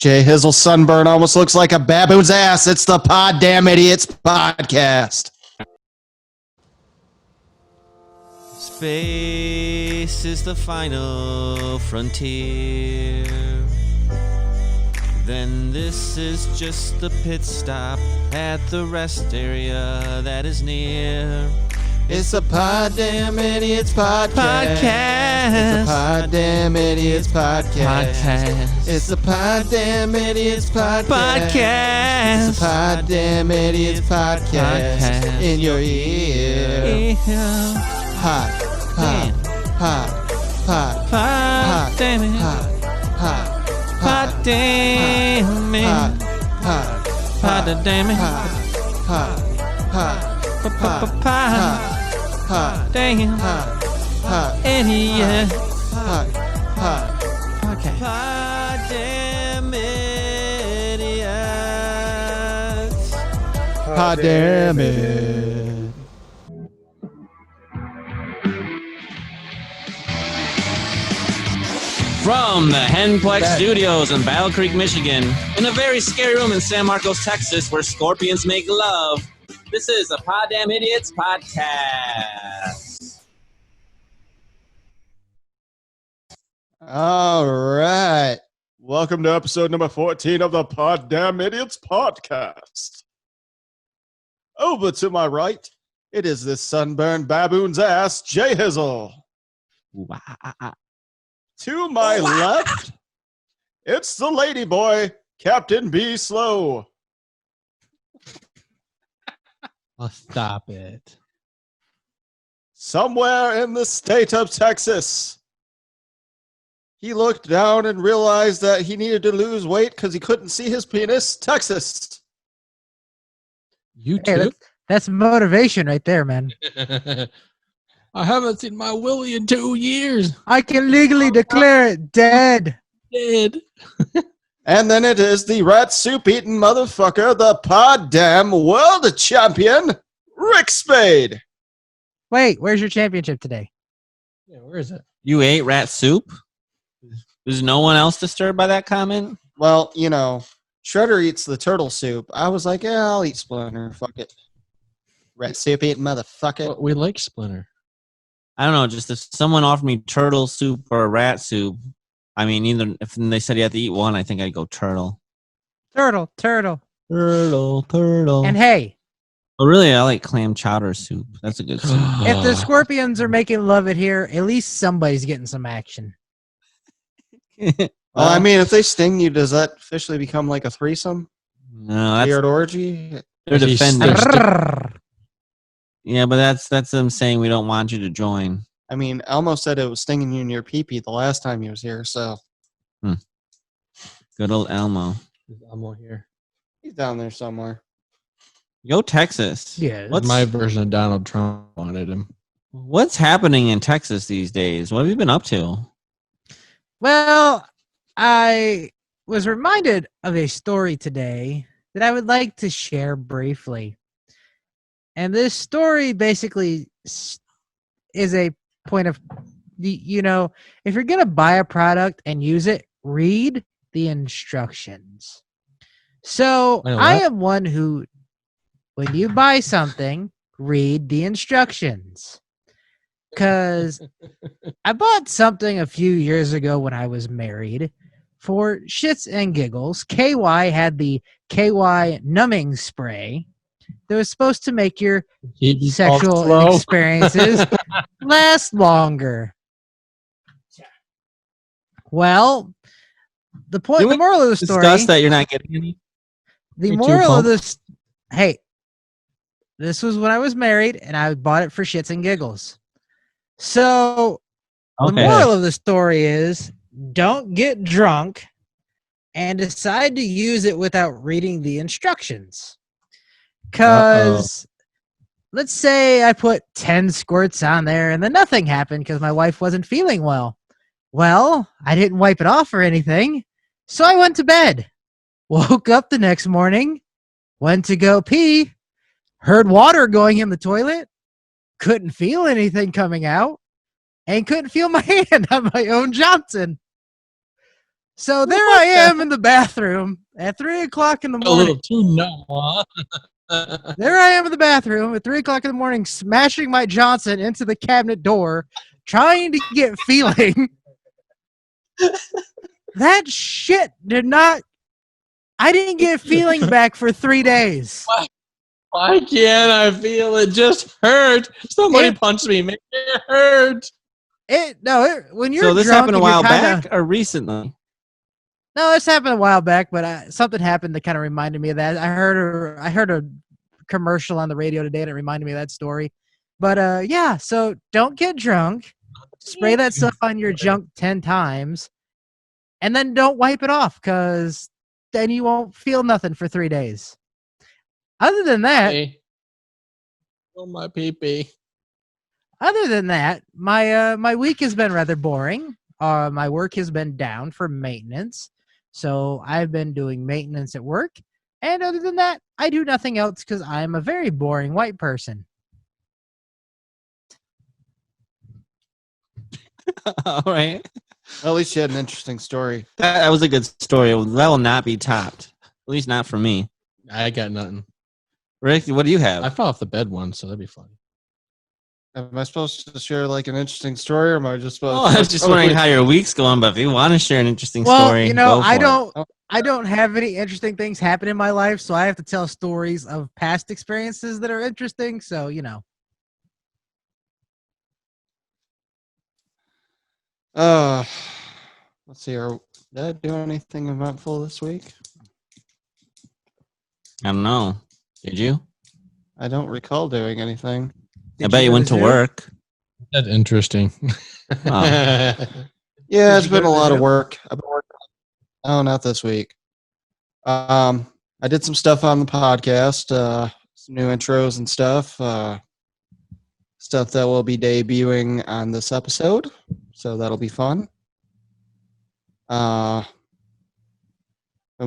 Jay Hizzle's sunburn almost looks like a baboon's ass. It's the Poddamn Idiotz podcast. Space is the final frontier. Then this is just the pit stop at the rest area that is near. It's a Poddamn Idiotz podcast. It's a Poddamn Idiotz podcast. It's a Poddamn Idiotz podcast. It's a Poddamn Idiotz podcast. In your ear. Hot, hot, hot, hot, hot, damn it. hot, hot, hot, Poddamn it. hot, Poddamn it. hot, hot, hot, Damn. hot, Idiot. hot, hot. Okay. Poddamn idiots. Poddamn it. From the Henplex Studios in Battle Creek, Michigan, in a very scary room in San Marcos, Texas, where scorpions make love, this is a Poddamn Idiotz podcast. All right. Welcome to episode number 14 of the Poddamn Idiotz podcast. Over to my right, it is this sunburned baboon's ass, Jay Hizzle. To my left, it's the lady boy, Captain B. Slow. Oh, stop it. Somewhere in the state of Texas, he looked down and realized that he needed to lose weight because he couldn't see his penis. Texas. You Hey, too? that's motivation right there, man. I haven't seen my Willie in 2 years. I can legally declare it dead. Dead. And then it is the rat soup eating motherfucker, the Poddamn world champion, Rick Spade. Wait, where's your championship today? Yeah, where is it? You ate rat soup? Is no one else disturbed by that comment? Well, you know, Shredder eats the turtle soup. I was like, yeah, I'll eat Splinter. Fuck it. Rat soup eating motherfucker. Well, we like Splinter. I don't know, just if someone offered me turtle soup or rat soup, I mean, either if they said you had to eat one, I think I'd go turtle. Turtle. Turtle. And hey, Oh, really? I like clam chowder soup. That's a good soup. if the scorpions are making love it here, at least somebody's getting some action. Well, I mean, if they sting you, does that officially become like a threesome? No, that's Weird orgy? they're defending. Arrrrrrr. Yeah, but that's them saying we don't want you to join. I mean, Elmo said it was stinging you in your pee-pee the last time he was here, so Good old Elmo. I'm all here. he's down there somewhere. Go Texas. Yeah. What's My version of Donald Trump wanted him. what's happening in Texas these days? What have you been up to? Well, I was reminded of a story today that I would like to share briefly. And this story basically is a point of, you know, if you're going to buy a product and use it, read the instructions. So Wait, what? I am one who, when you buy something, read the instructions. Because I bought something a few years ago when I was married for shits and giggles. KY had the KY numbing spray that was supposed to make your sexual experiences last longer. Well, the moral of the story. Discuss that you're not getting any. The Me too, moral of Paul. this. Hey, this was when I was married, and I bought it for shits and giggles. So the moral of the story is: don't get drunk and decide to use it without reading the instructions. Because let's say I put 10 squirts on there and then nothing happened because my wife wasn't feeling well. Well, I didn't wipe it off or anything, so I went to bed. Woke up the next morning, went to go pee, heard water going in the toilet, couldn't feel anything coming out, and couldn't feel my hand on my own Johnson. So there I am in the bathroom at 3 o'clock in the A morning. little too numb, huh? There I am in the bathroom at 3 o'clock in the morning, smashing my Johnson into the cabinet door, trying to get feeling. That shit did not. I didn't get feeling back for 3 days. Why can't I feel it? Just hurt. Somebody punched me. Make it hurt. When you're So this drunk happened a and you're while kinda, back or recently? No, this happened a while back, but something happened that kind of reminded me of that. I heard a commercial on the radio today and it reminded me of that story. But yeah, so don't get drunk. Spray that stuff on your junk 10 times, and then don't wipe it off, because then you won't feel nothing for 3 days. Other than that, Hey. Oh, my pee-pee. my week has been rather boring. My work has been down for maintenance, so I've been doing maintenance at work. And other than that, I do nothing else because I'm a very boring white person. All right. At least you had an interesting story. That was a good story. That will not be topped. At least not for me. I got nothing. Rick, what do you I have? fell off the bed once, so that'd be funny. Am I supposed to share like an interesting story, or am I just supposed? Oh, I was just wondering how your week's going, but if you want to share an interesting Well, story, you know, go for it. I don't have any interesting things happen in my life, so I have to tell stories of past experiences that are interesting. So, you know. Let's see. Did I do anything eventful this week? I don't know. Did you? I don't recall doing anything. I bet you went to work. That's interesting. Oh. Yeah, it's you go been to a the lot of gym? work. I've been working. Oh, not this week. I did some stuff on the podcast, some new intros and stuff. Stuff that will be debuting on this episode, so that'll be fun. Been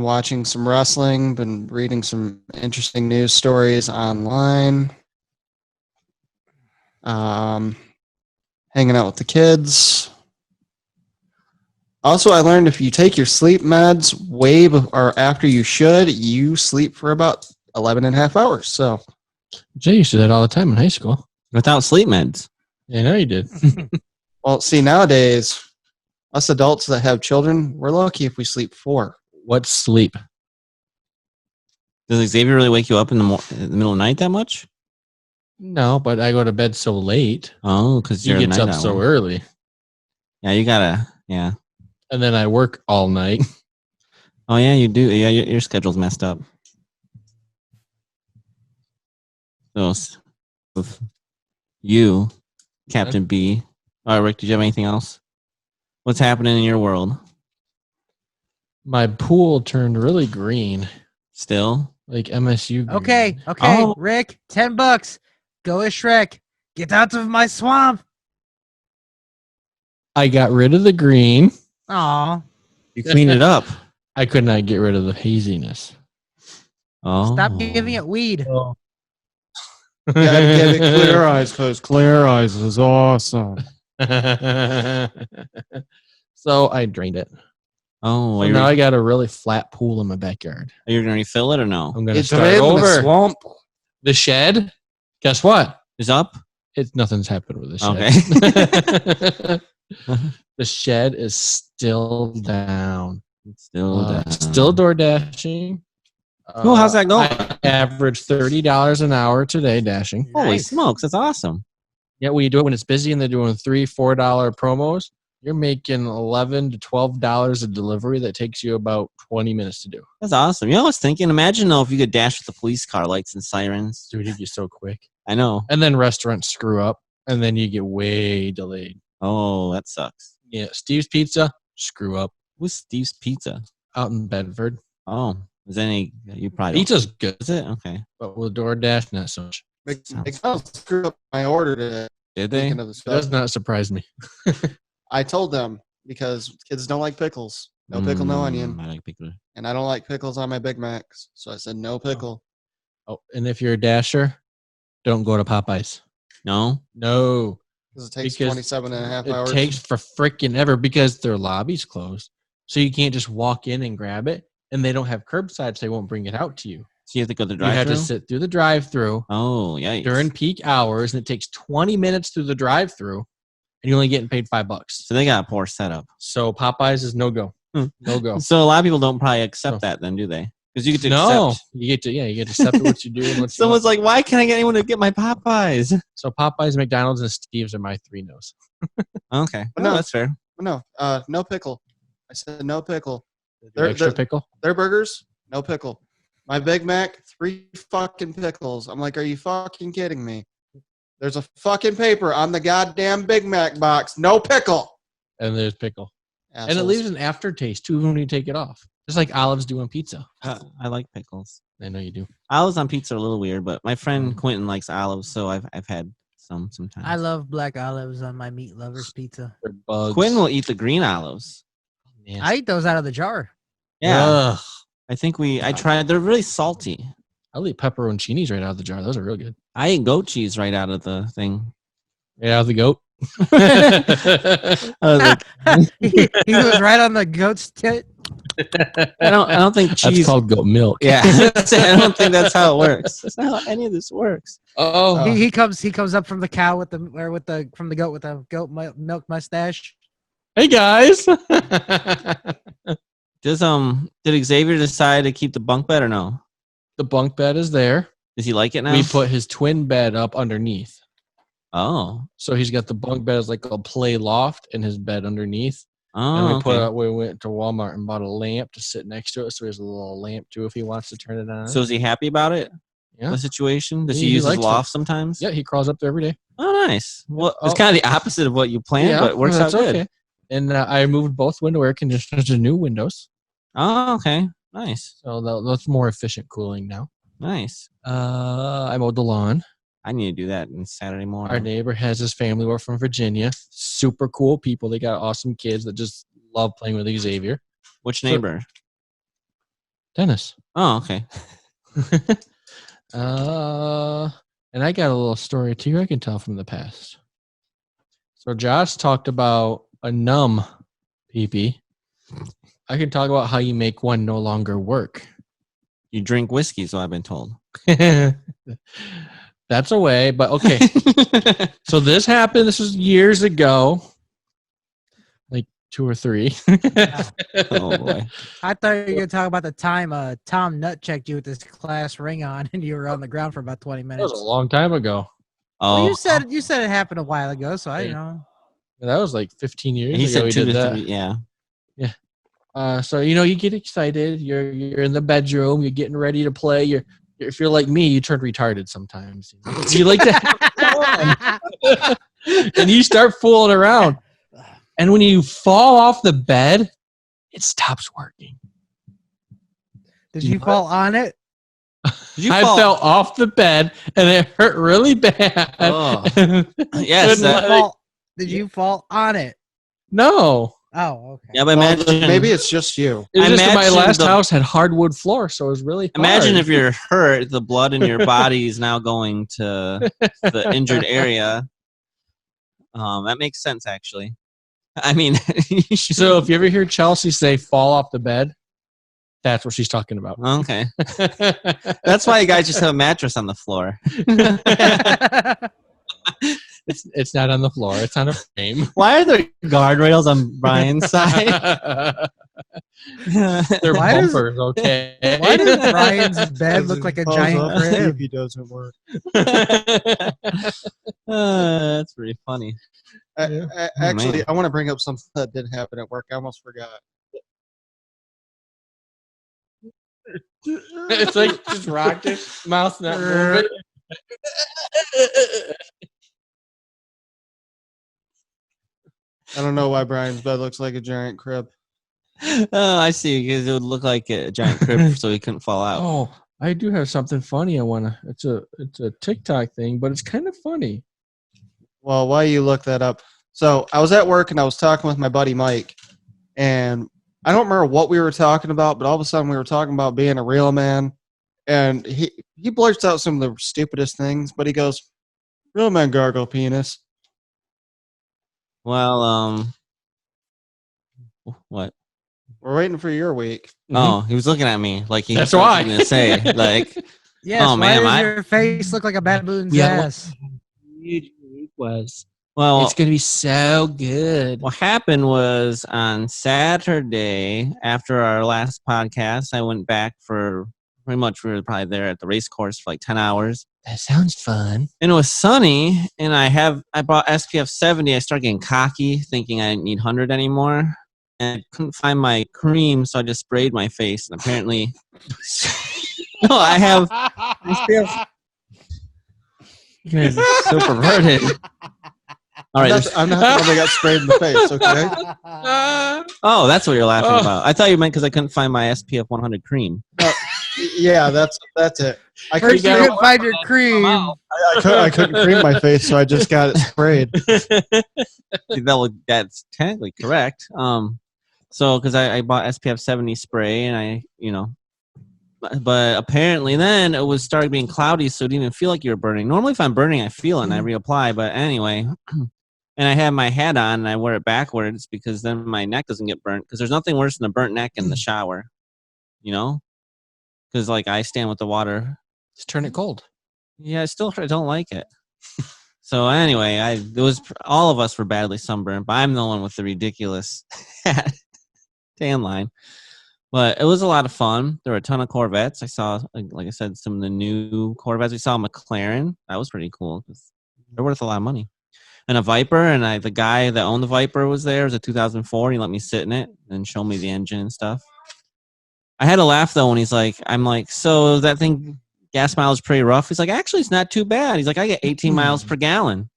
watching some wrestling, been reading some interesting news stories online. Hanging out with the kids. Also, I learned if you take your sleep meds or after you should, you sleep for about 11 and a half hours. So, Jay used to do that all the time in high school. Without sleep meds. Yeah, I know you did. well, see, nowadays, us adults that have children, we're lucky if we sleep 4. What's sleep? Does Xavier really wake you up in the middle of the night that much? No, but I go to bed so late. Oh, because He gets up so early. Yeah, you gotta. Yeah. And then I work all night. Oh yeah, you do. Yeah, your schedule's messed up. So, with you, Captain B. All right, Rick. Did you have anything else? What's happening in your world? My pool turned really green, Still? like MSU. Green. Okay, Oh. Rick, $10. Go as Shrek. Get out of my swamp. I got rid of the green. Aw, You cleaned it up. I could not get rid of the haziness. Oh. stop giving it weed. Gotta give it clear eyes, because clear eyes is awesome. So I drained it. Oh, So now I got a really flat pool in my backyard. are you gonna refill it or no? I'm gonna It's start in the over. swamp. The shed. Guess what? Is up? Nothing's happened with the shed. Okay. The shed is still down. It's still down. Still door dashing. Oh, how's that going? I average $30 an hour today dashing. Holy Nice. smokes, that's awesome. Yeah, when you do it when it's busy and they're doing $3-4 promos, you're making $11 to $12 a delivery that takes you about 20 minutes to do. That's awesome. You know, I was thinking, imagine though if you could dash with the police car lights and sirens. Dude, you get so quick. I know. And then restaurants screw up, and then you get way delayed. Oh, that sucks. Yeah, Steve's Pizza, screw up. What's Steve's Pizza? Out in Bedford. Oh, is there any? You probably don't- Pizza's good, Is it okay? but with DoorDash, not so much. McDonald's screwed up my order today. Did they? Speaking of the It does stuff, not surprise me. I told them because kids don't like pickles. No pickle, no onion. I like pickle. And I don't like pickles on my Big Macs. So I said no pickle. Oh, and if you're a dasher, don't go to Popeyes. No. No. Because it takes Because 27 and a half It hours. takes for freaking ever because their lobby's closed. So you can't just walk in and grab it. And they don't have curbside, so they won't bring it out to you. So you have to go to the You drive-thru? have to sit through the drive-thru. Oh, yikes. During peak hours, and it takes 20 minutes through the drive-thru, and you're only getting paid $5. So they got a poor setup. So Popeyes is no go. No go. So a lot of people don't probably accept that then, do they? Because you get to accept. You get to accept what you do. And what Someone's like, why can't I get anyone to get my Popeyes? So Popeyes, McDonald's, and Steve's are my 3 no's. Okay. No, that's fair. No, no pickle. I said no pickle. Extra pickle? Their burgers, no pickle. My Big Mac, 3 fucking pickles. I'm like, are you fucking kidding me? There's a fucking paper on the goddamn Big Mac box. No pickle. And there's pickle. Assholes. And it leaves an aftertaste, too, when you take it off. Just like olives do on pizza. I like pickles. I know you do. Olives on pizza are a little weird, but my friend Quentin likes olives, so I've had some sometimes. I love black olives on my meat lovers pizza. They're bugs. Quentin will eat the green olives. Nasty. I eat those out of the jar. Yeah. Ugh. I think I tried. They're really salty. I'll eat pepperoncinis right out of the jar. Those are real good. I ate goat cheese right out of the thing. Right out of the goat. I was like, he was right on the goat's tit. I don't think cheese. That's called goat milk. Yeah, I don't think that's how it works. That's not how any of this works. Oh, He comes up from the cow from the goat with the goat milk mustache. hey guys. Did Xavier decide to keep the bunk bed or no? The bunk bed is there. Does he like it now? We put his twin bed up underneath. Oh. So he's got the bunk bed as like a play loft and his bed underneath. Oh, And we went to Walmart and bought a lamp to sit next to it. So there's a little lamp too if he wants to turn it on. So is he happy about it? Yeah. The situation? Does He he use his likes loft it. sometimes? Yeah, he crawls up there every day. Oh, nice. Well, it's kind of the opposite of what you planned, but it works out good. Okay. And I moved both window air conditioners to new windows. Oh, okay. Nice. So that's more efficient cooling now. Nice. I mowed the lawn. I need to do that on Saturday morning. Our neighbor has his family over from Virginia. Super cool people. They got awesome kids that just love playing with Xavier. Which neighbor? Dennis. Oh, okay. And I got a little story too I can tell from the past. So Josh talked about a numb pee-pee. I can talk about how you make one no longer work. You drink whiskey, so I've been told. That's a way, but okay. So this happened. This was years ago, like 2 or 3. Oh boy! I thought you were gonna talk about the time Tom nut checked you with this class ring on, and you were on the ground for about 20 That minutes. was a long time ago. Oh, Well, you said it happened a while ago, so I don't know. That was like 15 years he ago. said we 2 did to that. 3. Yeah. So you get excited. You're in the bedroom. You're getting ready to play. If you're like me, you turn retarded sometimes. You like to have fun. And you start fooling around. And when you fall off the bed, it stops working. Did you fall on it? I fell off the bed and it hurt really bad. Oh. Yes. Did you fall on it? No. Oh, okay. Yeah, but imagine maybe it's just you. It was just that my Imagine last the- house had hardwood floor, so it was really hard. Imagine if you're hurt, the blood in your body is now going to the injured area. That makes sense, actually. I mean, So if you ever hear Chelsea say "fall off the bed," that's what she's talking about. okay. That's why you guys just have a mattress on the floor. It's not on the floor; it's on a frame. Why are there guardrails on Brian's side? They're Why does- bumpers, okay? Why does Brian's bed look like a giant crib? He doesn't work. That's pretty funny. Actually, I want to bring up something that did happen at work. I almost forgot. It's like just rocking, mouth not moving. I don't know why Brian's bed looks like a giant crib. Oh, I see. Because it would look like a giant crib, so he couldn't fall out. Oh, I do have something funny. I wanna. It's a TikTok thing, but it's kind of funny. Well, why you look that up? So I was at work and I was talking with my buddy Mike, and I don't remember what we were talking about, but all of a sudden we were talking about being a real man, and he blurts out some of the stupidest things, but he goes, "Real men gargle penis." Well, what? We're waiting for your week. Oh, he was looking at me like he That's had why. something to say. Like, Yes, Oh, why man, does your face look like a baboon's Yeah, ass? Huge week was. well, It's gonna be so good. what happened was on Saturday after our last podcast, I went back for pretty much we were probably there at the race course for like 10 hours. That sounds fun. And it was sunny, and I bought SPF 70. I started getting cocky, thinking I didn't need 100 anymore. And I couldn't find my cream, so I just sprayed my face. And apparently, no, I have SPF. You guys are so perverted. All right. I'm not the one that got sprayed in the face, okay? Oh, that's what you're laughing about. I thought you meant because I couldn't find my SPF 100 cream. Yeah, that's it. First, you couldn't find your cream. I couldn't cream my face, so I just got it sprayed. That's technically correct. So because I bought SPF 70 spray, and but apparently then it was started being cloudy, so it didn't even feel like you were burning. Normally, if I'm burning, I feel it and I reapply. But anyway, and I have my hat on and I wear it backwards because then my neck doesn't get burnt. Because there's nothing worse than a burnt neck in the shower, Because like I stand with the water. Just turn it cold. Yeah, I don't like it. So anyway, all of us were badly sunburned, but I'm the one with the ridiculous tan line. But it was a lot of fun. There were a ton of Corvettes. I saw, like I said, some of the new Corvettes. We saw a McLaren. That was pretty cool because they're worth a lot of money. And a Viper, and the guy that owned the Viper was there. It was a 2004. He let me sit in it and show me the engine and stuff. I had a laugh though when I'm like, so that thing gas mileage pretty rough. He's like, actually, it's not too bad. He's like, I get 18 miles per gallon.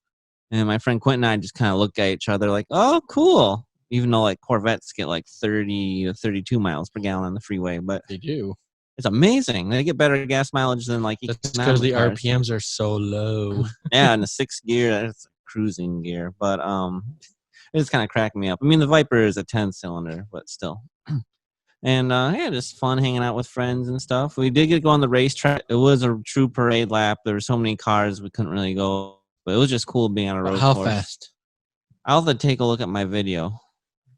And my friend Quentin and I just kind of look at each other like, oh, cool. Even though like Corvettes get like 30 to 32 miles per gallon on the freeway, but They do. it's amazing. They get better gas mileage than like That's because the RPMs are so low. Yeah, and the 6th gear, that's cruising gear. But it's kind of cracking me up. I mean, the Viper is a 10-cylinder, but still. And yeah, just fun hanging out with friends and stuff. We did get to go on the racetrack. It was a true parade lap. There were so many cars we couldn't really go, but it was just cool being on a road How course. fast? I'll have to take a look at my video.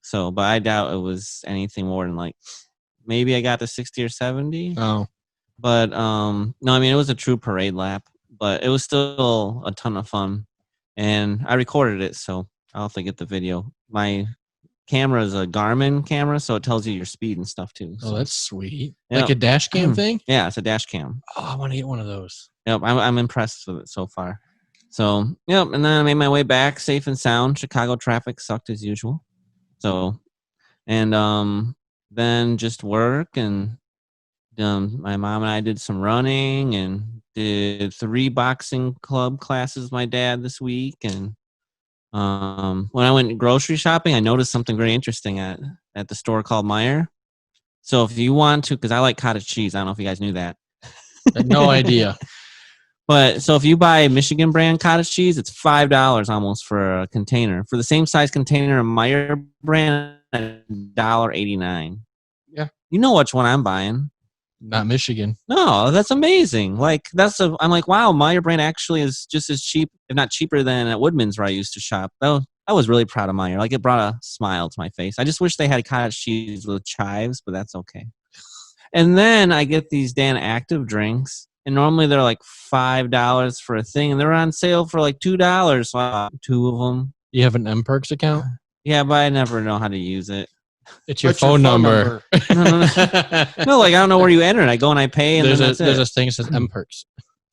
So, but I doubt it was anything more than like maybe I got to 60 or 70. Oh, But no, I mean it was a true parade lap, but it was still a ton of fun, and I recorded it, so I'll have to get the video. My camera is a Garmin camera, so it tells you your speed and stuff too. So. oh, that's sweet. Yeah. Like a dash cam thing? Yeah, it's a dash cam. Oh, I want to get one of those. Yep, I'm impressed with it so far. So, yep, and then I made my way back safe and sound. Chicago traffic sucked as usual. So, and then just work, and my mom and I did some running and did 3 boxing club classes with my dad this week. And when I went grocery shopping, I noticed something very interesting at the store called Meijer. So if you want to, because I like cottage cheese. I don't know if you guys knew that. I had no idea. But so if you buy Michigan brand cottage cheese, it's $5 almost for a container. For the same size container of Meijer brand, $1.89. Yeah. You know which one I'm buying. Not Michigan. No, that's amazing. Like I'm like, wow, Meijer brand actually is just as cheap, if not cheaper than at Woodman's where I used to shop. Though I was really proud of Meijer. Like it brought a smile to my face. I just wish they had cottage cheese with chives, but that's okay. And then I get these Dan Active drinks. And normally they're like $5 for a thing, and they're on sale for like $2. So I bought 2 of them. You have an M-Perks account? Yeah, but I never know how to use it. It's your phone number. No, like I don't know where you enter it. I go and I pay, and there's then that's a it. thing that says M-Perks.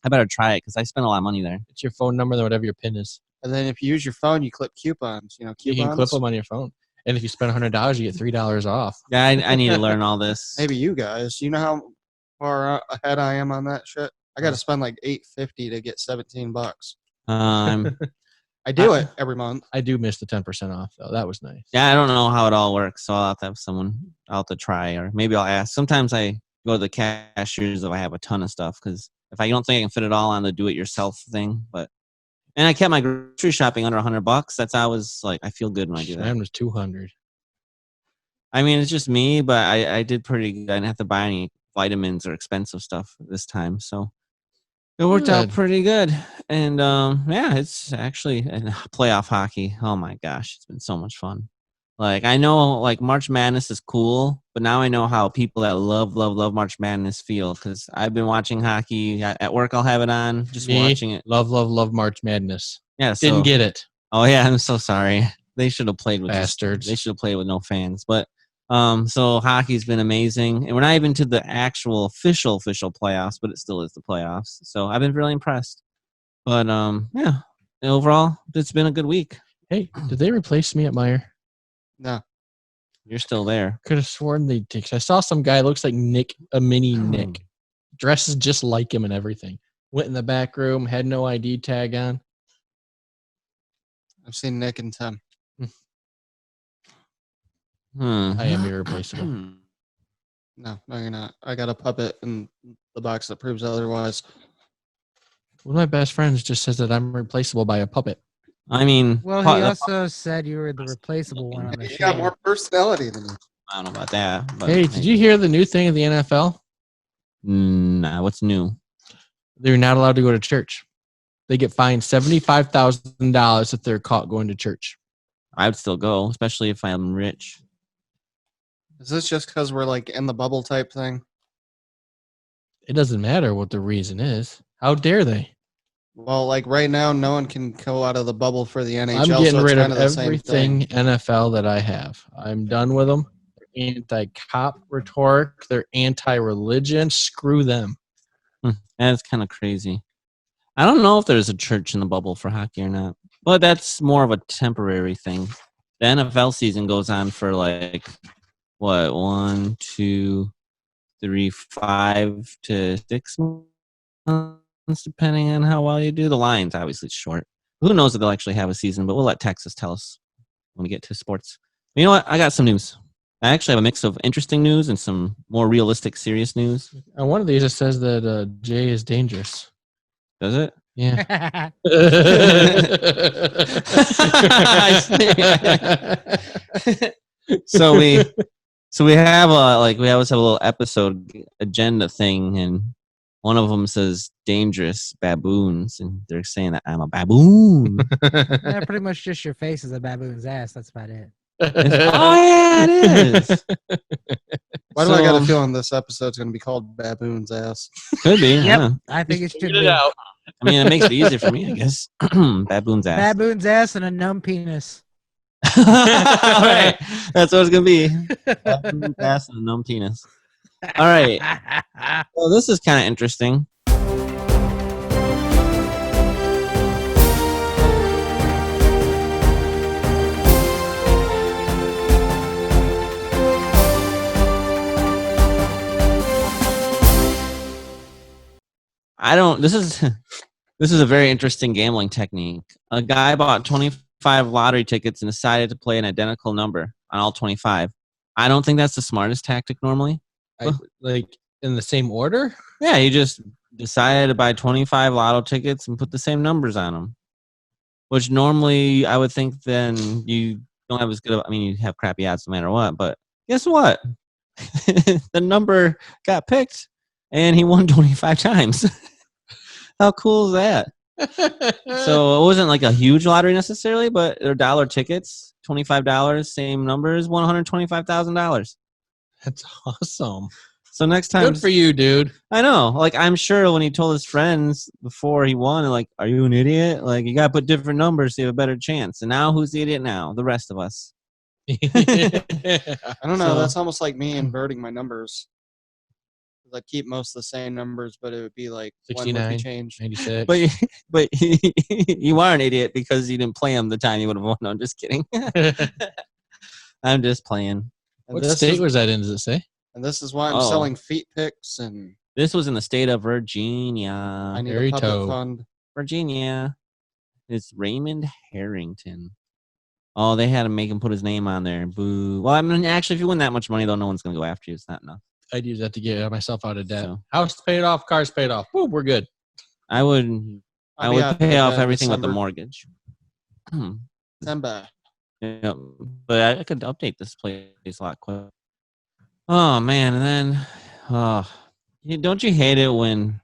I better try it because I spend a lot of money there. It's your phone number, then whatever your PIN is. And then if you use your phone, you clip coupons. You You can clip them on your phone. And if you spend $100, you get $3 off. Yeah, I need to learn all this. Maybe you guys. You know how far ahead I am on that shit? I got to spend like $8.50 to get $17. I do it every month. I do miss the 10% off, though. That was nice. Yeah, I don't know how it all works, so I'll have to have someone. I'll have to try, or maybe I'll ask. Sometimes I go to the cashiers if I have a ton of stuff, because if I don't think I can fit it all on the do-it-yourself thing, and I kept my grocery shopping under $100. That's always like I feel good when I do that. Mine was $200. I mean, it's just me, but I did pretty good. I didn't have to buy any vitamins or expensive stuff this time, so it worked out pretty good. And yeah, it's actually playoff hockey. Oh my gosh, it's been so much fun. Like I know, like March Madness is cool, but now I know how people that love March Madness feel because I've been watching hockey at work. I'll have it on, just watching it. Love March Madness. Yeah, Didn't get it. Oh yeah, I'm so sorry. They should have played with bastards. They should have played with no fans. But so hockey's been amazing, and we're not even to the actual official playoffs, but it still is the playoffs. So I've been really impressed. But yeah, overall, it's been a good week. Hey, did they replace me at Meyer? No. You're still there. Could have sworn they did. I saw some guy looks like Nick, a mini Nick, dresses just like him and everything. Went in the back room, had no ID tag on. I've seen Nick and Tim. I am irreplaceable. No, you're not. I got a puppet in the box that proves otherwise. One of my best friends just says that I'm replaceable by a puppet. I mean, well, he also said you were the replaceable one on the show. You got more personality than me. I don't know about that. But Hey, did you hear the new thing of the NFL? Nah, what's new? They're not allowed to go to church. They get fined $75,000 if they're caught going to church. I would still go, especially if I'm rich. Is this just because we're like in the bubble type thing? It doesn't matter what the reason is. How dare they? Well, like right now, no one can go out of the bubble for the NHL. I'm getting so rid it's of the same everything thing. NFL that I have. I'm done with them. They're anti-cop rhetoric. They're anti-religion. Screw them. That's kind of crazy. I don't know if there's a church in the bubble for hockey or not, but that's more of a temporary thing. The NFL season goes on for like, what, 1, 2, 3, 5 to 6 months, depending on how well you do. The line's obviously short. Who knows if they'll actually have a season, but we'll let Texas tell us when we get to sports. You know what? I got some news. I actually have a mix of interesting news and some more realistic, serious news. And one of these it says that Jay is dangerous. Does it? Yeah. So we have we always have a little episode agenda thing, and one of them says dangerous baboons, and they're saying that I'm a baboon. Yeah, pretty much just your face is a baboon's ass. That's about it. Oh yeah, it is. Why do I got a feeling this episode's going to be called Baboon's Ass? Could be. Yep. Yeah. I think it should Figured be. it out. I mean, it makes it easier for me, I guess. Baboon's ass. Baboon's ass and a numb penis. All right, that's what it's gonna be. Baboon's ass and a numb penis. All right. Well, this is kind of interesting. This is a very interesting gambling technique. A guy bought 25 lottery tickets and decided to play an identical number on all 25. I don't think that's the smartest tactic normally. Like in the same order? Yeah, he just decided to buy 25 lotto tickets and put the same numbers on them. Which normally I would think then you don't have as good of, I mean, you have crappy odds no matter what, but guess what? The number got picked and he won 25 times. How cool is that? So it wasn't like a huge lottery necessarily, but they're dollar tickets, $25, same numbers, $125,000. That's awesome. So next time, Good for you, dude. I know. Like, I'm sure when he told his friends before he won, like, are you an idiot? Like, you got to put different numbers to have a better chance. And now, who's the idiot now? The rest of us. I don't know. That's almost like me inverting my numbers. I keep most of the same numbers, but it would be like 69, changed. 96. But you are an idiot because you didn't play him the time you would have won. No, I'm just kidding. I'm just playing. What state was that in, does it say? And this is why I'm selling feet pics. And this was in the state of Virginia. I need a public fund. Virginia. It's Raymond Harrington. Oh, they had to make him put his name on there. Boo. Well, I mean, actually, if you win that much money, though, no one's going to go after you. It's not enough. I'd use that to get myself out of debt. So, house paid off, cars paid off. Boom, we're good. I would pay off everything with the mortgage. December. Yeah, but I could update this place a lot quicker. Oh man, and then don't you hate it when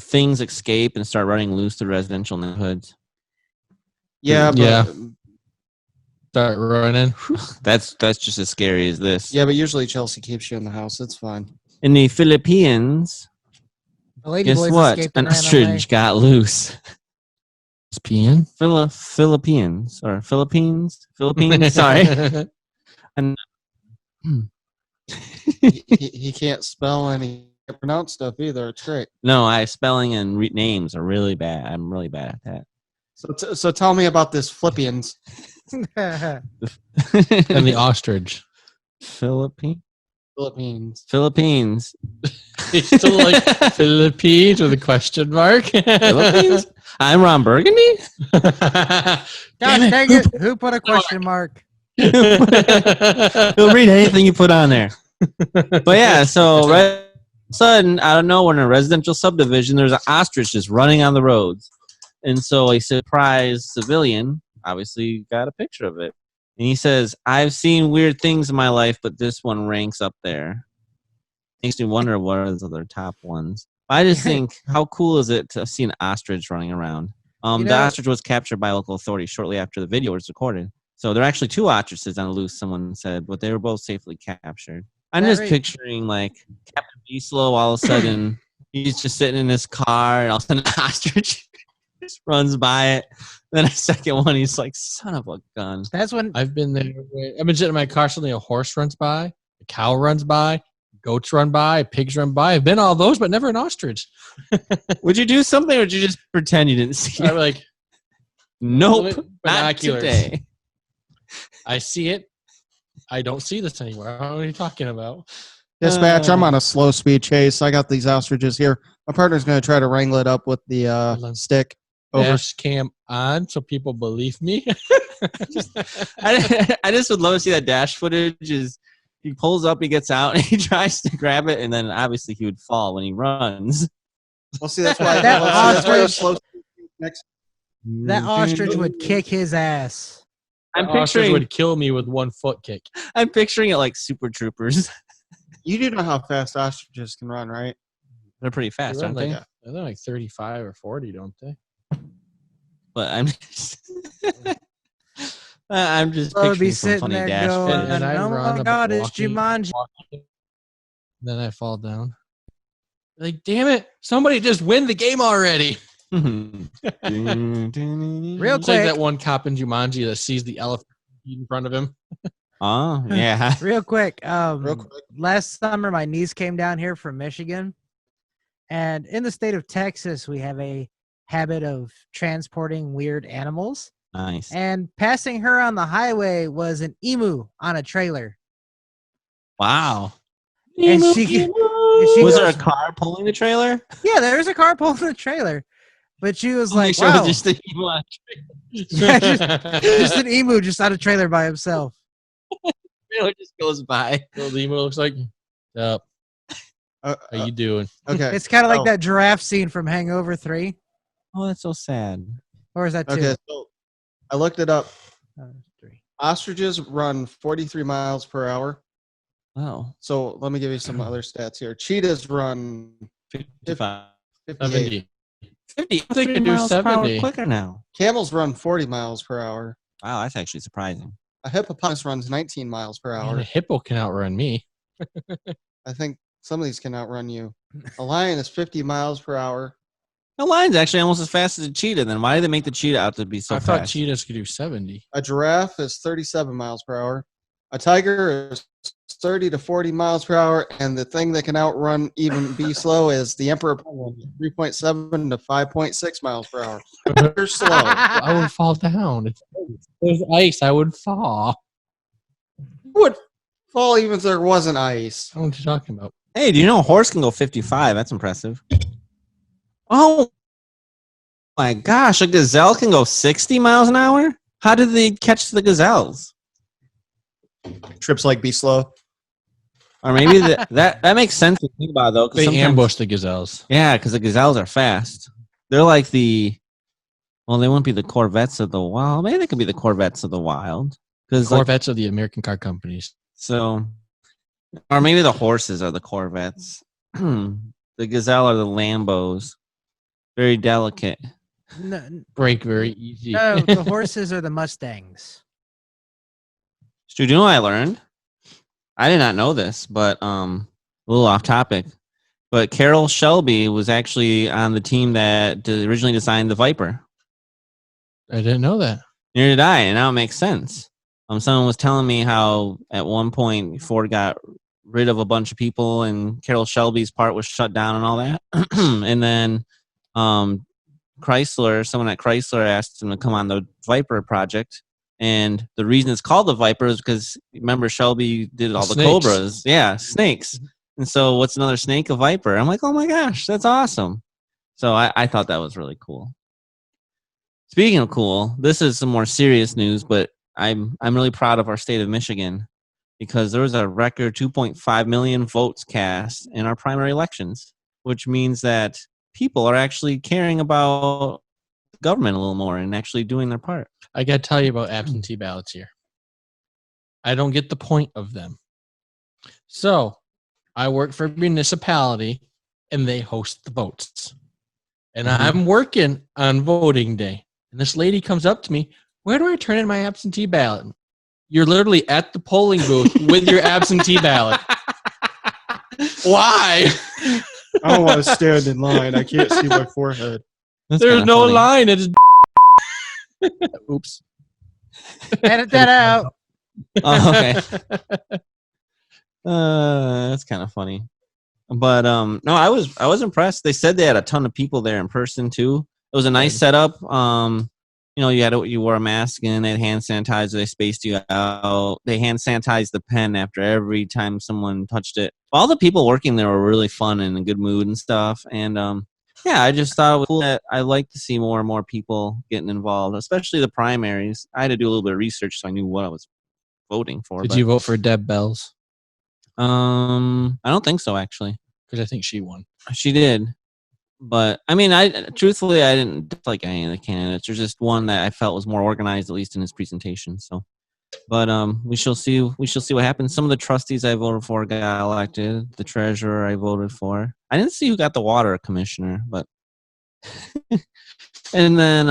things escape and start running loose to residential neighborhoods? Yeah, but yeah. Start running. That's just as scary as this. Yeah, but usually Chelsea keeps you in the house. It's fine. In the Philippines, The lady guess boys what? escaped An and ran away. ostrich got loose. It's peeing. Philippines. Sorry. And he can't spell and he can't pronounce stuff either. It's great. no, spelling and names are really bad. I'm really bad at that. So tell me about this Philippians. And the ostrich. Philippines. It's still like Philippines with a question mark. Philippines. I'm Ron Burgundy. Gosh dang it. Who put a question mark? He'll read anything you put on there. But yeah, so right all of a sudden, out of nowhere, in a residential subdivision, there's an ostrich just running on the roads. And so a surprised civilian obviously got a picture of it. And he says, I've seen weird things in my life, but this one ranks up there. Makes me wonder what are those other top ones. I just think, how cool is it to see an ostrich running around? The ostrich was captured by local authorities shortly after the video was recorded. So there are actually 2 ostriches on the loose, someone said, but they were both safely captured. I'm just picturing, like, Captain Beaslow, all of a sudden, he's just sitting in his car, and all of a sudden, an ostrich just runs by it. Then a second one, he's like, son of a gun. That's when I've been there. I've been sitting in my car, suddenly a horse runs by, a cow runs by, goats run by, pigs run by. I've been all those, but never an ostrich. Would you do something, or would you just pretend you didn't see it? I'm like, nope, not binoculars. today. I see it. I don't see this anymore. I don't know what you're talking about. Dispatch, I'm on a slow speed chase. I got these ostriches here. My partner's going to try to wrangle it up with the stick. Over. Dash cam on so people believe me. I just would love to see that dash footage. Is he pulls up, he gets out, and he tries to grab it, and then obviously he would fall when he runs. Well, see, that's why that ostrich would kick his ass. I'm ostrich picturing would kill me with 1 foot kick. I'm picturing it like Super Troopers. You do know how fast ostriches can run, right? They're pretty fast, They aren't run they? like, they're like 35 or 40, don't they? But I'm just, I'm just I would be picturing some sitting funny there dash going, footage. And I oh run my God, it's walking, Jumanji. Then I fall down. Like, damn it! Somebody just win the game already. Real It's quick. like that one cop in Jumanji that sees the elephant in front of him. Oh, yeah. Real quick. Real quick. Last summer, my niece came down here from Michigan. And in the state of Texas, we have a habit of transporting weird animals. Nice. And passing her on the highway was an emu on a trailer. Wow. And she Was goes, there a car pulling the trailer? yeah, there was a car pulling the trailer. But she was like, They showed wow. just the emu on a Yeah, just an emu just on a trailer by himself. trailer just goes by. So the emo looks like, "Up, how you doing?" Okay. It's kind of like that giraffe scene from Hangover 3. Oh, that's so sad. Or is that 2? Okay, so I looked it up. 3. Ostriches run 43 miles per hour. Oh, So let me give you some other stats here. Cheetahs run 55. 58. 50. I think I do miles per hour 70. quicker now. Camels run 40 miles per hour. Wow, that's actually surprising. A hippopotamus runs 19 miles per Man, hour. a hippo can outrun me. I think some of these can outrun you. A lion is 50 miles per hour. The lion's actually almost as fast as a cheetah. Then why did they make the cheetah out to be so I thought fast? cheetahs could do 70. A giraffe is 37 miles per hour. A tiger is 30 to 40 miles per hour. And the thing that can outrun even be slow is the emperor penguin, 3.7 to 5.6 miles per hour. They're slow. I would fall down. If there's ice, I would fall. Would fall even if there wasn't ice. I don't know what you're talking about. Hey, do you know a horse can go 55? That's impressive. Oh my gosh, a gazelle can go 60 miles an hour? How did they catch the gazelles? Trips like be slow. Or maybe that makes sense to think about, though. 'Cause They sometimes- ambush the gazelles. Yeah, because the gazelles are fast. They're like they wouldn't be the Corvettes of the wild. Maybe they could be the Corvettes of the wild. Because Corvettes are the American car companies. so, or maybe the horses are the Corvettes. The gazelle are the Lambos. Very delicate. No, Break very easy. no, the horses are the Mustangs. Stu, do you know what I learned? I did not know this, but a little off topic. But Carroll Shelby was actually on the team that originally designed the Viper. I didn't know that. Neither did I, and now it makes sense. Someone was telling me how at one point Ford got rid of a bunch of people and Carroll Shelby's part was shut down and all that. And then someone at Chrysler asked him to come on the Viper project. And the reason it's called the Viper is because, remember, Shelby did all the Snakes. Cobras. Yeah, snakes. And so what's another snake? A Viper. I'm like, oh my gosh, that's awesome. So I thought that was really cool. Speaking of cool, this is some more serious news, but I'm really proud of our state of Michigan because there was a record 2.5 million votes cast in our primary elections, which means that people are actually caring about government a little more and actually doing their part. I got to tell you about absentee ballots here. I don't get the point of them. So I work for a municipality and they host the votes. And I'm working on voting day. And this lady comes up to me, where do I turn in my absentee ballot? You're literally at the polling booth with your absentee ballot. Why? I don't want to stand in line. I can't see my forehead. There's no line. It's oops. Edit that out. Oh, okay. That's kind of funny. But no, I was impressed. They said they had a ton of people there in person too. It was a nice setup. You wore a mask and they had hand sanitizer. They spaced you out. They hand sanitized the pen after every time someone touched it. All the people working there were really fun and in a good mood and stuff. And I just thought it was cool that I like to see more and more people getting involved, especially the primaries. I had to do a little bit of research so I knew what I was voting for. Did you vote for Deb Bells? I don't think so, actually. Because I think she won. She did. But I mean, I didn't dislike any of the candidates. There's just one that I felt was more organized, at least in his presentation. So, but we shall see. We shall see what happens. Some of the trustees I voted for got elected. The treasurer I voted for. I didn't see who got the water commissioner, but. And then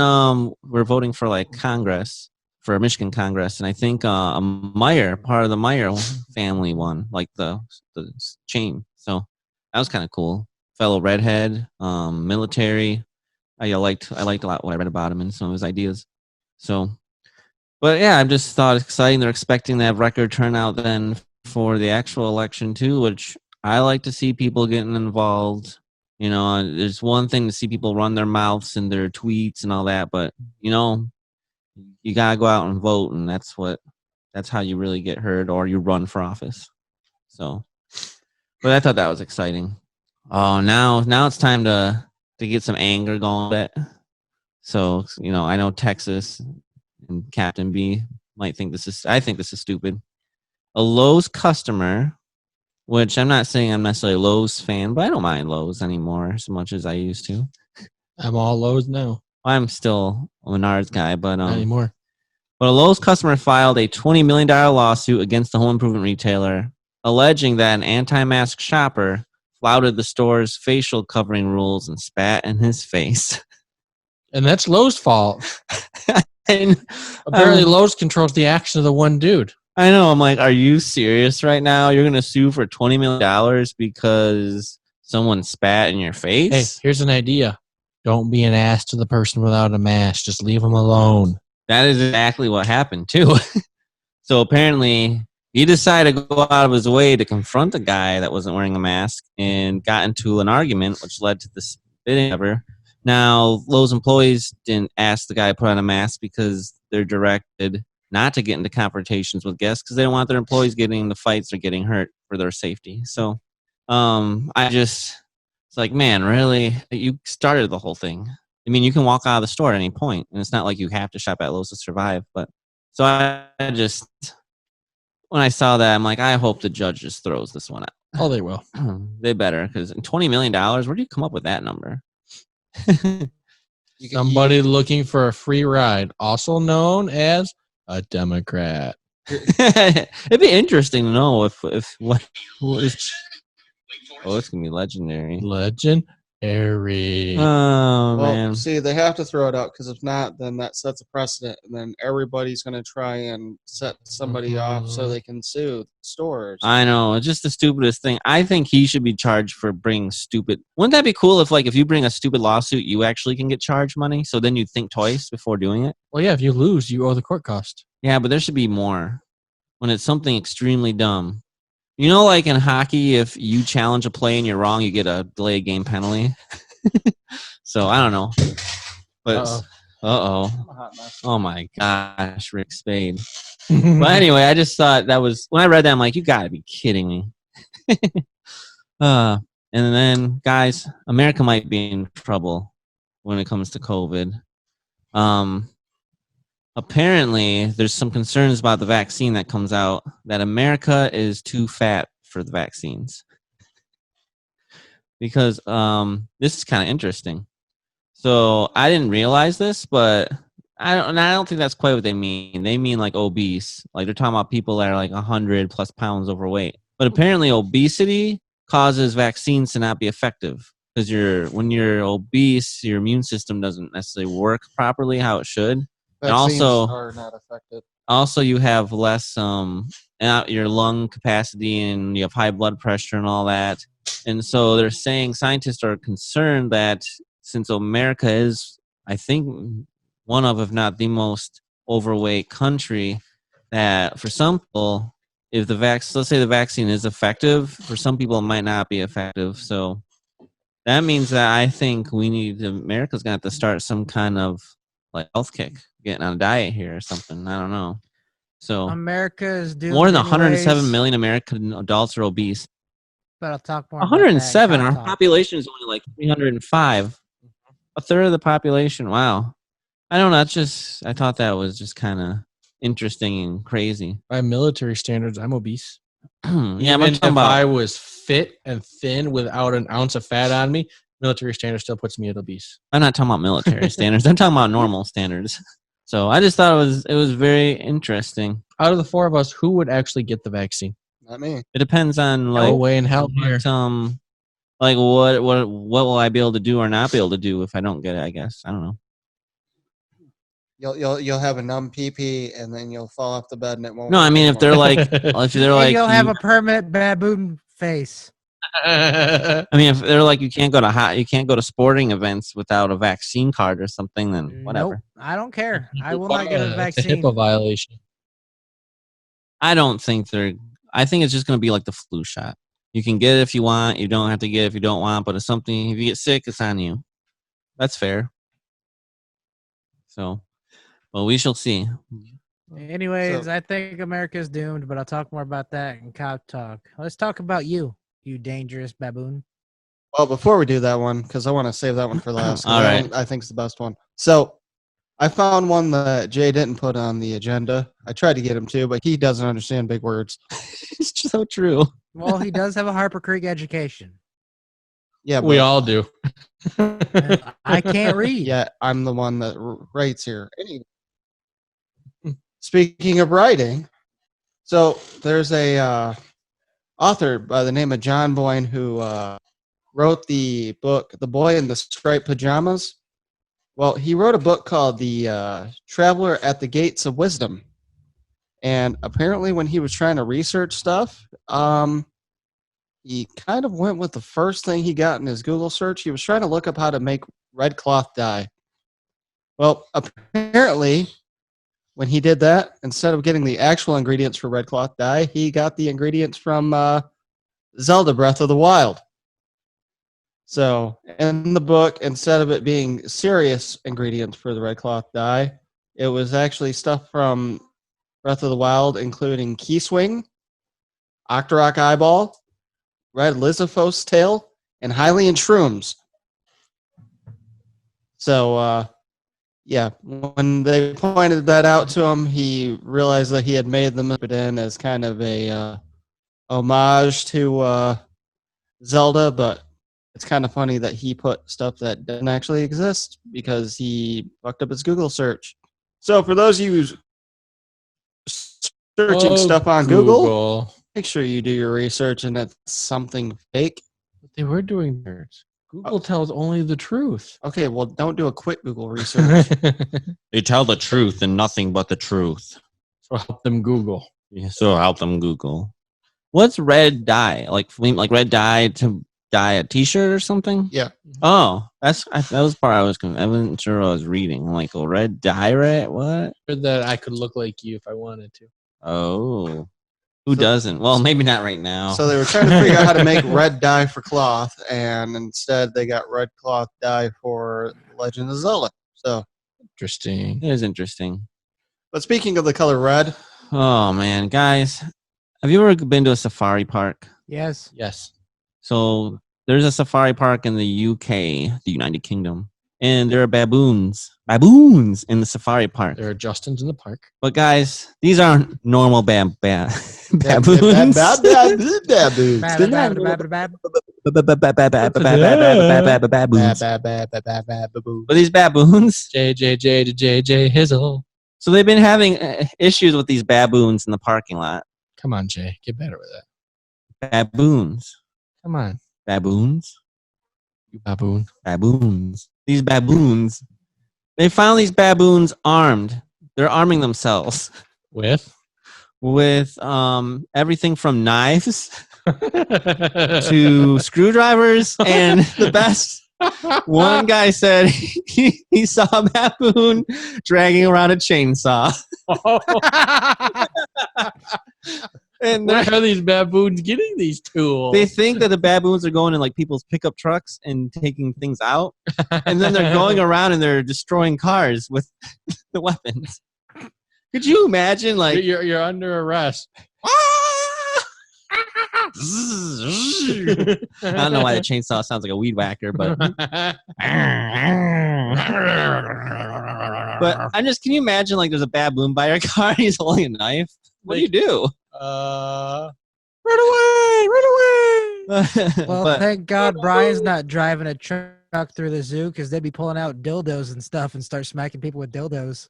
we're voting for like Congress, for Michigan Congress, and I think a Meyer, part of the Meyer family won, like the chain. So that was kind of cool. Fellow redhead, military. I liked a lot what I read about him and some of his ideas. So, but yeah, I just thought it's exciting. They're expecting to have record turnout then for the actual election too, which I like to see people getting involved. You know, there's one thing to see people run their mouths and their tweets and all that, but you know, you gotta go out and vote, and that's how you really get heard, or you run for office. So, but I thought that was exciting. Oh, now it's time to get some anger going a bit. So, you know, I know Texas and Captain B might think I think this is stupid. A Lowe's customer, which I'm not saying I'm necessarily a Lowe's fan, but I don't mind Lowe's anymore as much as I used to. I'm all Lowe's now. I'm still a Menards guy, but Not anymore. But a Lowe's customer filed a $20 million lawsuit against the home improvement retailer, alleging that an anti-mask shopper flouted the store's facial covering rules and spat in his face. And that's Lowe's fault. And apparently Lowe's controls the action of the one dude. I know. I'm like, are you serious right now? You're going to sue for $20 million because someone spat in your face? Hey, here's an idea. Don't be an ass to the person without a mask. Just leave them alone. That is exactly what happened, too. So apparently, he decided to go out of his way to confront the guy that wasn't wearing a mask and got into an argument, which led to the spitting ever. Now, Lowe's employees didn't ask the guy to put on a mask because they're directed not to get into confrontations with guests because they don't want their employees getting into fights or getting hurt for their safety. So it's like, man, really? You started the whole thing. I mean, you can walk out of the store at any point, and it's not like you have to shop at Lowe's to survive. But so when I saw that, I'm like, I hope the judge just throws this one out. Oh, they will. They better, because $20 million, where do you come up with that number? Somebody looking for a free ride, also known as a Democrat. It'd be interesting to know if what is. Oh, it's gonna be legendary. Legend. Harry. Oh, Well, man. see, they have to throw it out because if not, then that sets a precedent, and then everybody's going to try and set somebody off so they can sue stores. I know. It's just the stupidest thing. I think he should be charged for bringing stupid. Wouldn't that be cool if you bring a stupid lawsuit, you actually can get charged money? So then you'd think twice before doing it? Well, yeah, if you lose, you owe the court cost. Yeah, but there should be more when it's something extremely dumb. You know, like in hockey, if you challenge a play and you're wrong, you get a delay of game penalty. So I don't know. But oh my gosh, Rick Spade. But anyway, I just thought that was when I read that, I'm like, you gotta be kidding me. And then, guys, America might be in trouble when it comes to COVID. Apparently, there's some concerns about the vaccine that comes out that America is too fat for the vaccines. Because this is kind of interesting. So I didn't realize this, but I don't think that's quite what they mean. They mean like obese. Like they're talking about people that are like 100 plus pounds overweight. But apparently obesity causes vaccines to not be effective. Because when you're obese, your immune system doesn't necessarily work properly how it should. Vaccines and are not effective. Also, you have less your lung capacity, and you have high blood pressure and all that. And so they're saying scientists are concerned that since America is, I think, one of, if not the most overweight country, that for some people, if let's say the vaccine is effective, for some people it might not be effective. So that means that I think America's going to have to start some kind of like health kick, getting on a diet here or something. I don't know. So America is doomed. More than 107 million American adults are obese. But I'll talk more. 107. About that. Our population is only like 305. A third of the population. Wow. I don't know. I thought that was just kind of interesting and crazy. By military standards, I'm obese. Yeah, Even if I was fit and thin without an ounce of fat on me, military standards still puts me at obese. I'm not talking about military standards. I'm talking about normal standards. So I just thought it was very interesting. Out of the four of us, who would actually get the vaccine? Not me. It depends on No way in hell. Like what will I be able to do or not be able to do if I don't get it? I guess I don't know. You'll have a numb pee and then you'll fall off the bed and it won't. No, I mean if they're like you'll have a permanent baboon face. I mean if they're like you can't go to sporting events without a vaccine card or something, then whatever. Nope, I don't care. I will not get a vaccine. It's a HIPAA violation. I think it's just going to be like the flu shot. You can get it if you want. You don't have to get it if you don't want. But if you get sick, it's on you. That's fair. So, well, we shall see. Anyways, I think America's doomed, but I'll talk more about that in Cop Talk. Let's talk about you dangerous baboon. Well, before we do that one, because I want to save that one for last. All right. I think it's the best one. So I found one that Jay didn't put on the agenda. I tried to get him to, but he doesn't understand big words. It's so true. Well, he does have a Harper Creek education. Yeah, we all do. I can't read. Yeah, I'm the one that writes here. Anyway, speaking of writing, so there's a author by the name of John Boyne who wrote the book The Boy in the Striped Pajamas. Well, he wrote a book called The Traveler at the Gates of Wisdom. And apparently when he was trying to research stuff, he kind of went with the first thing he got in his Google search. He was trying to look up how to make red cloth dye. Well, apparently when he did that, instead of getting the actual ingredients for red cloth dye, he got the ingredients from Zelda Breath of the Wild. So in the book, instead of it being serious ingredients for the red cloth dye, it was actually stuff from Breath of the Wild, including Key Swing, Octorok Eyeball, Red Lizzophos Tail, and Hylian Shrooms. So, yeah, when they pointed that out to him, he realized that he had made them put in as kind of a homage to Zelda, but it's kind of funny that he put stuff that didn't actually exist because he fucked up his Google search. So for those of you who's searching stuff on Google, make sure you do your research and it's something fake. They were doing theirs. Google tells only the truth. Okay, well, don't do a quick Google research. They tell the truth and nothing but the truth. So help them Google. Yeah, so help them Google. What's red dye? Like red dye to dye a T-shirt or something? Yeah. Oh, that was part I wasn't sure what I was reading. I'm like, red dye, right? What? That I could look like you if I wanted to. Oh, who doesn't? Well, maybe not right now. So they were trying to figure out how to make red dye for cloth, and instead they got red cloth dye for Legend of Zelda. So Interesting. It is interesting. But speaking of the color red, Oh man, guys, have you ever been to a safari park? Yes. Yes. So there's a safari park in the UK, the United Kingdom, and there are baboons in the safari park. There are Justins in the park. But guys, these aren't normal baboons. baboons. But these baboons, JJ Hizzle. so they've been having issues with these baboons in the parking lot. Come on, Jay. Get better with that. Baboons. Come on. Baboons. You baboon. Baboons. These baboons. They found these baboons armed. They're arming themselves With? with everything from knives to screwdrivers, and the best. One guy said he saw a baboon dragging around a chainsaw. And Where are these baboons getting these tools? they think that the baboons are going in like people's pickup trucks and taking things out, and then they're going around and they're destroying cars with the weapons. Could you imagine, like, you're under arrest. I don't know why the chainsaw sounds like a weed whacker, but can you imagine, like, there's a baboon by your car and he's holding a knife? What do you do? Run away! Well, thank God Brian's not driving a truck through the zoo, because they'd be pulling out dildos and stuff and start smacking people with dildos.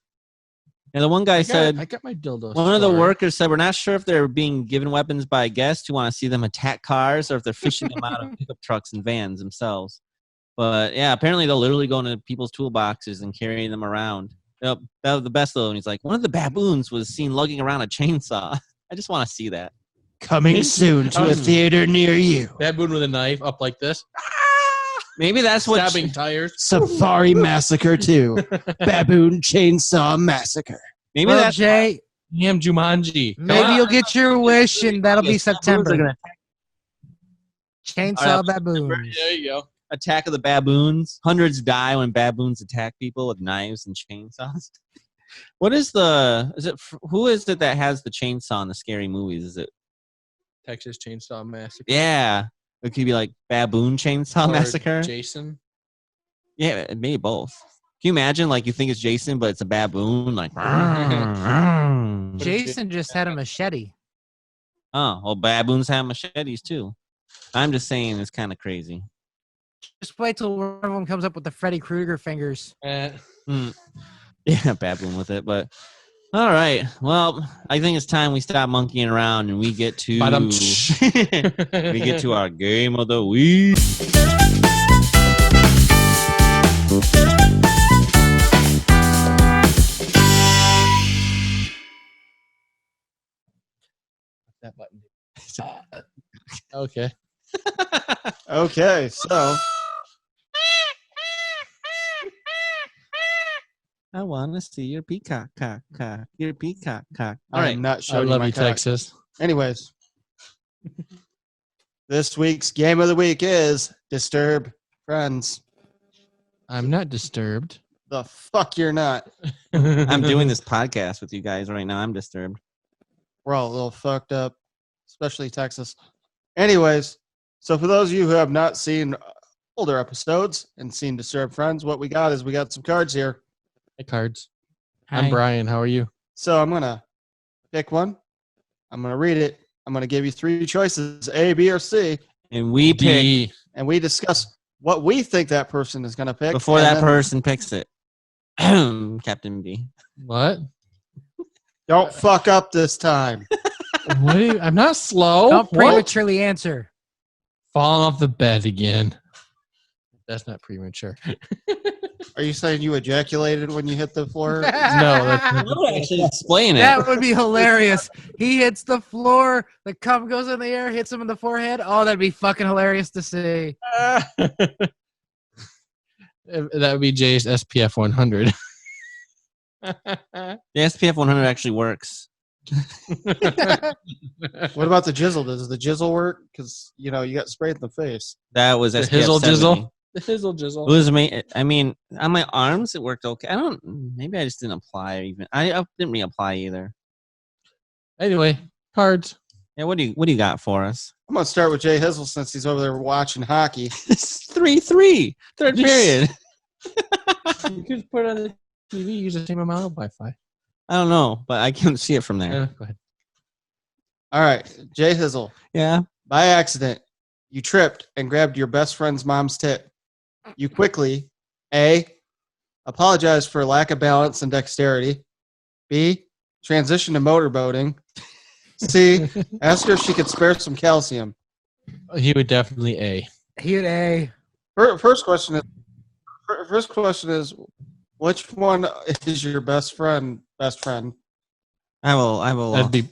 And the one guy said, I got my dildo. one of the workers said, we're not sure if they're being given weapons by guests who want to see them attack cars or if they're fishing them out of pickup trucks and vans themselves. But yeah, apparently they'll literally go into people's toolboxes and carry them around. Yep, that was the best though. And he's like, one of the baboons was seen lugging around a chainsaw. I just want to see that. coming soon to a theater near you. Baboon with a knife up like this. Maybe that's what Stabbing tires. Safari Massacre 2. Baboon Chainsaw Massacre. maybe Well, that's Jay, Damn Jumanji. maybe you'll get your wish, and that'll be Baboons are September. gonna Chainsaw baboons. There you go. Attack of the Baboons. Hundreds die when baboons attack people with knives and chainsaws. Who is it that has the chainsaw in the scary movies? Is it? Texas Chainsaw Massacre. Yeah. It could be like Baboon Chainsaw Or Massacre. Jason. Yeah, maybe both. Can you imagine, like, you think it's Jason, but it's a baboon? Like, Jason just had a machete. oh, well, baboons have machetes too. I'm just saying it's kind of crazy. Just wait till one of them comes up with the Freddy Krueger fingers. Yeah, baboon with it, but all right. Well, I think it's time we stop monkeying around and we get to we get to our game of the week. That button. Okay. Okay, so I want to see your peacock, cock. Your peacock, cock. All I'm right. not I showing love my you, cock. Texas. Anyways, this week's game of the week is Disturb Friends. I'm not disturbed. The fuck you're not. I'm doing this podcast with you guys right now. I'm disturbed. We're all a little fucked up, especially Texas. Anyways, so for those of you who have not seen older episodes and seen Disturb Friends, what we got some cards here. Hey, cards. Hi. I'm Brian. How are you? So I'm going to pick one. I'm going to read it. I'm going to give you three choices, A, B, or C. And we pick D. And we discuss what we think that person is going to pick. before and that then person picks it. Captain B. What? Don't fuck up this time. What? I'm not slow. Don't What? prematurely answer. Falling off the bed again. That's not premature. Are you saying you ejaculated when you hit the floor? No, that's That would actually explain it. That would be hilarious. He hits the floor, the cum goes in the air, hits him in the forehead. Oh, that'd be fucking hilarious to see. That would be Jay's SPF 100. The SPF 100 actually works. What about the jizzle? Does the jizzle work? Because you got sprayed in the face. That was The SPF hizzle 70. jizzle? The hizzle jizzle. It was me. I mean, on my arms it worked okay. Maybe I just didn't apply even. I didn't reapply either. Anyway, cards. Yeah, what do you got for us? I'm gonna start with Jay Hizzle since he's over there watching hockey. It's 3-3, third period. You could put it on the TV, use the same amount of Wi-Fi. I don't know, but I can't see it from there. Go ahead. All right, Jay Hizzle. Yeah. By accident, you tripped and grabbed your best friend's mom's tit. You quickly, A, apologize for lack of balance and dexterity. B, transition to motorboating. C, ask her if she could spare some calcium. He would definitely A. He would A. First question is, which one is your best friend? I will. That'd be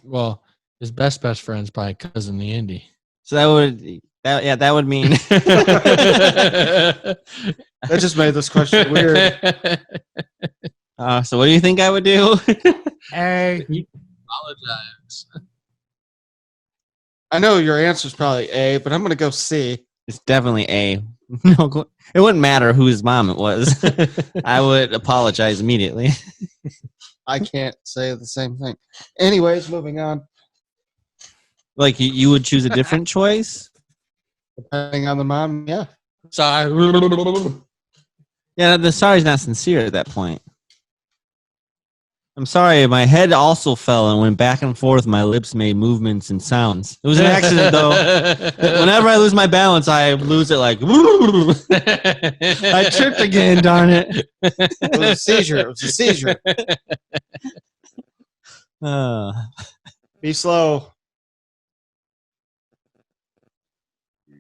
his best friend's probably cousin the Andy. So that would mean That just made this question weird. So what do you think I would do? A. Apologize. I know your answer is probably A, but I'm going to go C. It's definitely A. No, it wouldn't matter whose mom it was. I would apologize immediately. I can't say the same thing. Anyways, moving on. Like you would choose a different choice? Depending on the mom, yeah. Sorry. Yeah, the sorry's not sincere at that point. I'm sorry, my head also fell and went back and forth. My lips made movements and sounds. It was an accident, though. Whenever I lose my balance, I lose it like, I tripped again, darn it. It was a seizure. Be slow.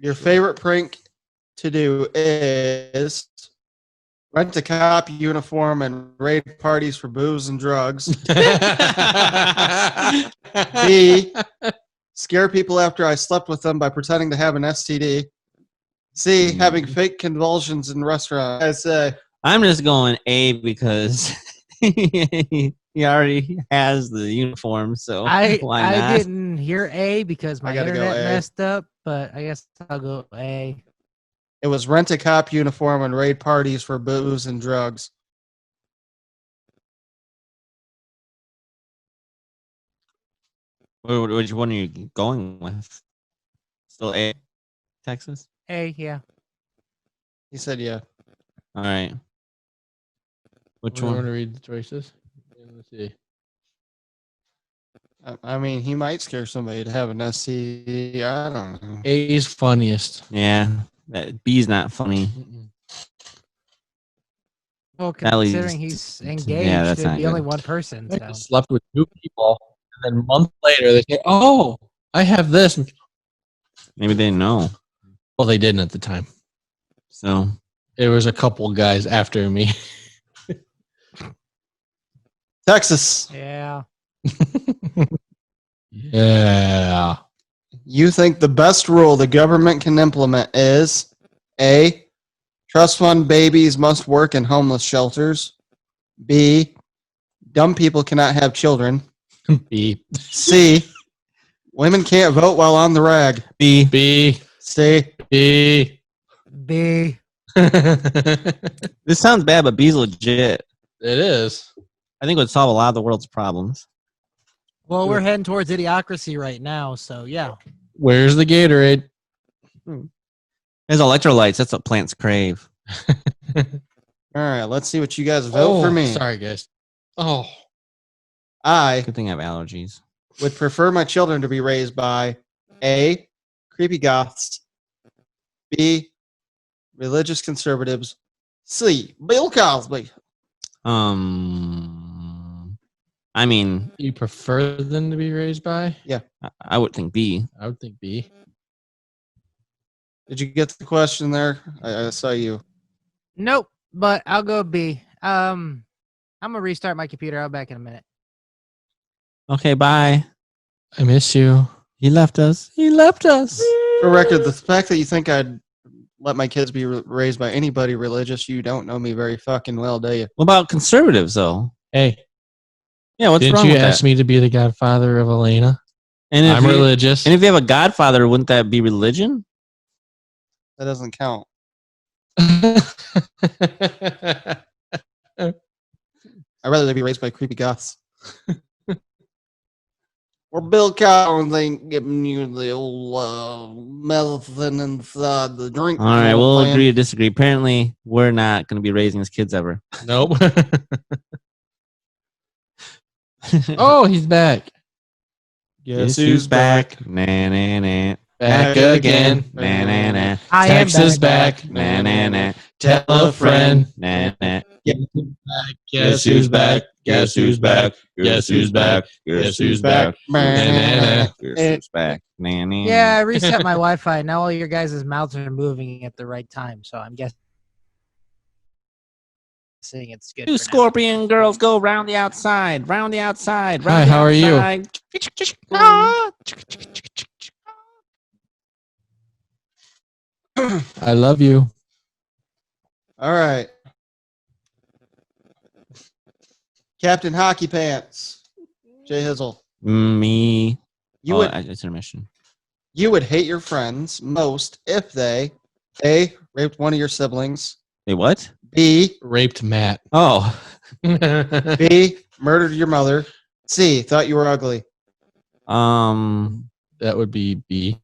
Your favorite prank to do is rent a cop uniform and raid parties for booze and drugs. B, scare people after I slept with them by pretending to have an STD. C, having fake convulsions in restaurants. I say, I'm just going A because he already has the uniform, so why not? I didn't hear A because my I gotta go internet A. messed up, but I guess I'll go A. it was rent a cop uniform and raid parties for booze and drugs. Which one are you going with? Still A, Texas? A, yeah. He said, yeah. All right. Which You want one? to read the choices? Let's see. I mean, he might scare somebody to have an STD. I don't know. A is funniest. Yeah, B's not funny. Well, At least- considering he's engaged, Yeah, that's it'd not be good. only one person. I So. just slept with two people, and then a month later they say, "Oh, I have this." Maybe they didn't know. Well, they didn't at the time. So There was a couple guys after me. Texas, Yeah. Yeah. you think the best rule the government can implement is A, trust fund babies must work in homeless shelters. B, dumb people cannot have children. B. C, women can't vote while on the rag. B. B. C, B. B. This sounds bad, but B's legit. It is. I think it would solve a lot of the world's problems. Well, we're heading towards idiocracy right now, so yeah. Where's the Gatorade? There's electrolytes. That's what plants crave. all right, let's see what you guys vote for me. Sorry, guys. Oh. I Good thing I have allergies. would prefer my children to be raised by A, creepy goths, B, religious conservatives, C, Bill Cosby. I mean, You prefer them to be raised by? I would think B. I would think B. Did you get the question there? I saw you. Nope, but I'll go B. I'm gonna restart my computer. I'll be back in a minute. Okay, bye. I miss you. He left us. He left us. For record, the fact that you think I'd let my kids be raised by anybody religious, you don't know me very fucking well, do you? What about conservatives, though? Hey, Yeah, what's didn't wrong you with ask that? me to be the godfather of Elena? And if I'm you- religious. And if you have a godfather, wouldn't that be religion? That doesn't count. I'd rather they be raised by creepy goths. Or Bill Collins ain't giving you the old medicine inside the drink. All right, we'll agree to disagree. Apparently, we're not going to be raising his kids ever. Nope. Oh, he's back. Guess who's back? Nah, nah, nah. Back again. Nah, nah, nah. I am Texas back. back. Nah, nah, nah. Tell a friend. Nah, nah. Guess who's back? Guess who's back? Guess who's back? Guess who's back? Guess who's back? Nah, nah. Yeah, I reset my Wi-Fi. Now all your guys' mouths are moving at the right time, so I'm guessing it's good. Two for now. scorpion girls go round the outside, round the outside. Hi, Round the how are you? outside. I love you. All right. Captain Hockey Pants. Jay Hizzle. Me. You Oh, would it's intermission. you would hate your friends most if they A, raped one of your siblings, Wait, what? B, Raped Matt. Oh. B, murdered your mother, C, thought you were ugly. That would be B.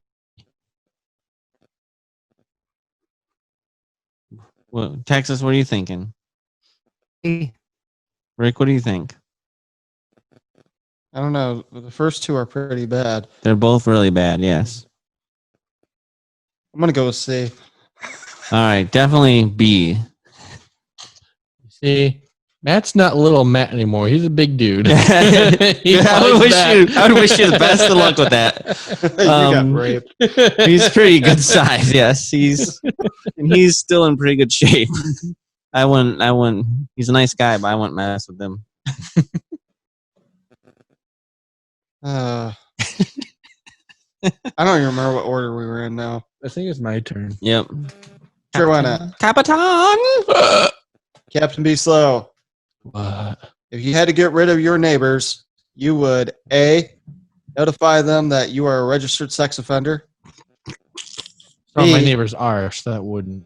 Well, Texas, what are you thinking? E. Rick, what do you think? I don't know. The first two are pretty bad. They're both really bad, yes. I'm going to go with C. All right, definitely B. See, Matt's not little Matt anymore. He's a big dude. I would wish you the best of luck with that. You got raped. He's pretty good size, yes. He's still in pretty good shape. I wouldn't. He's a nice guy, but I wouldn't mess with him. I don't even remember what order we were in now. I think it's my turn. Yep. Sure, why not? Capitan. Captain Be Slow. What? If you had to get rid of your neighbors, you would A, notify them that you are a registered sex offender. Some of my B. neighbors are, so that wouldn't.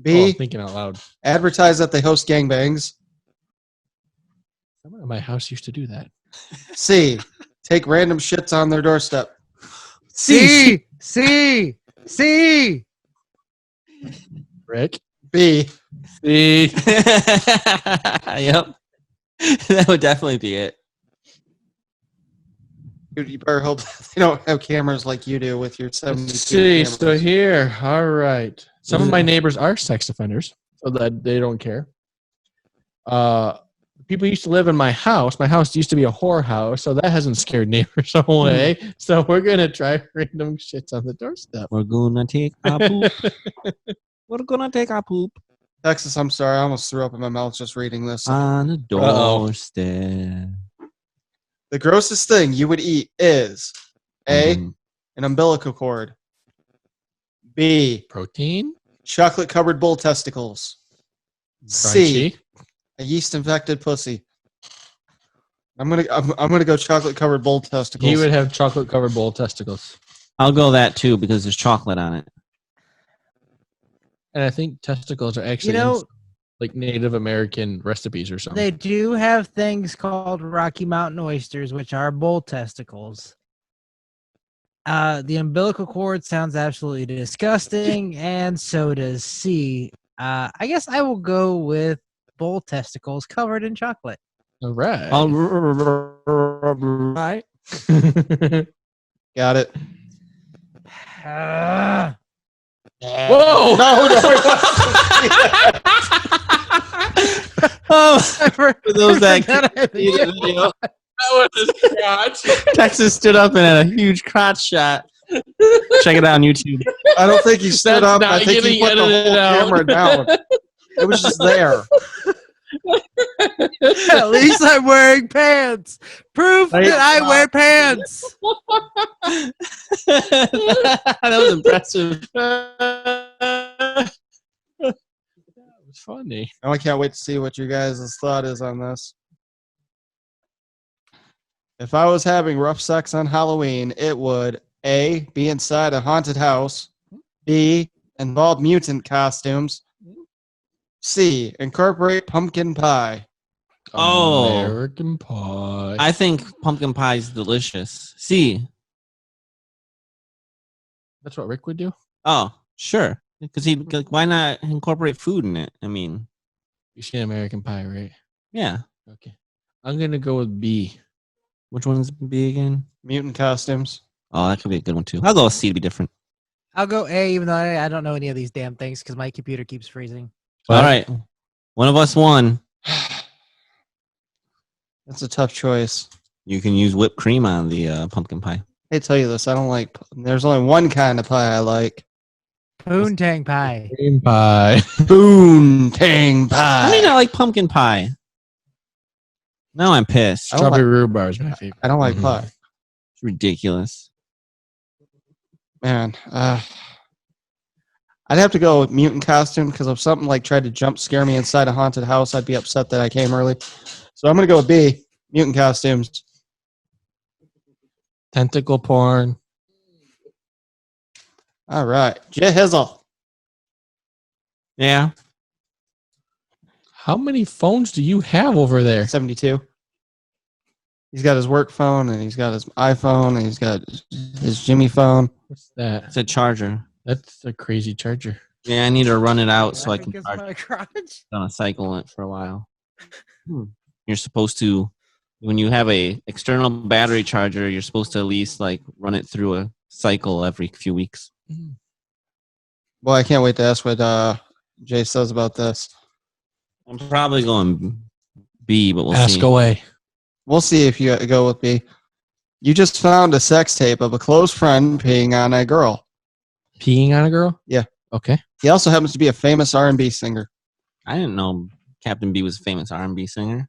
B, I'm thinking out loud. advertise that they host gangbangs. Someone at my house used to do that. C, take random shits on their doorstep. C. Rick? B, C. Yep. That would definitely be it. dude, you better hope they don't have cameras like you do with your 72 C. cameras. So here. All right. Some of my neighbors are sex offenders, so that they don't care. People used to live in my house. My house used to be a whorehouse, so that hasn't scared neighbors away. So we're gonna try random shits on the doorstep. We're gonna take a poop. We're gonna take a poop Texas, I'm sorry. I almost threw up in my mouth just reading this. on the doorstep. The grossest thing you would eat is A, an umbilical cord. B, Protein. chocolate-covered bull testicles. C, Crunchy. a yeast-infected pussy. I'm gonna go chocolate-covered bull testicles. He would have chocolate covered bull testicles. I'll go that too because there's chocolate on it. And I think testicles are actually like Native American recipes or something. They do have things called Rocky Mountain oysters, which are bull testicles. The umbilical cord sounds absolutely disgusting, and so does C. I guess I will go with bull testicles covered in chocolate. All right. All right. Got it. Whoa! Oh, for those that can't see the video, That was his crotch. Texas stood up and had a huge crotch shot. Check it out on YouTube. I don't think he stood That's up. not I think he getting put the whole edited out. camera down. It was just there. At least I'm wearing pants. Proof that I wear pants. That was impressive. That was funny. Now I can't wait to see what your guys' thought is on this. If I was having rough sex on Halloween, it would A, be inside a haunted house, B, involve mutant costumes, C, incorporate pumpkin pie. Oh. American Pie. I think pumpkin pie is delicious. See. That's what Rick would do? Oh, sure. Because why not incorporate food in it? I mean, You seen American Pie, right? yeah. Okay. I'm going to go with B. Which one's B again? Mutant costumes. Oh, that could be a good one too. I'll go with C to be different. I'll go A, even though I don't know any of these damn things because my computer keeps freezing. All right. One of us won. That's a tough choice. You can use whipped cream on the pumpkin pie. I tell you this, I don't like. There's only one kind of pie I like. Poontang pie. Cream pie. Boontang pie. I mean, I like pumpkin pie. Now I'm pissed. I don't Strawberry rhubarb is my favorite. I don't like Mhm. pie. It's ridiculous. Man, I'd have to go with mutant costume because if something like tried to jump scare me inside a haunted house, I'd be upset that I came early. So I'm going to go with B, mutant costumes. Tentacle porn. All right. Jehizzle. Yeah. How many phones do you have over there? 72. He's got his work phone, and he's got his iPhone, and he's got his Jimmy phone. What's that? It's a charger. That's a crazy charger. Yeah, I need to run it out so I can Because charge my crotch. on a cycle it for a while. You're supposed to, when you have a external battery charger, you're supposed to at least like run it through a cycle every few weeks. Boy, I can't wait to ask what Jay says about this. I'm probably going B, but we'll Ask see. away. We'll see if you go with B. You just found a sex tape of a close friend peeing on a girl. Peeing on a girl? Yeah. Okay. He also happens to be a famous R&B singer. I didn't know Captain B was a famous R&B singer.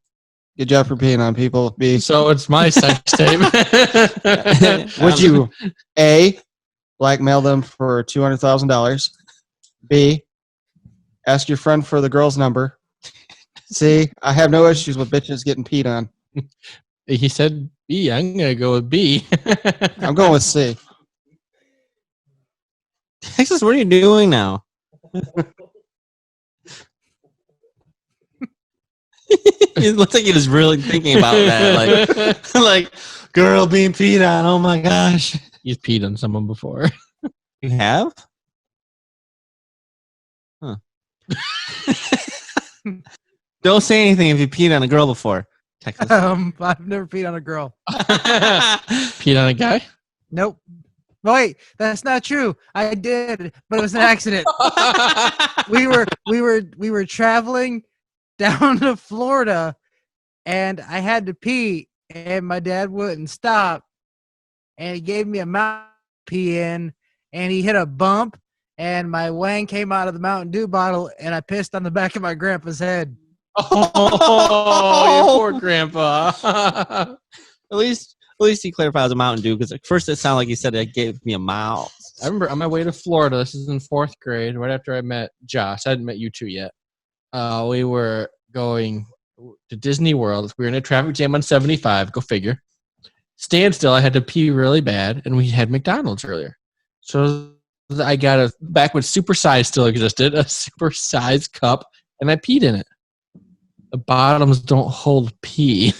Good job for peeing on people, B. So it's my sex tape. Would you A, blackmail them for $200,000? B, ask your friend for the girl's number? C, I have no issues with bitches getting peed on. He said B. I'm going to go with B. I'm going with C. Texas, what are you doing now? It looks like he was really thinking about that. Like girl being peed on. Oh my gosh. He's peed on someone before. You have? Huh. Don't say anything if you peed on a girl before. Texas. I've never peed on a girl. Peed on a guy? Nope. Wait, that's not true. I did, but it was an accident. we were traveling down to Florida, and I had to pee, and my dad wouldn't stop, and he gave me a Mountain pee in, and he hit a bump, and my wang came out of the Mountain Dew bottle, and I pissed on the back of my grandpa's head. Oh, you poor grandpa. At least he clarified it was a Mountain Dew because at first it sounded like he said it gave me a mouth. I remember on my way to Florida, this is in 4th grade, right after I met Josh. I hadn't met you two yet. We were going to Disney World. We were in a traffic jam on 75. Go figure. Standstill. I had to pee really bad, and we had McDonald's earlier. So I got back when Super Size still existed, a Super Size cup, and I peed in it. The bottoms don't hold pee.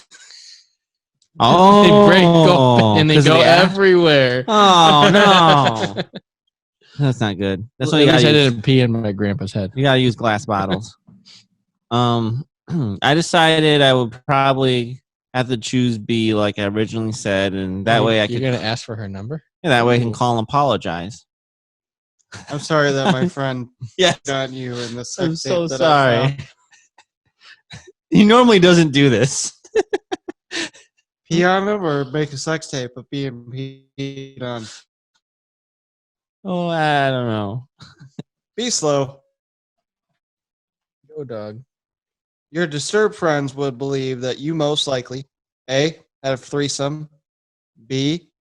Oh, They break open and they 'cause of go the air? everywhere. Oh no, that's not good. That's why At you least I gotta use, didn't pee in my grandpa's head. you gotta use glass bottles. I decided I would probably have to choose B, like I originally said, and that way I You're could. gonna ask for her number? Yeah, that way I can call and apologize. I'm sorry that my friend Yes, got you in this. I'm so sorry. He normally doesn't do this. Pee on him or make a sex tape of being peed on? Oh, I don't know. Be slow. Oh, dog. Your disturbed friends would believe that you most likely A, had a threesome, B,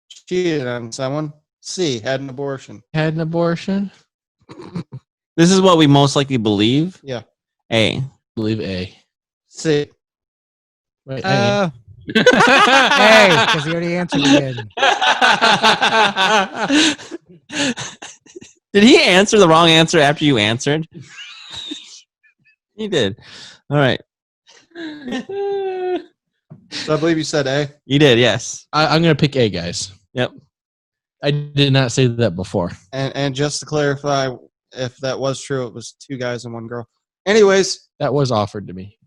cheated on someone, C, had an abortion. Had an abortion? This is what we most likely believe. Yeah. A. Believe A. C. Wait, A, because he already answered again. Did he answer the wrong answer after you answered? He did. All right. So I believe you said A. You did, yes. I'm going to pick A, guys. Yep. I did not say that before. And just to clarify, if that was true, it was 2 guys and 1 girl. Anyways, That was offered to me.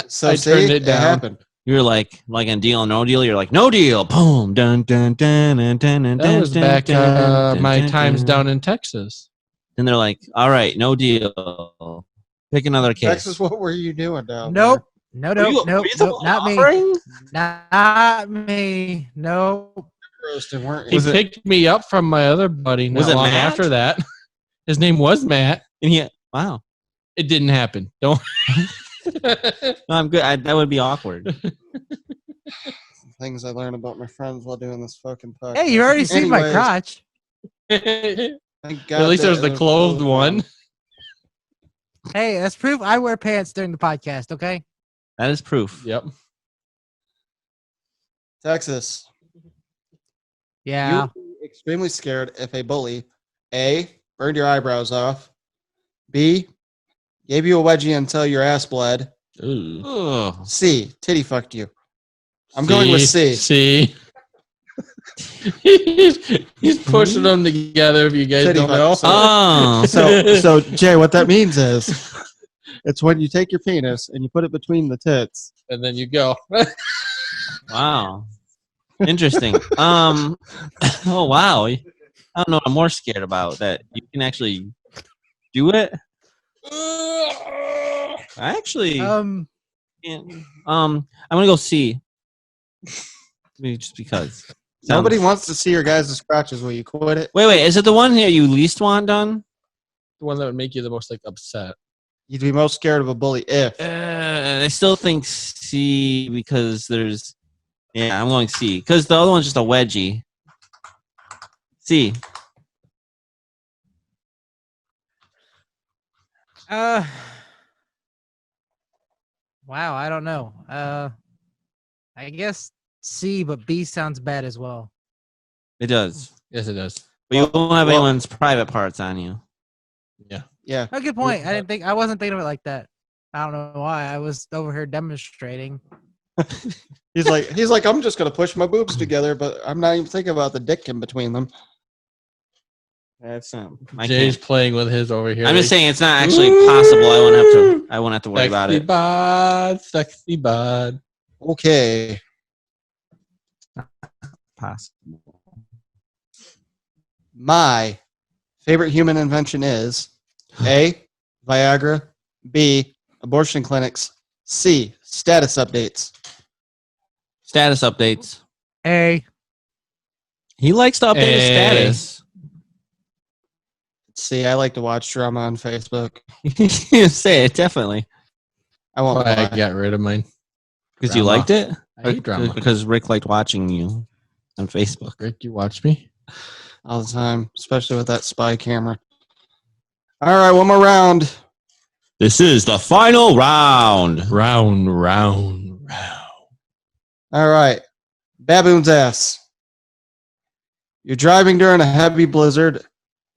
so I see, turned it down. happened. You were like in Deal or No Deal. You're like, no deal. Boom. Dun, dun, dun, dun, dun, dun, That was dun, back dun, my dun, times dun. down in Texas. And they're like, all right, no deal. Pick another case. Texas, what were you doing down Nope. No, Were nope, you- nope, were you the nope, one not me. offering? Not me. Nope. there? Roasting, weren't He you? Was it- picked me up from my other buddy not Was it long Matt? after that. His name was Matt. And he, wow. It didn't happen. Don't. No, I'm good. that would be awkward. Things I learned about my friends while doing this fucking podcast. Hey, you already seen my Anyways, crotch. thank God At least that there's the it was clothed closed one. Hey, that's proof I wear pants during the podcast, okay? That is proof. Yep. Texas. Yeah. You would be extremely scared if a bully A, burned your eyebrows off, B, gave you a wedgie until your ass bled, Ooh. Ugh. C, titty fucked you. I'm going with C. C. He's pushing them together. If you guys Titty don't fuck. know. Oh. So Jay, what that means is it's when you take your penis and you put it between the tits. And then you go. Wow. Interesting. Oh wow. I don't know what I'm more scared about. That you can actually do it. I actually can't. I'm gonna go C. Maybe just because. Nobody wants to see your guys' crotches. Will you quit it? Wait. Is it the one here you least want done? The one that would make you the most upset. You'd be most scared of a bully if. I still think C because there's. Yeah, I'm going C because the other one's just a wedgie. C. Wow, I don't know. I guess C, but B sounds bad as well. It does, Yes, it does. but you won't have Well- anyone's private parts on you. Yeah. Oh, good point. I wasn't thinking of it like that. I don't know why. I was over here demonstrating. He's like, I'm just gonna push my boobs together, but I'm not even thinking about the dick in between them. That's I Jay's can't. playing with his over here. I'm just saying it's not actually possible. I won't have to worry about it. Sexy bod. Okay. Possible. My favorite human invention is A, Viagra, B, abortion clinics, C, status updates. Status updates. A. He likes to update his Hey. status. See, I like to watch drama on Facebook. Say it definitely I won't I lie. got rid of mine. because you Drama. liked it. I hate drama. Because Rick liked watching you on Facebook. Rick, you watch me? All the time, especially with that spy camera. All right, one more round. This is the final round. Round. All right. Baboon's ass. You're driving during a heavy blizzard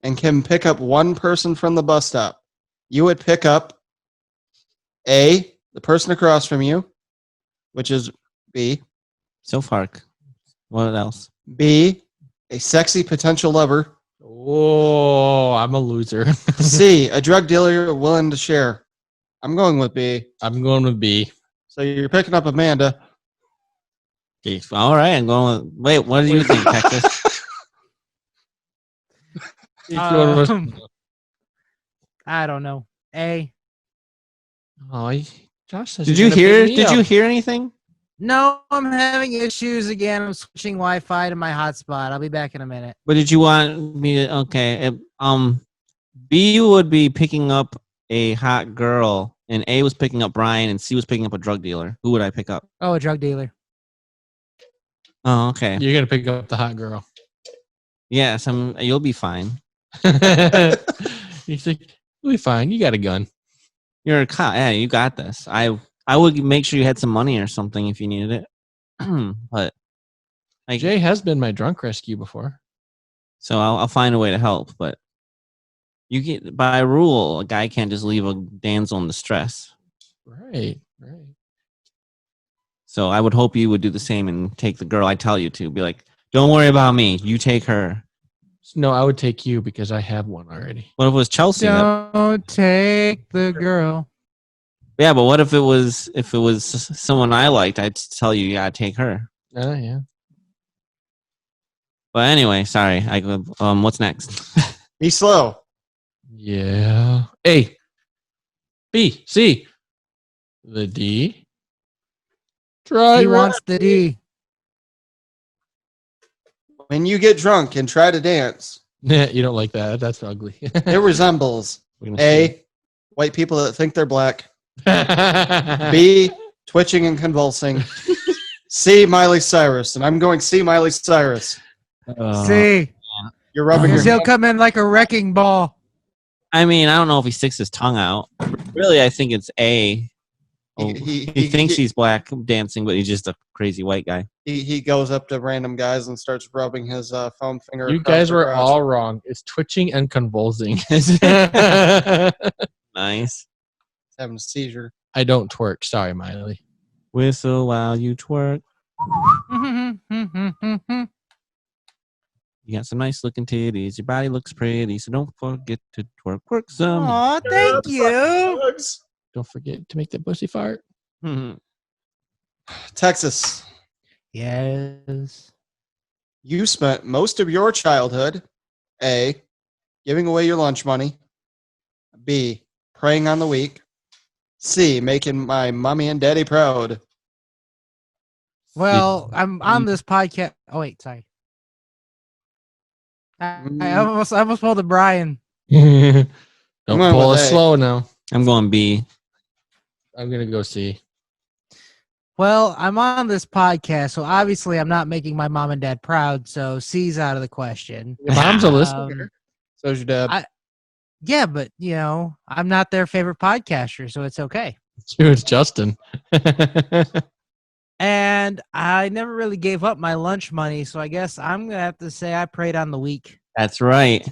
and can pick up one person from the bus stop. You would pick up A, the person across from you, which is B. So far, what else? B, a sexy potential lover. Oh, I'm a loser. C, a drug dealer willing to share. I'm going with B. I'm going with B. So you're picking up Amanda. Okay, all right, I'm going with. Wait, what do you think, Texas? He's going with- I don't know. A. Josh says Did he's you gonna hear? pick me Did up. you hear anything? No, I'm having issues again. I'm switching Wi-Fi to my hotspot. I'll be back in a minute. But did you want me to? Okay, B would be picking up a hot girl and A was picking up Brian and C was picking up a drug dealer, who would I pick up? Oh, a drug dealer. Oh, okay. You're gonna pick up the hot girl. Yes, you'll be fine. He's like, "You'll be fine. You got a gun." You're a cop. Yeah, you got this. I would make sure you had some money or something if you needed it. But Jay has been my drunk rescue before. So I'll find a way to help. But you get by rule, a guy can't just leave a damsel in distress. Right. So I would hope you would do the same and take the girl I tell you to. Be like, don't worry about me. You take her. No, I would take you because I have one already. What if it was Chelsea? Don't take the girl. Yeah, but what if it was someone I liked? I'd tell you, yeah, take her. Yeah. But anyway, sorry. What's next? Be slow. Yeah. A, B, C, the D. Try. He wants the D. When you get drunk and try to dance, You don't like that. That's ugly. it resembles We're gonna A, white people that think they're black. see. B, twitching and convulsing. C, Miley Cyrus. And I'm going C, Miley Cyrus. See, You're rubbing your because he'll come in like a wrecking ball. I mean, I don't know if he sticks his tongue out. Really, I think it's A. He thinks he's black dancing, but he's just a crazy white guy. He goes up to random guys and starts rubbing his foam finger. You across guys their were crotch. all wrong. It's twitching and convulsing. Nice. Having a seizure. I don't twerk. Sorry, Miley. Whistle while you twerk. You got some nice looking titties. Your body looks pretty, so don't forget to twerk. Work some. Aw, thank you. Don't forget to make that pussy fart. Texas. Yes. You spent most of your childhood, A, giving away your lunch money, B, preying on the weak, C, making my mommy and daddy proud. Well, I'm on this podcast. Oh wait, sorry. I almost pulled a Brian. Don't Come on pull with us A. slow now. I'm going B. I'm gonna go C. Well, I'm on this podcast, so obviously I'm not making my mom and dad proud. So C's out of the question. Your mom's a listener. So's your dad. Yeah, but I'm not their favorite podcaster, so it's okay. It's Justin. And I never really gave up my lunch money, so I guess I'm gonna have to say I preyed on the weak. That's right.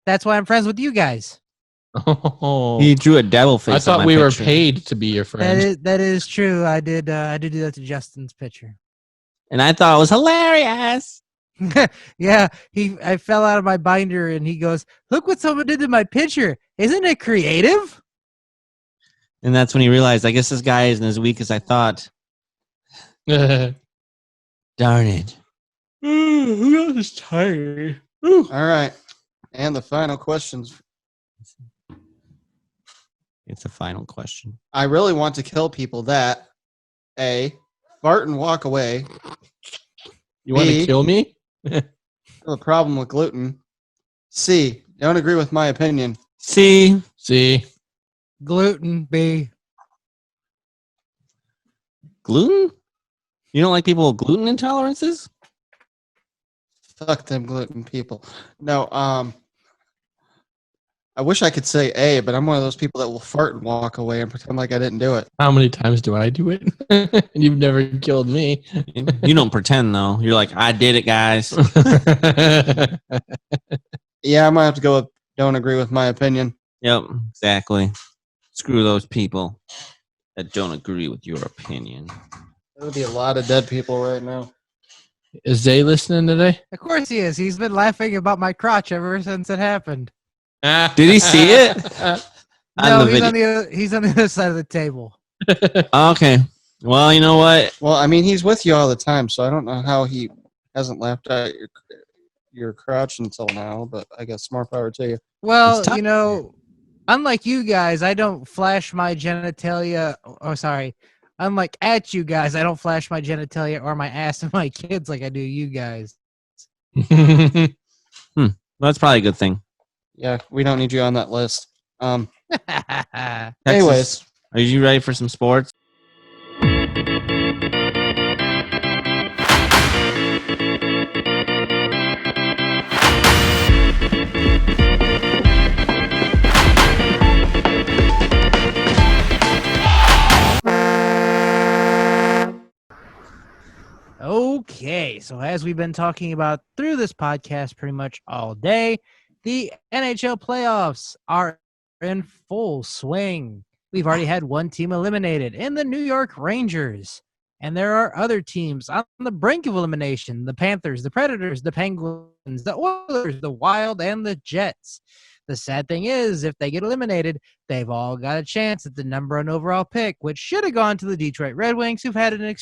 That's why I'm friends with you guys. Oh, He drew a devil face. I on thought my we were picture. paid to be your friend. That is true. I did do that to Justin's picture. And I thought it was hilarious. Yeah, I fell out of my binder and he goes, "Look what someone did to my picture. Isn't it creative?" And that's when he realized, I guess this guy isn't as weak as I thought. Darn it. Who else is tired? All right. And the final questions. It's a final question. I really want to kill people that A, fart and walk away. You want to B, kill me? have a problem with gluten. C, don't agree with my opinion. C. See, Gluten B. Gluten? You don't like people with gluten intolerances? Fuck them gluten people. No, I wish I could say A, but I'm one of those people that will fart and walk away and pretend like I didn't do it. how many times do I do it? You've never killed me. You don't pretend, though. You're like, I did it, guys. Yeah, I might have to go with don't agree with my opinion. Yep, exactly. Screw those people that don't agree with your opinion. There would be a lot of dead people right now. Is Zay listening today? Of course he is. He's been laughing about my crotch ever since it happened. Did he see it? No, he's on the other side of the table. Okay. Well, you know what? Well, I mean, he's with you all the time, so I don't know how he hasn't laughed at your crotch until now, but I guess more power to you. Well, It's tough. unlike you guys, I don't flash my genitalia. Oh, sorry. Unlike at you guys, I don't flash my genitalia or my ass to my kids like I do you guys. That's probably a good thing. Yeah, we don't need you on that list. Texas, Anyways. are you ready for some sports? Okay, so as we've been talking about through this podcast pretty much all day, the NHL playoffs are in full swing. We've already had one team eliminated in the New York Rangers, and there are other teams on the brink of elimination: the Panthers, the Predators, the Penguins, the Oilers, the Wild, and the Jets. The sad thing is, if they get eliminated, they've all got a chance at the number one overall pick, which should have gone to the Detroit Red Wings, who've had an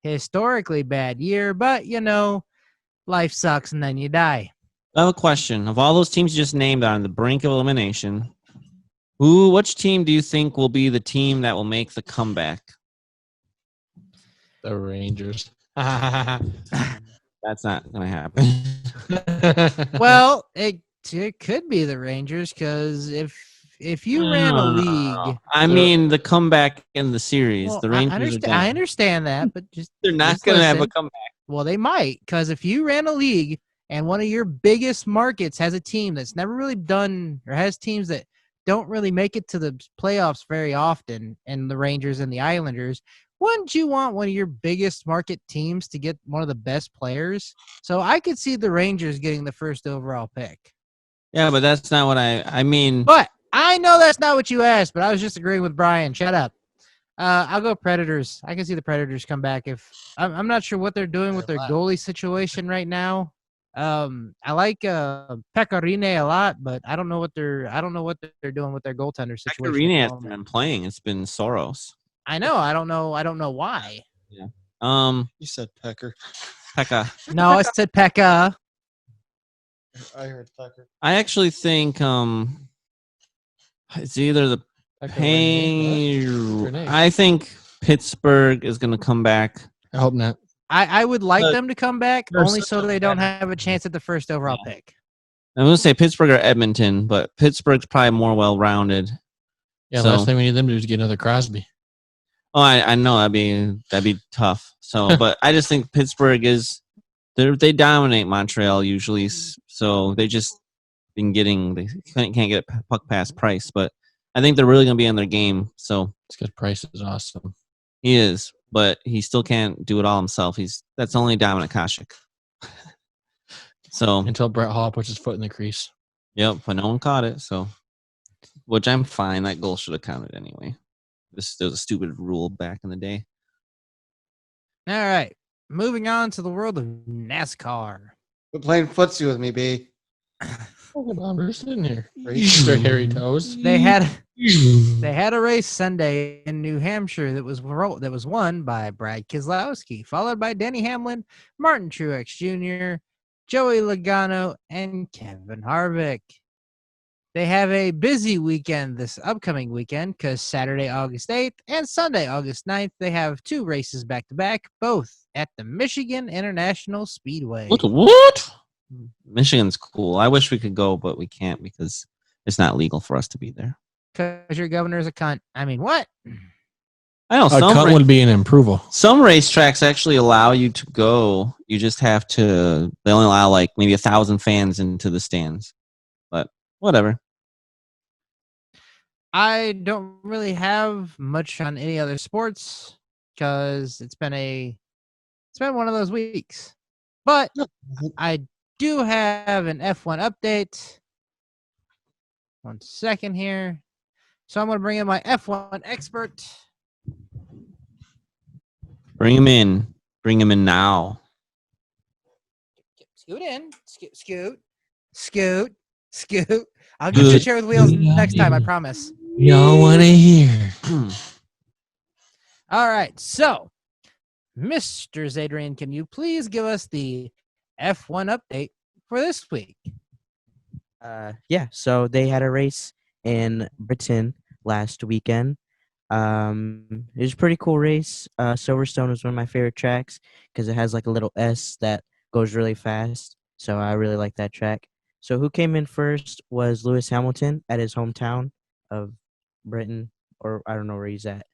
historically bad year, but life sucks and then you die. I have a question. Of all those teams you just named on the brink of elimination, which team do you think will be the team that will make the comeback? The Rangers. That's not going to happen. Well, it could be the Rangers, because if you ran a league, I mean the comeback in the series. well, The Rangers I understand that, but they're not just going to have a listen. comeback. Well, they might, because if you ran a league and one of your biggest markets has a team that's never really done, or has teams that don't really make it to the playoffs very often, and the Rangers and the Islanders, wouldn't you want one of your biggest market teams to get one of the best players? So I could see the Rangers getting the first overall pick. Yeah, but that's not what I mean. But I know that's not what you asked, but I was just agreeing with Brian. Shut up. I'll go Predators. I can see the Predators come back. If I'm not sure what they're doing with their goalie situation right now. I like Pecorine a lot, but I don't know what they're doing with their goaltender situation. Pecorine hasn't been playing. It's been Soros. I know. I don't know why. Yeah. You said Pecker. Pekka. No, I said Pekka. I heard Pecker. I actually think it's either the Renee. I think Pittsburgh is going to come back. I hope not. I would like But them to come back, they're only such so a they don't bad- have a chance at the first overall pick. I'm going to say Pittsburgh or Edmonton, but Pittsburgh's probably more well-rounded. Yeah, So- last thing we need them to do is get another Crosby. Oh, I know that'd be tough. So, but I just think Pittsburgh they dominate Montreal usually. So they just they can't get a puck past Price, but I think they're really going to be on their game. So It's because Price is awesome. he is, but he still can't do it all himself. That's only Dominik Hasek. So Until Brett Hall puts his foot in the crease. yep, but no one caught it. So, which I'm fine. That goal should have counted anyway. There was a stupid rule back in the day. All right. Moving on to the world of NASCAR. Quit playing footsie with me, B. We're sitting here. Their hairy toes. They had a race Sunday in New Hampshire that was won by Brad Keselowski, followed by Denny Hamlin, Martin Truex Jr., Joey Logano, and Kevin Harvick. They have a busy weekend this upcoming weekend, because Saturday, August 8th and Sunday, August 9th, they have two races back-to-back, both at the Michigan International Speedway. What? Michigan's cool. I wish we could go, but we can't because it's not legal for us to be there. Because your governor's a cunt. I mean, what? I know A cut would be an approval. some racetracks actually allow you to go. You just have to. They only allow like maybe 1,000 fans into the stands, but whatever. I don't really have much on any other sports because it's been one of those weeks. But I do have an F1 update. 1 second here. So I'm going to bring in my F1 expert. Bring him in. Bring him in now. Scoot in. Scoot. I'll get you a chair with wheels next time, I promise. Y'all want to hear. All right, so, Mr. Zadrian, can you please give us the F1 update for this week? Yeah, so they had a race in Britain last weekend. It was a pretty cool race. Silverstone was one of my favorite tracks because it has like a little S that goes really fast. So I really like that track. So who came in first was Lewis Hamilton at his hometown of Britain, or I don't know where he's at.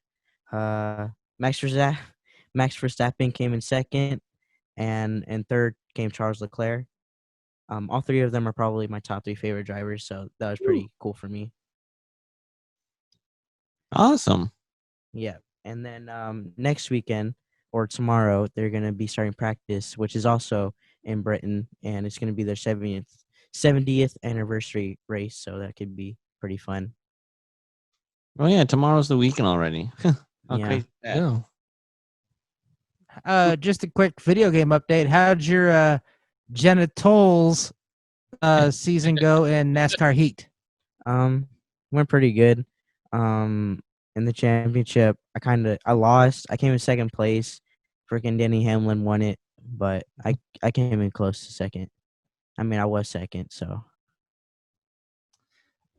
Max Verstappen came in second, and third came Charles Leclerc. All three of them are probably my top 3 favorite drivers, so that was pretty cool for me. Awesome. Yeah. And then next weekend or tomorrow, they're going to be starting practice, which is also in Britain, and it's going to be their 70th anniversary race, so that could be pretty fun. Oh yeah, tomorrow's the weekend already. Yeah. Okay. Yeah. Just a quick video game update. How'd your genitals season go in NASCAR Heat? Went pretty good. In the championship, I lost. I came in second place. Freaking Denny Hamlin won it, but I came in close to second. I mean, I was second, so.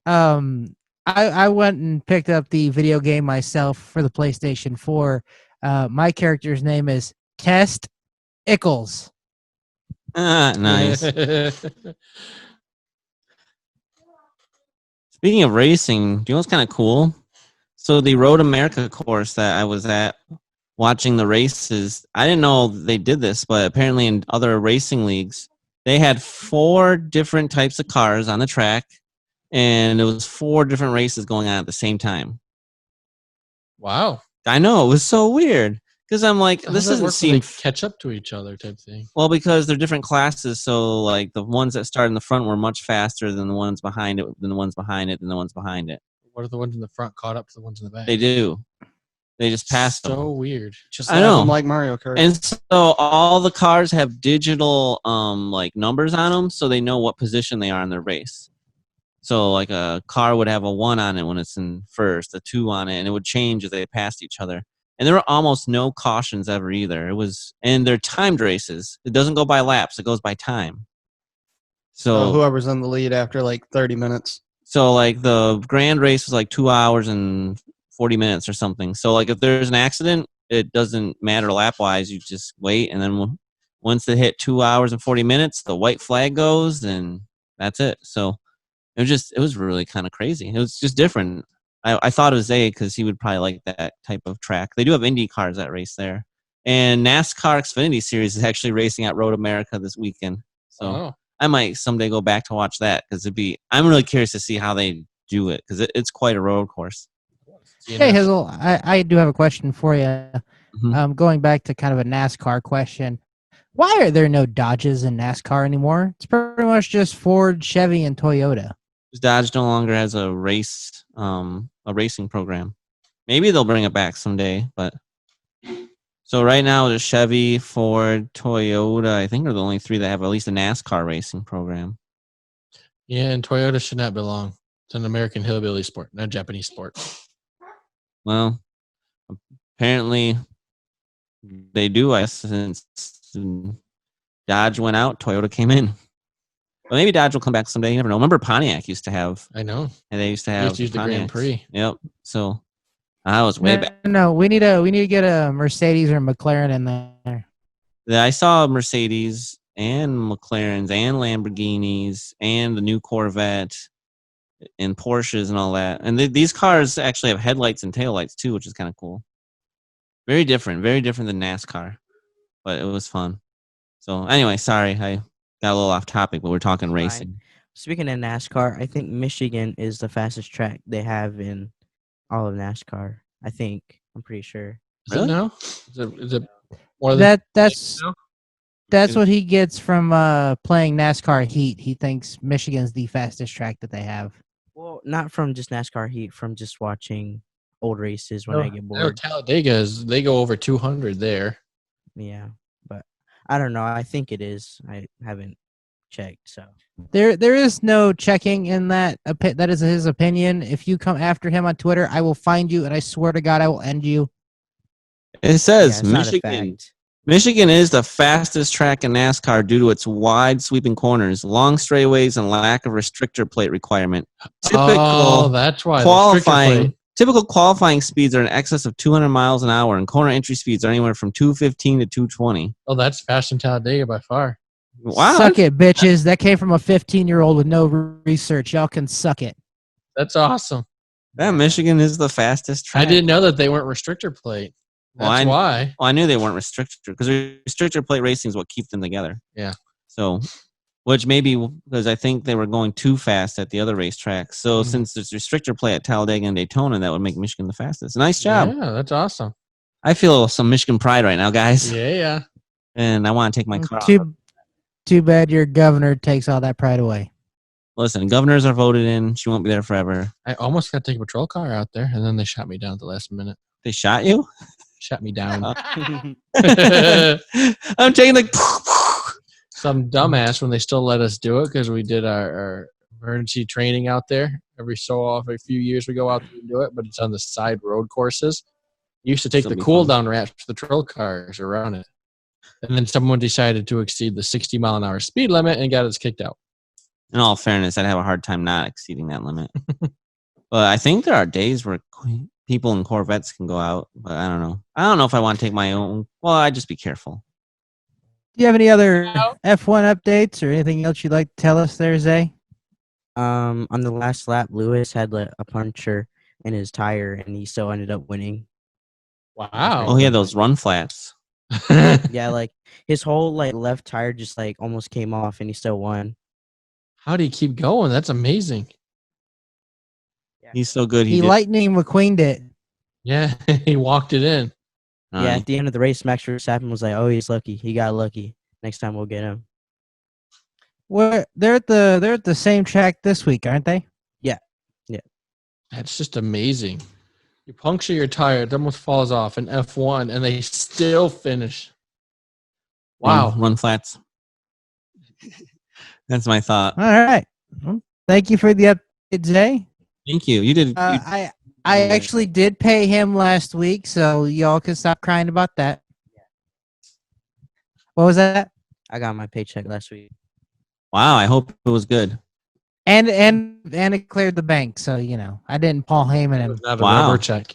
I went and picked up the video game myself for the PlayStation 4. My character's name is Test Ickles. Nice. Speaking of racing, do you know what's kind of cool? So the Road America course that I was at watching the races, I didn't know they did this, but apparently in other racing leagues, they had 4 different types of cars on the track, and it was 4 different races going on at the same time. Wow. I know, it was so weird. Because I'm like, How this does that doesn't work when seem... they catch up to each other type thing. Well, because they're different classes, so like the ones that start in the front were much faster than the ones behind it, than the ones behind it, than the ones behind it. What are the ones in the front caught up to the ones in the back? They do. They just pass them. So weird. Just I know. them like Mario Kart. And so all the cars have digital like numbers on them, so they know what position they are in the race. So like a car would have a 1 on it when it's in first, a 2 on it, and it would change as they passed each other. And there were almost no cautions ever either. And they're timed races. It doesn't go by laps; it goes by time. So whoever's in the lead after like 30 minutes. So like the grand race was like 2 hours and 40 minutes or something. So like if there's an accident, it doesn't matter lap wise. You just wait, and then once they hit 2 hours and 40 minutes, the white flag goes, and that's it. So it was really kind of crazy. It was just different. I thought it was Zay because he would probably like that type of track. They do have Indy cars that race there, and NASCAR Xfinity Series is actually racing at Road America this weekend. So I might someday go back to watch that because I'm really curious to see how they do it because it's quite a road course. Hey, Hazel, I do have a question for you. Mm-hmm. Going back to kind of a NASCAR question. Why are there no Dodges in NASCAR anymore? It's pretty much just Ford, Chevy, and Toyota. Dodge no longer has a racing program. Maybe they'll bring it back someday, but so right now there's Chevy, Ford, Toyota. I think are the only 3 that have at least a NASCAR racing program. Yeah, and Toyota should not belong. It's an American hillbilly sport, not a Japanese sport. Well, apparently they do. Since Dodge went out, Toyota came in. Well, maybe Dodge will come back someday. You never know. Remember Pontiac used to have. I know. And they used to have the Grand Prix. Yep. So I was way back. No, we need to get a Mercedes or McLaren in there. Yeah, I saw Mercedes and McLarens and Lamborghinis and the new Corvette and Porsches and all that. And these cars actually have headlights and taillights too, which is kind of cool. Very different than NASCAR, but it was fun. So anyway, sorry, I got a little off topic, but we're talking racing. Speaking of NASCAR, I think Michigan is the fastest track they have in all of NASCAR. I'm pretty sure. Really? Is it now? Is it one of the that's what he gets from playing NASCAR Heat. He thinks Michigan's the fastest track that they have. Well, not from just NASCAR Heat, from just watching old races when I get bored. Talladega they go over 200 there. Yeah, but I don't know. I think it is. I haven't checked, so there is no checking in that. That is his opinion. If you come after him on Twitter, I will find you, and I swear to God, I will end you. It says it's not a fact. Michigan is the fastest track in NASCAR due to its wide sweeping corners, long straightaways, and lack of restrictor plate requirement. That's why. Typical qualifying speeds are in excess of 200 miles an hour, and corner entry speeds are anywhere from 215 to 220. Oh, that's fast in Talladega by far. Wow. Suck it, bitches. That came from a 15-year-old with no research. Y'all can suck it. That's awesome. That Michigan is the fastest track. I didn't know that they weren't restrictor plate. That's why. Well, I knew they weren't restrictor because restrictor plate racing is what keeps them together. Yeah. So, which maybe because I think they were going too fast at the other racetracks. So since there's restrictor plate at Talladega and Daytona, that would make Michigan the fastest. Nice job. Yeah, that's awesome. I feel some Michigan pride right now, guys. Yeah. And I want to take my car. Too bad your governor takes all that pride away. Listen, governors are voted in. She won't be there forever. I almost got to take a patrol car out there, and then they shot me down at the last minute. They shot you? Shot me down. I'm taking Some dumbass when they still let us do it because we did our emergency training out there. Every so often, a few years we go out there and do it, but it's on the side road courses. You used to take the cool down ramps for the patrol cars around it. And then someone decided to exceed the 60-mile-an-hour speed limit and got us kicked out. In all fairness, I'd have a hard time not exceeding that limit. But I think there are days where people in Corvettes can go out, but I don't know. I don't know if I want to take my own. Well, I'd just be careful. Do you have any other F1 updates or anything else you'd like to tell us there, Zay? On the last lap, Lewis had a puncture in his tire, and he still ended up winning. Wow. Oh, he had those run flats. Yeah, like his whole left tire just almost came off, and he still won. How do you keep going? That's amazing. He's so good. He Lightning McQueened it. Yeah, he walked it in. Yeah, at the end of the race, Max Verstappen was like, "Oh, he's lucky. He got lucky. Next time we'll get him." Well, they're at the same track this week, aren't they? Yeah. That's just amazing. You puncture your tire, it almost falls off in F1, and they still finish. Wow. Run flats. That's my thought. All right. Well, thank you for the update, Zay. Thank you. You did. I actually did pay him last week, so y'all can stop crying about that. What was that? I got my paycheck last week. Wow. I hope it was good. And it cleared the bank, so I didn't Paul Heyman him. Not a Wow. rubber check.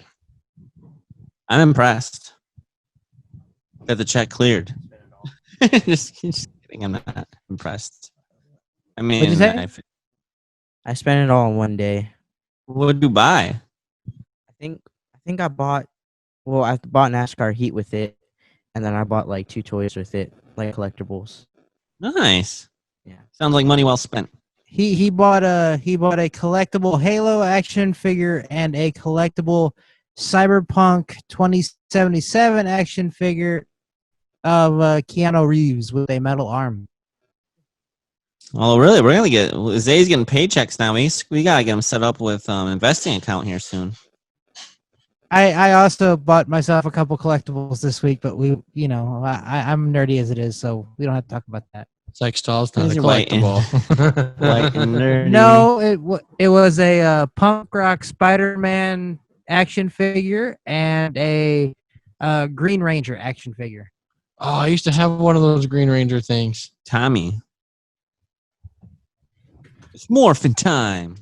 I'm impressed that the check cleared. just kidding. I'm not impressed. I mean, What'd you say? I spent it all in one day. What did you buy? I think I bought NASCAR Heat with it, and then I bought 2 toys with it, collectibles. Nice. Yeah. Sounds like money well spent. He bought a collectible Halo action figure and a collectible Cyberpunk 2077 action figure of Keanu Reeves with a metal arm. Oh, really? We're gonna get Zay's getting paychecks now. We gotta get him set up with investing account here soon. I also bought myself a couple collectibles this week, but I'm nerdy as it is, so we don't have to talk about that. Sex doll's not a You're white and- collectible. Like nerdy. No, it was a punk rock Spider-Man action figure and a Green Ranger action figure. Oh, I used to have one of those Green Ranger things. Tommy. It's morphin' time.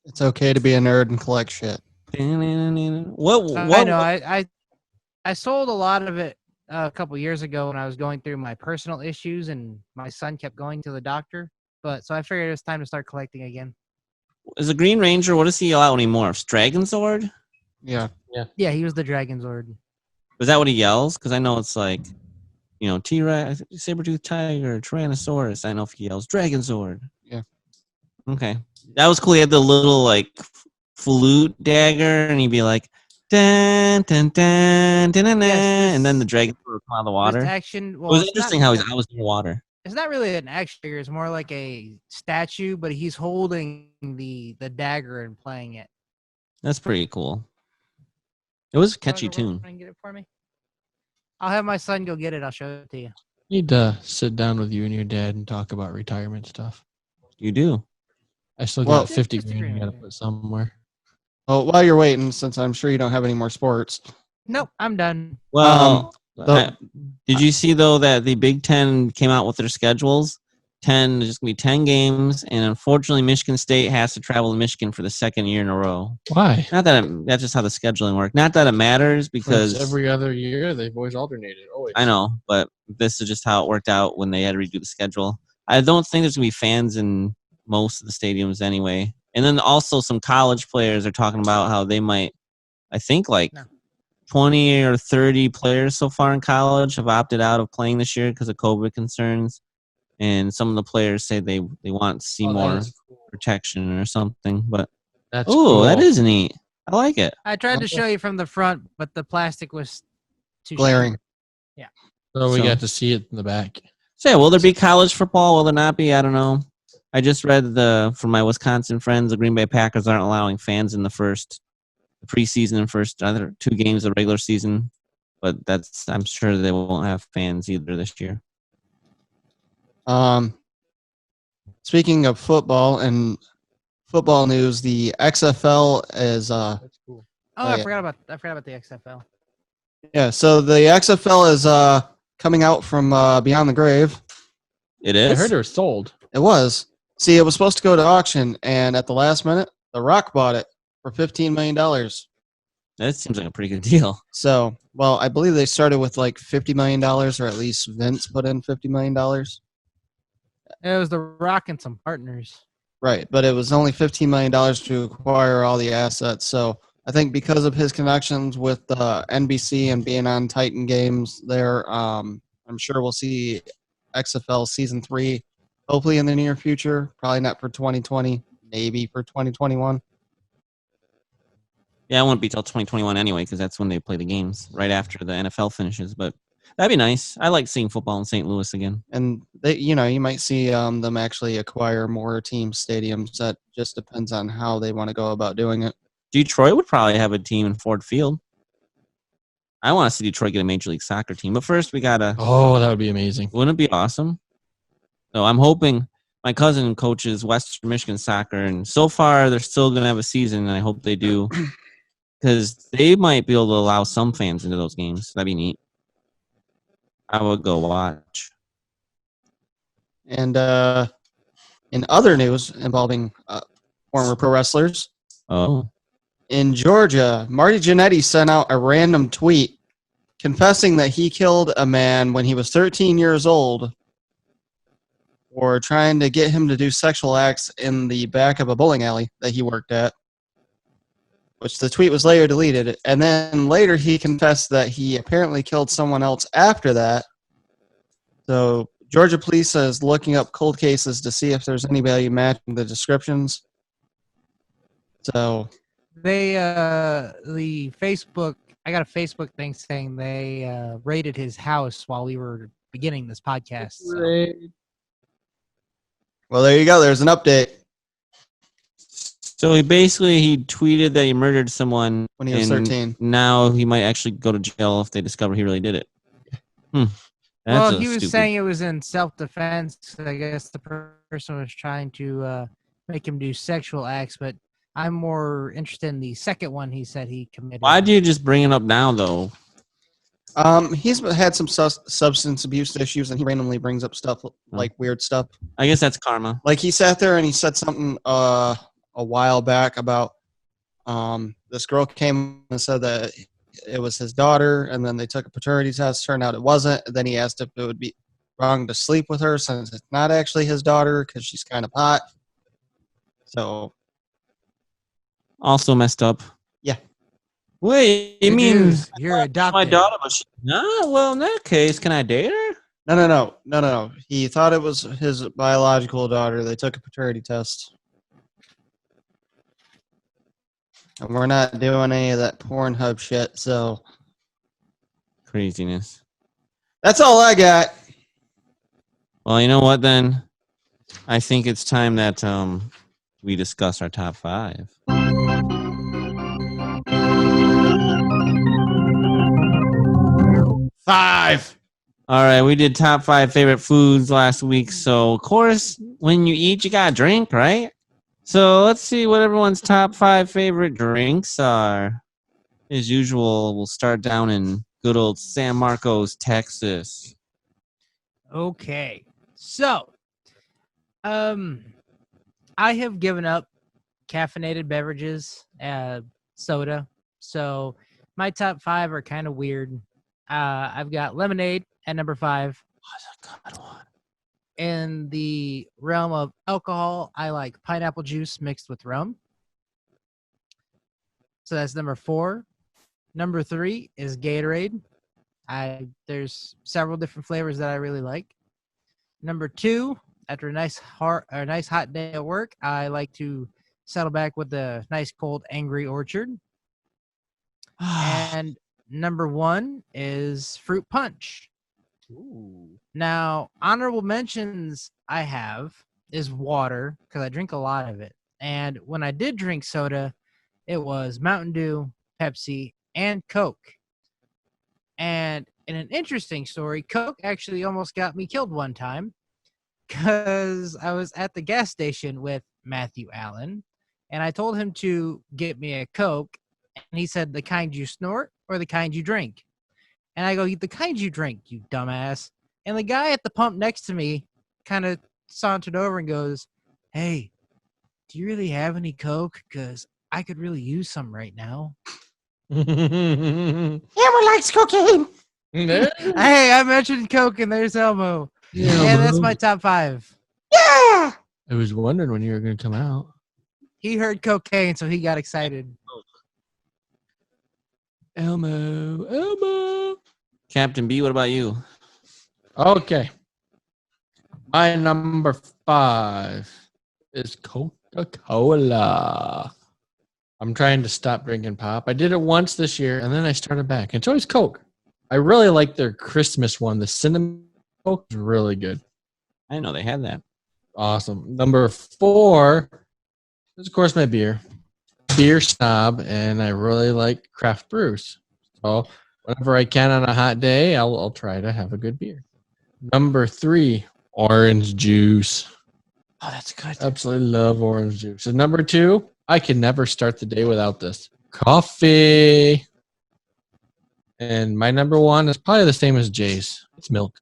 It's okay to be a nerd and collect shit. What? I know. I sold a lot of it a couple years ago when I was going through my personal issues, and my son kept going to the doctor. So I figured it was time to start collecting again. Is a Green Ranger? What does he allow anymore? Dragon Sword? Yeah. Yeah, he was the Dragon Zord. Was that what he yells? Because I know it's T-Rex, saber-toothed tiger, Tyrannosaurus. I know if he yells Dragon Sword. Yeah. Okay. That was cool. He had the little flute dagger, and he'd be like, dun, dun, dun, dun, dun, dun, and then the dragon would come out of the water. Action. Well, It was interesting how I was in the water. It's not really an action figure. It's more like a statue, but he's holding the dagger and playing it. That's pretty cool. It was a catchy Wanna go tune. and get it for me? I'll have my son go get it. I'll show it to you. Need to sit down with you and your dad and talk about retirement stuff. You do. I still Well- got 50 Just grand I agree got to with put somewhere. Well, while you're waiting, since I'm sure you don't have any more sports. Nope, I'm done. Well, The- did you see though that the Big Ten came out with their schedules? Just gonna be 10 games, and unfortunately, Michigan State has to travel to Michigan for the second year in a row. Why? Not that that's just how the scheduling works. Not that it matters because every other year they've always alternated. Always. I know, but this is just how it worked out when they had to redo the schedule. I don't think there's gonna be fans in most of the stadiums anyway. And then also some college players are talking about how they might, I think 20 or 30 players so far in college have opted out of playing this year because of COVID concerns. And some of the players say they want to see more protection or something. But cool. That is neat. I like it. I tried to show you from the front, but the plastic was too glaring. Yeah. So we got to see it in the back. So yeah, will there be college football? Will there not be? I don't know. I just read from my Wisconsin friends, the Green Bay Packers aren't allowing fans in the preseason and first other 2 games of regular season. But I'm sure they won't have fans either this year. Speaking of football and football news, the XFL is That's cool. I forgot about the XFL. Yeah, so the XFL is coming out from beyond the grave. It is. I heard it was sold. It was. See, it was supposed to go to auction, and at the last minute, The Rock bought it for $15 million. That seems like a pretty good deal. So, well, I believe they started with like $50 million, or at least Vince put in $50 million. It was The Rock and some partners. Right, but it was only $15 million to acquire all the assets. So I think because of his connections with NBC and being on Titan games there, I'm sure we'll see XFL Season 3 hopefully in the near future. Probably not for 2020, maybe for 2021. Yeah, it won't be till 2021 anyway because that's when they play the games, right after the NFL finishes. But that'd be nice. I like seeing football in St. Louis again. And they, you might see them actually acquire more team stadiums. That just depends on how they want to go about doing it. Detroit would probably have a team in Ford Field. I want to see Detroit get a Major League Soccer team. But first, we got to... Oh, that would be amazing. Wouldn't it be awesome? So I'm hoping... My cousin coaches Western Michigan soccer, and so far they're still going to have a season, and I hope they do. Because they might be able to allow some fans into those games. That'd be neat. I would go watch. And in other news involving former pro wrestlers, in Georgia, Marty Jannetty sent out a random tweet confessing that he killed a man when he was 13 years old for trying to get him to do sexual acts in the back of a bowling alley that he worked at, which the tweet was later deleted. And then later he confessed that he apparently killed someone else after that. So Georgia police is looking up cold cases to see if there's anybody matching the descriptions. So they the Facebook, I got a Facebook thing saying they raided his house while we were beginning this podcast. So. Well, there you go. There's an update. So he tweeted that he murdered someone when he was 13. Now he might actually go to jail if they discover he really did it. Well, he was saying it was in self-defense. I guess the person was trying to make him do sexual acts, but I'm more interested in the second one he said he committed. Why do you just bring it up now, though? He's had some substance abuse issues, and he randomly brings up stuff like weird stuff. I guess that's karma. Like he sat there and he said something a while back about this girl came and said that it was his daughter, and then they took a paternity test. Turned out it wasn't. And then he asked if it would be wrong to sleep with her since it's not actually his daughter because she's kind of hot. So also messed up. Yeah. Wait, you mean you're adopted? My daughter, but well, in that case, can I date her? No. He thought it was his biological daughter. They took a paternity test. And we're not doing any of that Pornhub shit, so. Craziness. That's all I got. Well, you know what, then? I think it's time that we discuss our top 5. All right, we did top 5 favorite foods last week. So, of course, when you eat, you got to drink, right? So, let's see what everyone's top 5 favorite drinks are. As usual, we'll start down in good old San Marcos, Texas. Okay. So, I have given up caffeinated beverages, soda. So my top 5 are kind of weird. I've got lemonade at number 5. What's a good one? In the realm of alcohol, I like pineapple juice mixed with rum. So that's number 4. Number 3 is Gatorade. There's several different flavors that I really like. Number 2, after a nice hot day at work, I like to settle back with a nice cold Angry Orchard. And number 1 is fruit punch. Ooh. Now, honorable mentions I have is water, because I drink a lot of it. And when I did drink soda, it was Mountain Dew, Pepsi, and Coke. And in an interesting story, Coke actually almost got me killed one time, because I was at the gas station with Matthew Allen, and I told him to get me a Coke, and he said, the kind you snort or the kind you drink? And I go, the kind you drink, you dumbass. And the guy at the pump next to me kind of sauntered over and goes, hey, do you really have any Coke? Because I could really use some right now. Elmo likes cocaine. Hey, I mentioned Coke, and there's Elmo. And that's my top 5. Yeah. I was wondering when you were going to come out. He heard cocaine, so he got excited. Elmo. Captain B, what about you? Okay. My number 5 is Coca-Cola. I'm trying to stop drinking pop. I did it once this year, and then I started back. It's always Coke. I really like their Christmas one. The cinnamon Coke is really good. I didn't know they had that. Awesome. Number 4 is, of course, my beer. Beer snob, and I really like craft brews. So whenever I can on a hot day, I'll try to have a good beer. Number 3, orange juice. Oh, that's good. Absolutely love orange juice. And number 2, I can never start the day without this. Coffee. And my number 1 is probably the same as Jay's. It's milk.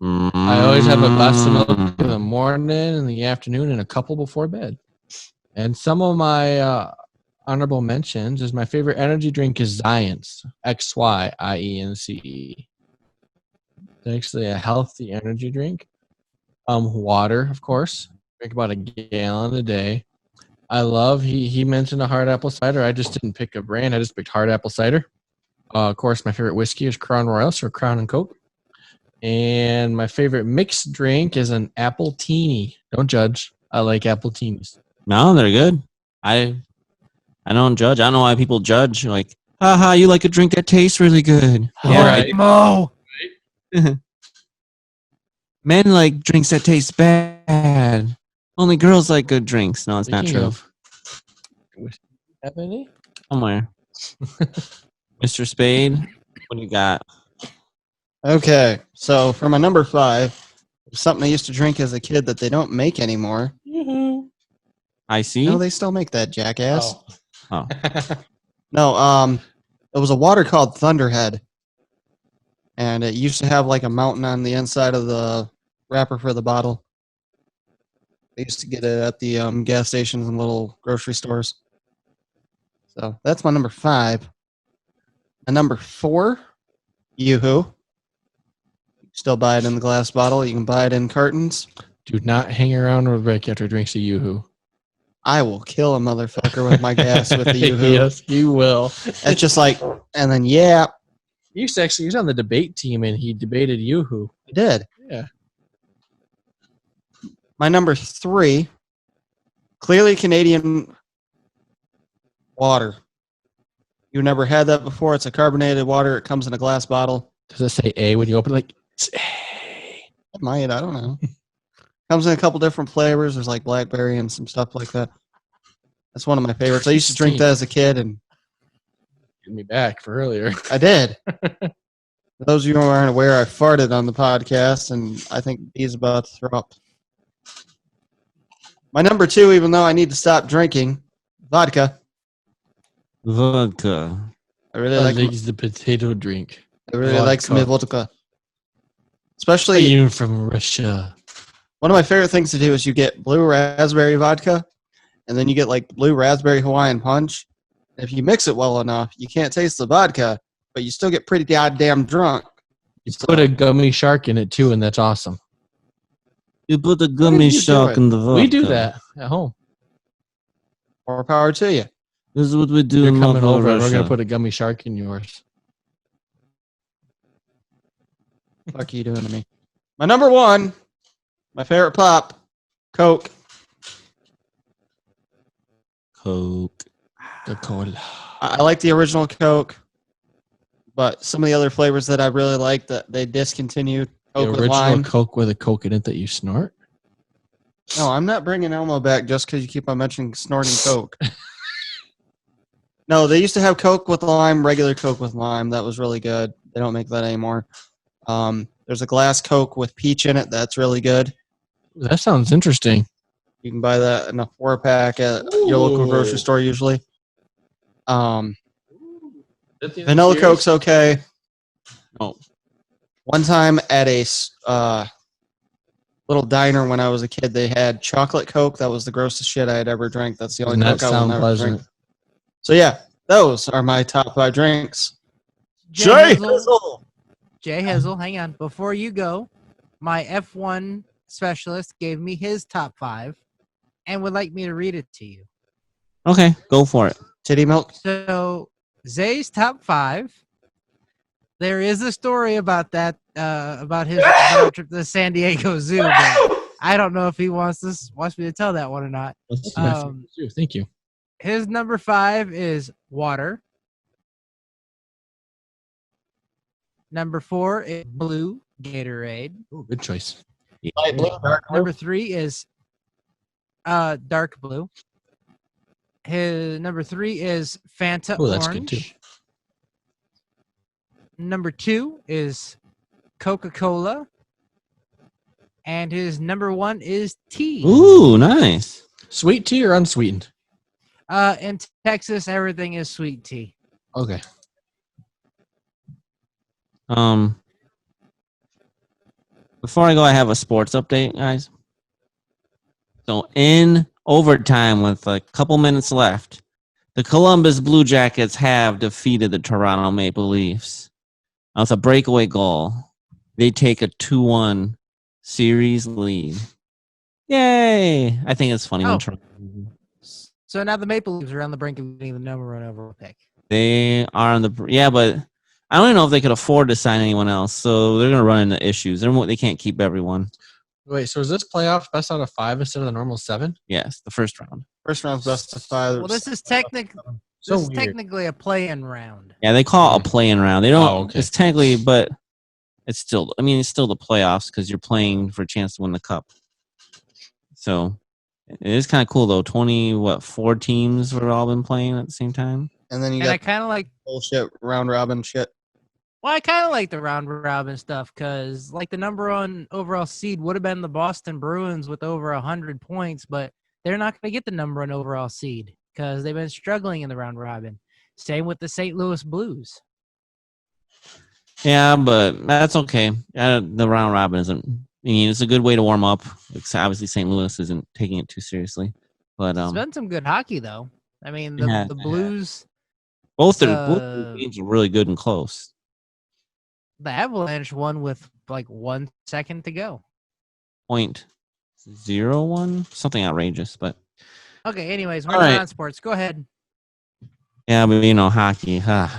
I always have a glass of milk in the morning, in the afternoon, and a couple before bed. And some of my honorable mentions is my favorite energy drink is Zience. XYIENCE. It's actually a healthy energy drink. Water, of course. Drink about a gallon a day. I love, he mentioned a hard apple cider. I just didn't pick a brand. I just picked hard apple cider. Of course, my favorite whiskey is Crown Royal, so Crown and Coke. And my favorite mixed drink is an apple teeny. Don't judge. I like apple teenies. No, they're good. I don't judge. I don't know why people judge. Like, haha, you like a drink that tastes really good. Yeah, right. Mo. Men like drinks that taste bad. Only girls like good drinks. No, it's not Speaking true. of, have any? Somewhere. Mr. Spade, what do you got? Okay, so for my number 5, something I used to drink as a kid that they don't make anymore. I see. No, they still make that, jackass. Oh. No, it was a water called Thunderhead, and it used to have like a mountain on the inside of the wrapper for the bottle. They used to get it at the gas stations and little grocery stores. So that's my number 5. And number 4, Yoo-hoo. Still buy it in the glass bottle. You can buy it in cartons. Do not hang around with Rick after he drinks a Yoo-hoo. I will kill a motherfucker with my gas with the Yoo-hoo. Yes, you will. It's just like, and then, yeah. He was on the debate team, and he debated Yoo-hoo. I did. Yeah. My number 3, clearly Canadian water. You never had that before. It's a carbonated water. It comes in a glass bottle. Does it say A when you open it? Like, it's A. It might. I don't know. Comes in a couple different flavors. There's like blackberry and some stuff like that. That's one of my favorites. I used to drink that as a kid, and Get me back for earlier. I did. For those of you who aren't aware, I farted on the podcast, and I think he's about to throw up. My number 2, even though I need to stop drinking, vodka. Vodka. I really I like. think it's the potato drink. I really like some vodka, Are especially you from Russia? One of my favorite things to do is you get blue raspberry vodka, and then you get like blue raspberry Hawaiian punch. And if you mix it well enough, you can't taste the vodka, but you still get pretty goddamn drunk. You put a gummy shark in it too, and that's awesome. You put the gummy shark in the vodka. We do that at home. More power to you. This is what we do You're in coming over, and Russia. we're gonna put a gummy shark in yours. What the fuck are you doing to me? My number one, my favorite pop, Coke. Coke. The cola. I like the original Coke, but some of the other flavors that I really like that they discontinued. The Coke with original lime. Coke with a Coke in it that you snort. No, I'm not bringing Elmo back just because you keep on mentioning snorting Coke. No, they used to have Coke with lime, regular Coke with lime. That was really good. They don't make that anymore. There's a glass Coke with peach in it. That's really good. That sounds interesting. You can buy that in a 4-pack at your local grocery store usually. Vanilla Coke's okay. Oh. One time at a little diner when I was a kid, they had chocolate Coke. That was the grossest shit I had ever drank. That's the only Doesn't that Coke I will sound never pleasant? drink. So yeah, those are my top 5 drinks. Jay Hizzle, hang on. Before you go, my F1 specialist gave me his top 5 and would like me to read it to you. Okay, go for it. Titty milk. So, Zay's top 5. There is a story about that, about his about the San Diego Zoo, but I don't know if he wants me to tell that one or not. Thank you. His number 5 is water. Number 4 is blue Gatorade. Oh, good choice. Light blue, dark blue. Number 3 is dark blue. His number 3 is Fanta Oh, Orange. that's good too. Number 2 is Coca-Cola. And his number 1 is tea. Ooh, nice. Sweet tea or unsweetened? In Texas, everything is sweet tea. Okay. Before I go, I have a sports update, guys. So in overtime with a couple minutes left, the Columbus Blue Jackets have defeated the Toronto Maple Leafs. Now it's a breakaway goal. They take a 2-1 series lead. Yay! I think it's funny when Toronto. So now the Maple Leafs are on the brink of getting the number 1 overall pick. They are on the but I don't even know if they could afford to sign anyone else. So they're going to run into issues. They can't keep everyone. Wait, so is this playoff best out of 5 instead of the normal 7? Yes, the first round. First round's best of 5. Well, this is technically a play-in round. Yeah, they call it a play-in round. They don't. Oh, okay. It's technically, but it's still. I mean, it's still the playoffs because you're playing for a chance to win the cup. So it is kind of cool though. 4 teams have all been playing at the same time. And then you And I got kind of like. bullshit round robin shit. Well, I kind of like the round robin stuff because, like, the number 1 overall seed would have been the Boston Bruins with over 100 points, but they're not going to get the number 1 overall seed because they've been struggling in the round robin. Same with the St. Louis Blues. Yeah, but that's okay. The round robin isn't. I mean, it's a good way to warm up. Obviously, St. Louis isn't taking it too seriously, but It's been some good hockey, though. I mean, Yeah. the Blues, both their games are really good and close. the Avalanche won with like 1 second to go. 0.01, something outrageous, but Okay, anyways, we're All right. on sports. Go ahead. yeah, but hockey. All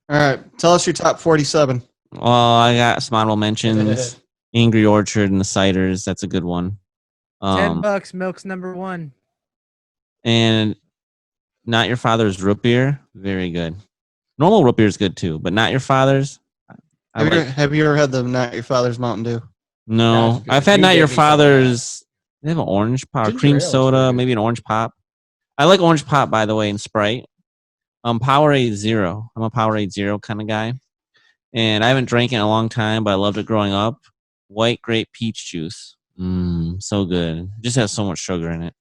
right, tell us your top 47. Well, I got some honorable mentions. Angry Orchard and the Ciders. That's a good one. $10. Milk's number 1. And Not Your Father's Root Beer. Very good. Normal root beer is good too, but Not Your Father's. Have you ever had the Not Your Father's Mountain Dew? No, That's good. I've had You Not gave Your me some of that. Father's. They have an orange pop, Ginger cream ale is soda, pretty good. maybe an orange pop. I like orange pop, by the way, and Sprite. Powerade Zero. I'm a Powerade Zero kind of guy, and I haven't drank it in a long time, but I loved it growing up. White grape peach juice. So good. It just has so much sugar in it,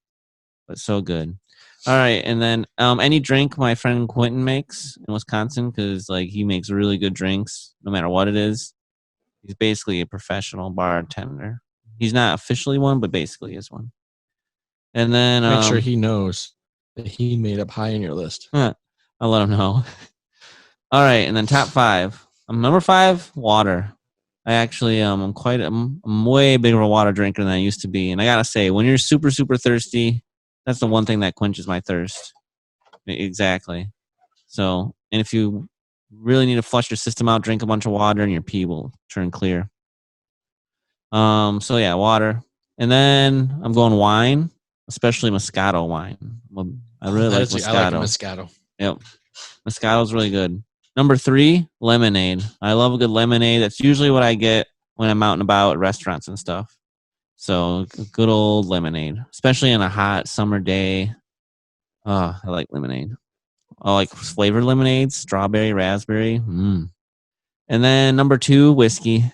but so good. All right, and then any drink my friend Quentin makes in Wisconsin, because like he makes really good drinks, no matter what it is. He's basically a professional bartender. He's not officially one, but basically is one. And then Make sure he knows that he made up high on your list. I'll let him know. All right, and then top 5. Number 5, water. I actually I'm way bigger of a water drinker than I used to be, and I gotta say, when you're super super thirsty, that's the one thing that quenches my thirst. Exactly. So, and if you really need to flush your system out, drink a bunch of water, and your pee will turn clear. So yeah, water, and then I'm going wine, especially Moscato wine. I really like Moscato. I like Moscato. Yep, Moscato's really good. Number 3, lemonade. I love a good lemonade. That's usually what I get when I'm out and about at restaurants and stuff. So good old lemonade, especially on a hot summer day. Oh, I like lemonade. I like flavored lemonades, strawberry, raspberry. And then number 2, whiskey.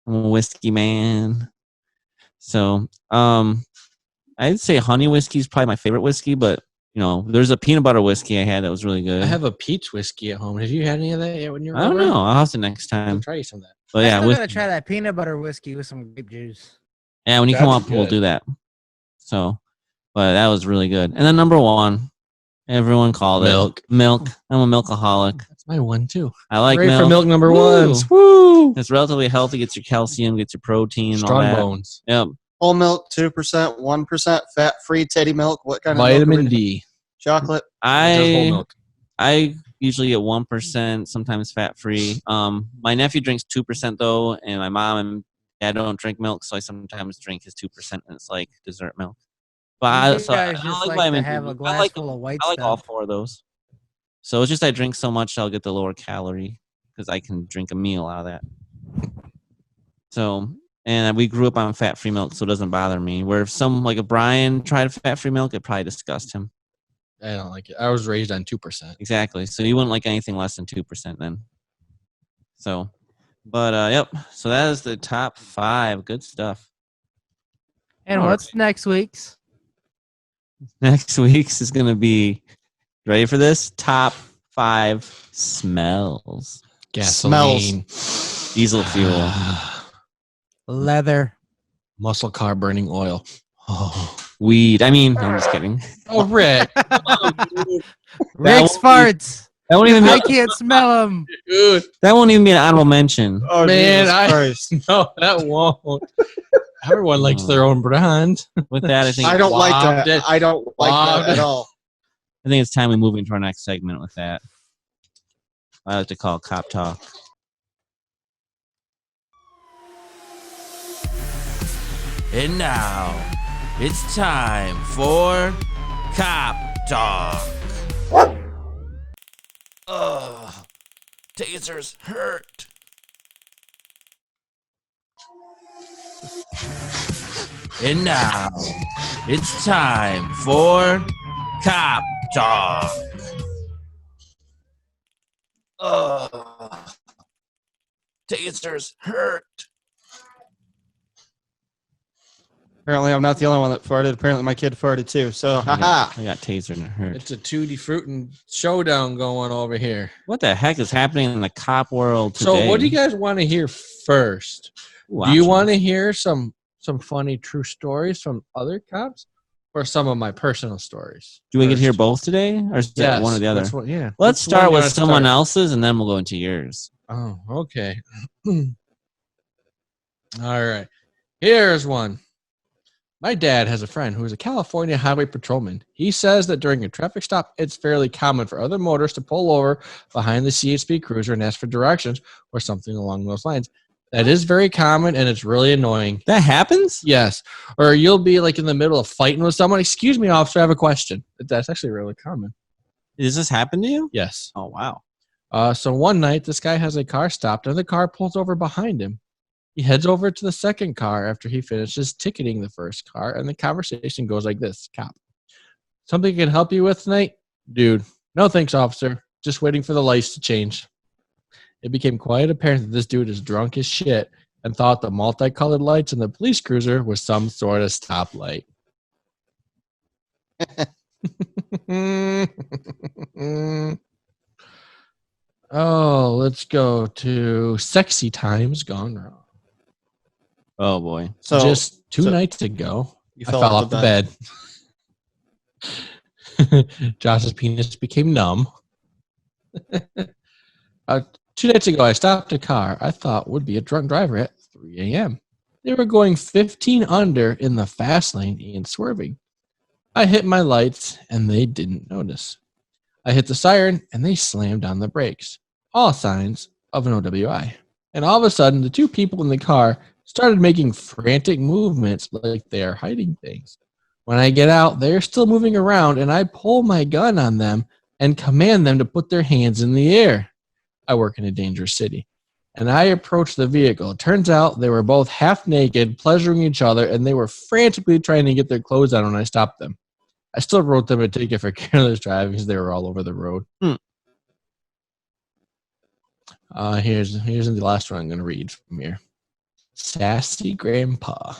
I'm a whiskey man. So I'd say honey whiskey is probably my favorite whiskey, but there's a peanut butter whiskey I had that was really good. I have a peach whiskey at home. Have you had any of that yet when you were I don't know. I'll have to next time. I'll try some of that. But yeah, I'm gonna try that peanut butter whiskey with some grape juice. Yeah, when you come up, we'll do that. So, but that was really good. And then number 1, everyone called milk. Milk. I'm a milkaholic. That's my one too. I like milk. For milk number Woo. 1s. Woo! It's relatively healthy. Gets your calcium, gets your protein, strong all that. Bones. Yep. Whole milk, 2%, 1% fat-free teddy milk. What kind of vitamin milk? D? Chocolate. Just whole milk. I usually get 1%, sometimes fat-free. My nephew drinks 2% though, and my mom and dad don't drink milk, so I sometimes drink his 2%, and it's like dessert milk. But I like vitamin to have D. a glass full of white I like stuff. all 4 of those. So it's just I drink so much, I'll get the lower calorie because I can drink a meal out of that. So, and we grew up on fat-free milk, so it doesn't bother me. Where if if Brian tried fat-free milk, it probably disgust him. I don't like it. I was raised on 2%. Exactly. So you wouldn't like anything less than 2% then. So, but yep. So that is the top 5. Good stuff. And what's next week's? Next week's is going to be, ready for this? Top 5 smells. Gasoline. Diesel fuel. Leather. Muscle car burning oil. Oh. Weed. I'm just kidding. Oh, Rick. Rick's farts. That won't even I can't smell them. Dude. That won't even be an honorable mention. Oh, man. No, that won't. Everyone likes their own brand. With that, I think I don't like that. I don't like that at all. I think it's time we move into our next segment with that. I like to call Cop Talk. And now, it's time for Cop Talk. Ugh, tasers hurt. And now, it's time for Cop Talk. Ugh, tasers hurt. Apparently, I'm not the only one that farted. Apparently, my kid farted too. So, haha. I got tasered and it hurt. It's a Tutti Fruitin' showdown going over here. What the heck is happening in the cop world today? So, what do you guys want to hear first? Do you want to hear some funny true stories from other cops, or some of my personal stories? Do we get to hear both today, or is that one or the other? Yeah. Let's start with someone else's, and then we'll go into yours. Oh, okay. All right. Here's one. My dad has a friend who is a California highway patrolman. He says that during a traffic stop, it's fairly common for other motorists to pull over behind the CHP cruiser and ask for directions or something along those lines. That is very common, and it's really annoying. That happens? Yes. Or you'll be like in the middle of fighting with someone. Excuse me, officer, I have a question. That's actually really common. Does this happen to you? Yes. Oh, wow. So one night, this guy has a car stopped, and the car pulls over behind him. He heads over to the second car after he finishes ticketing the first car, and the conversation goes like this. Cop. Something I can help you with tonight? Dude. No thanks, officer. Just waiting for the lights to change. It became quite apparent that this dude is drunk as shit and thought the multicolored lights in the police cruiser was some sort of stoplight. Oh, let's go to Sexy Times Gone Wrong. Oh boy. So just two nights ago, you I fell off the bed. Josh's penis became numb. 2 nights ago, I stopped a car I thought would be a drunk driver at 3 a.m. They were going 15 under in the fast lane and swerving. I hit my lights, and they didn't notice. I hit the siren, and they slammed on the brakes. All signs of an OWI. And all of a sudden, the two people in the car started making frantic movements like they are hiding things. When I get out, they're still moving around, and I pull my gun on them and command them to put their hands in the air. I work in a dangerous city. And I approach the vehicle. It turns out they were both half naked, pleasuring each other, and they were frantically trying to get their clothes on when I stopped them. I still wrote them a ticket for careless driving because they were all over the road. Here's the last one I'm going to read from here. Sassy Grandpa.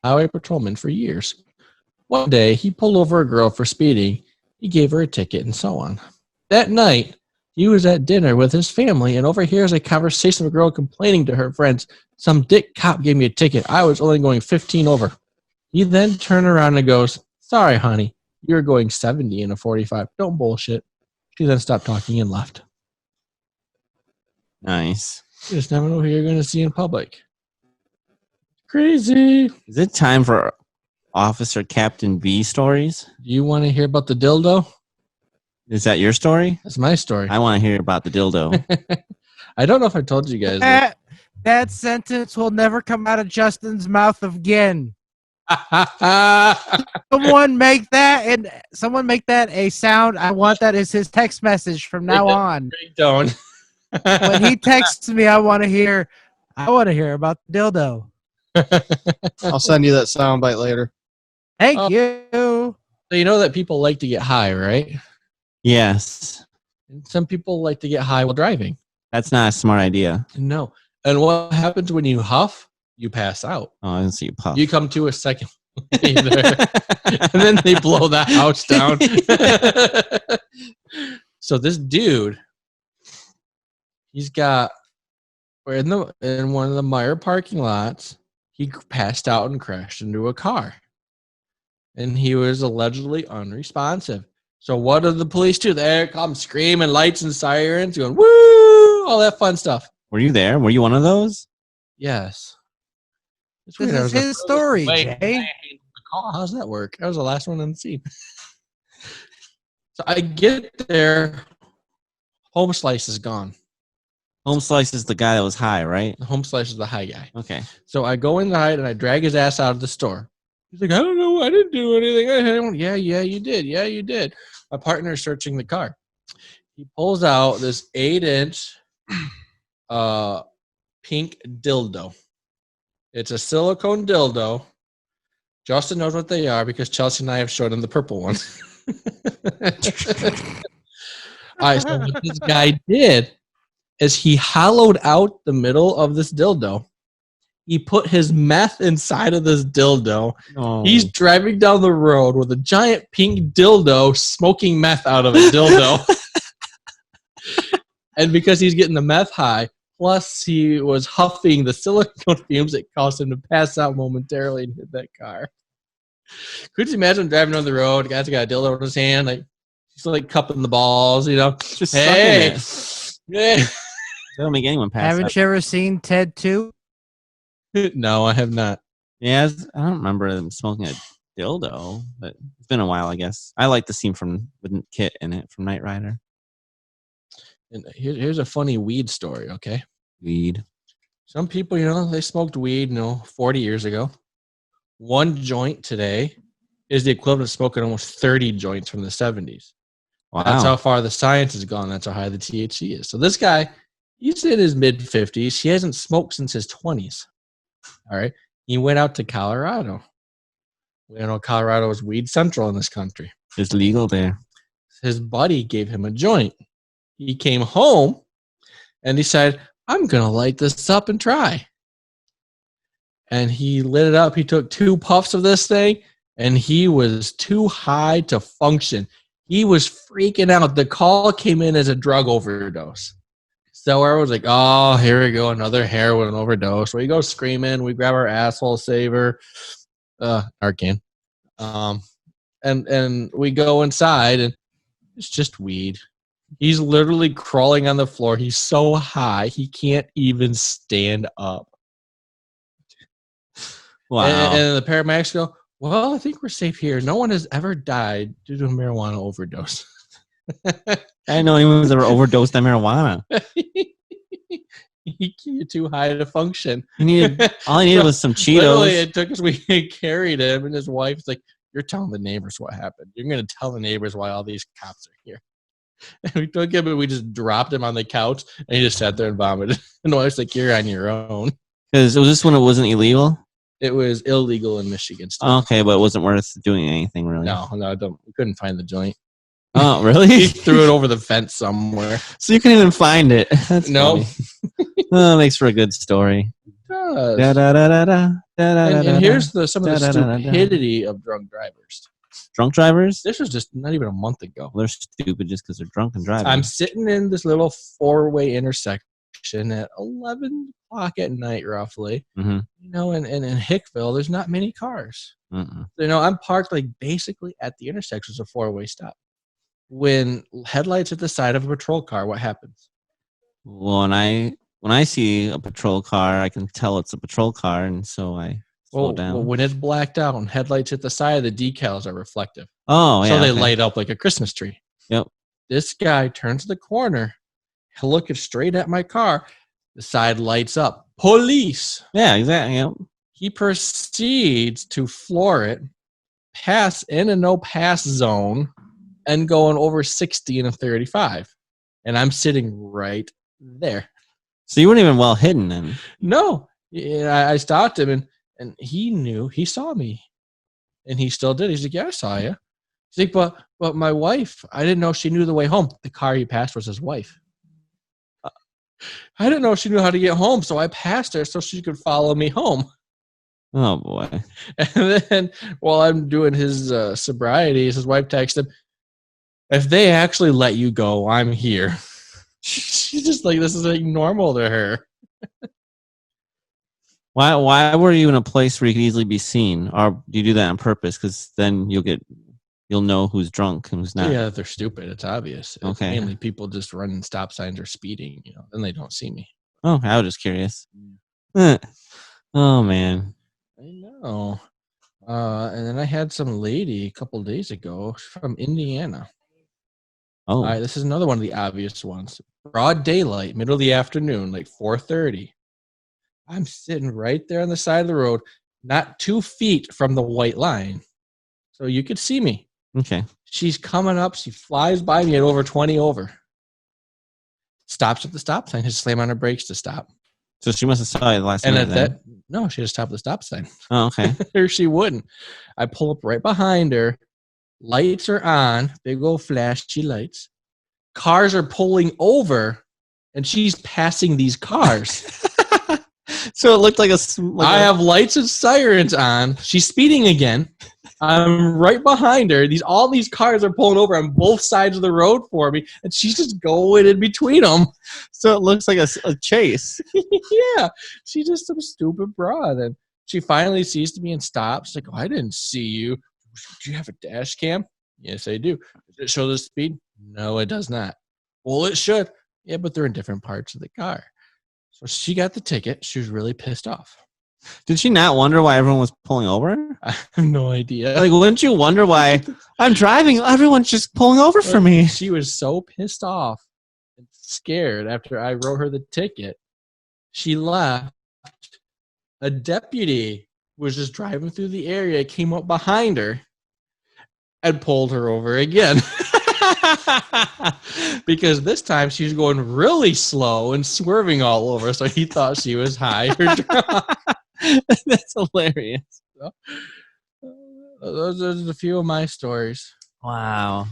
Highway patrolman for years. One day, he pulled over a girl for speeding. He gave her a ticket and so on. That night, he was at dinner with his family and overhears a conversation of a girl complaining to her friends, "Some dick cop gave me a ticket. I was only going 15 over." He then turned around and goes, "Sorry, honey. You were going 70 in a 45. Don't bullshit." She then stopped talking and left. Nice. You just never know who you're going to see in public. Crazy. Is it time for Officer Captain B stories? Do you want to hear about the dildo? Is that your story? That's my story. I want to hear about the dildo. I don't know if I told you guys that. That sentence will never come out of Justin's mouth again. Someone make that a sound. I want that as his text message from now on. Don't. When he texts me, I want to hear about the dildo. I'll send you that soundbite later. Thank you. So you know that people like to get high, right? Yes. And some people like to get high while driving. That's not a smart idea. No. And what happens when you huff? You pass out. Oh, I didn't see you puff. You come to a second later. And then they blow the house down. So this dude, we're in one of the Meyer parking lots. He passed out and crashed into a car. And he was allegedly unresponsive. So what did the police do? There come screaming, lights and sirens, going, woo, all that fun stuff. Were you there? Were you one of those? Yes. This is his story, Jay. How's that work? I was the last one on the scene. So I get there. Home Slice is gone. Home Slice is the guy that was high, right? Home Slice is the high guy. Okay. So I go inside and I drag his ass out of the store. He's like, I don't know. I didn't do anything. Yeah, you did. Yeah, you did. My partner's searching the car. He pulls out this 8-inch pink dildo. It's a silicone dildo. Justin knows what they are because Chelsea and I have showed him the purple ones. All right, so what this guy did is he hollowed out the middle of this dildo. He put his meth inside of this dildo. Oh. He's driving down the road with a giant pink dildo smoking meth out of a dildo. And because he's getting the meth high, plus he was huffing the silicone fumes, it caused him to pass out momentarily and hit that car. Could you imagine driving down the road, the guy's got a dildo in his hand, like he's like cupping the balls, you know? Just hey, sucking it. That'll make anyone pass out. Haven't you ever seen Ted 2? No, I have not. Yeah, I don't remember them smoking a dildo, but it's been a while, I guess. I like the scene with Kit in it from Knight Rider. And here's a funny weed story, okay? Weed. Some people, they smoked weed, 40 years ago. One joint today is the equivalent of smoking almost 30 joints from the 70s. Wow. That's how far the science has gone. That's how high the THC is. So this guy, he's in his mid-50s. He hasn't smoked since his 20s. All right? He went out to Colorado. Colorado is weed central in this country. It's legal there. His buddy gave him a joint. He came home and decided, I'm going to light this up and try. And he lit it up. He took 2 puffs of this thing, and he was too high to function. He was freaking out. The call came in as a drug overdose. So everyone's like, oh, here we go, another heroin overdose. We go screaming. We grab our asshole saver, Narcan, and we go inside, and it's just weed. He's literally crawling on the floor. He's so high he can't even stand up. Wow. And the paramedics go, well, I think we're safe here. No one has ever died due to a marijuana overdose. I didn't know anyone was ever overdosed on marijuana. You're too high to function. All I needed was some Cheetos. Literally, it took us. We carried him, and his wife's like, "You're telling the neighbors what happened. You're going to tell the neighbors why all these cops are here." And we took him, and we just dropped him on the couch, and he just sat there and vomited. And the wife's like, "You're on your own." Because was this when it wasn't illegal? It was illegal in Michigan still. Okay, but it wasn't worth doing anything really. No, we couldn't find the joint. Oh, really? He threw it over the fence somewhere. So you couldn't even find it. That's No. Oh, makes for a good story. And And here's some of the stupidity of drunk drivers. Drunk drivers? This was just not even a month ago. Well, they're stupid just because they're drunk and driving. I'm sitting in this little four-way intersection at 11 o'clock at night, roughly. Mm-hmm. You know, and in Hickville, there's not many cars. Mm-mm. You know, I'm parked like basically at the intersection. It's a four-way stop. When headlights at the side of a patrol car, what happens? Well, when I see a patrol car, I can tell it's a patrol car, and so I slow down. Well, when it's blacked out and headlights at the side, the decals are reflective. Oh, yeah. So they okay. light up like a Christmas tree. Yep. This guy turns the corner, looking straight at my car. The side lights up. Police. Yeah, exactly. Yep. He proceeds to floor it, pass in a no pass zone, and going over 60 in a 35. And I'm sitting right there. So you weren't even well hidden then. No. Yeah, I stopped him, and he knew. He saw me. And he still did. He's like, yeah, I saw you. He's like, but my wife, I didn't know she knew the way home. The car he passed was his wife. I didn't know she knew how to get home, so I passed her so she could follow me home. Oh, boy. And then while I'm doing his sobriety, his wife texted him, if they actually let you go, I'm here. She's just like, this is like normal to her. Why were you in a place where you could easily be seen? Or do you do that on purpose? Because then you'll know who's drunk and who's not. Yeah, they're stupid. It's obvious. It's Okay. mainly people just running stop signs or speeding, you know, then they don't see me. Oh, I was just curious. Oh, man. I know. And then I had some lady a couple days ago from Indiana. Oh. All right, this is another one of the obvious ones. Broad daylight, middle of the afternoon, like 4:30. I'm sitting right there on the side of the road, not 2 feet from the white line. So you could see me. Okay. She's coming up. She flies by me at over 20 over. Stops at the stop sign. Just slam on her brakes to stop. So she must have saw you the last And minute at then. that, no, she just stopped at the stop sign. Oh, okay. Or she wouldn't. I pull up right behind her. Lights are on. Big old flashy lights. Cars are pulling over, and she's passing these cars. So it looked like I have lights and sirens on. She's speeding again. I'm right behind her. All these cars are pulling over on both sides of the road for me, and she's just going in between them. So it looks like a chase. Yeah, she's just some stupid broad. And she finally sees me and stops. She's like, oh, I didn't see you. Do you have a dash cam? Yes, I do. Does it show the speed? No, it does not. Well, it should. Yeah, but they're in different parts of the car. So she got the ticket. She was really pissed off. Did she not wonder why everyone was pulling over? I have no idea. Like, wouldn't you wonder why I'm driving? Everyone's just pulling over for me. She was so pissed off and scared after I wrote her the ticket. She left. A deputy was just driving through the area, came up behind her, and pulled her over again. Because this time she was going really slow and swerving all over, so he thought she was high or drunk. That's hilarious. So, those are a few of my stories. Wow.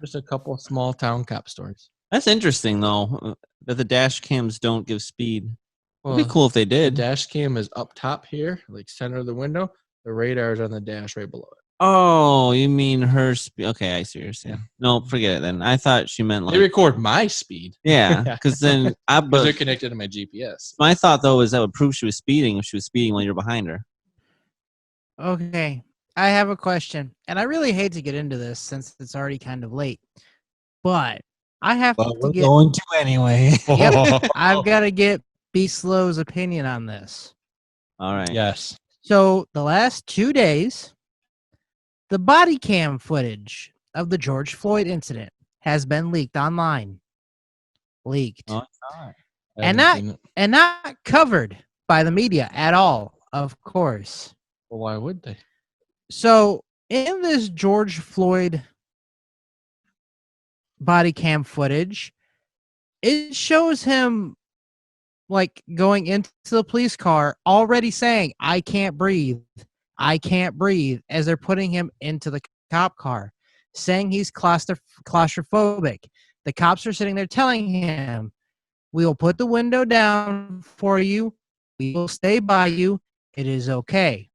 Just a couple of small town cop stories. That's interesting, though, that the dash cams don't give speed. Well, It'd be cool if they the did. dash cam is up top here, like center of the window. The radar is on the dash right below it. Oh, you mean her speed? Okay, I see what you're saying. Yeah. No, forget it then. I thought she meant They like record my speed. yeah, because then Because they're connected to my GPS. my thought though is that would prove she was speeding if she was speeding while you're behind her. Okay. I have a question, and I really hate to get into this since it's already kind of late, but I have Well, to we're get. going to anyway. Yep, I've got to get B Slow's opinion on this. All right. Yes. So the last 2 days, the body cam footage of the George Floyd incident has been leaked online. Leaked. Oh, all right. And not covered by the media at all, of course. Well, why would they? So in this George Floyd body cam footage, it shows him like going into the police car already saying, I can't breathe, as they're putting him into the cop car, saying he's claustrophobic. The cops are sitting there telling him, we will put the window down for you, we will stay by you, it is okay.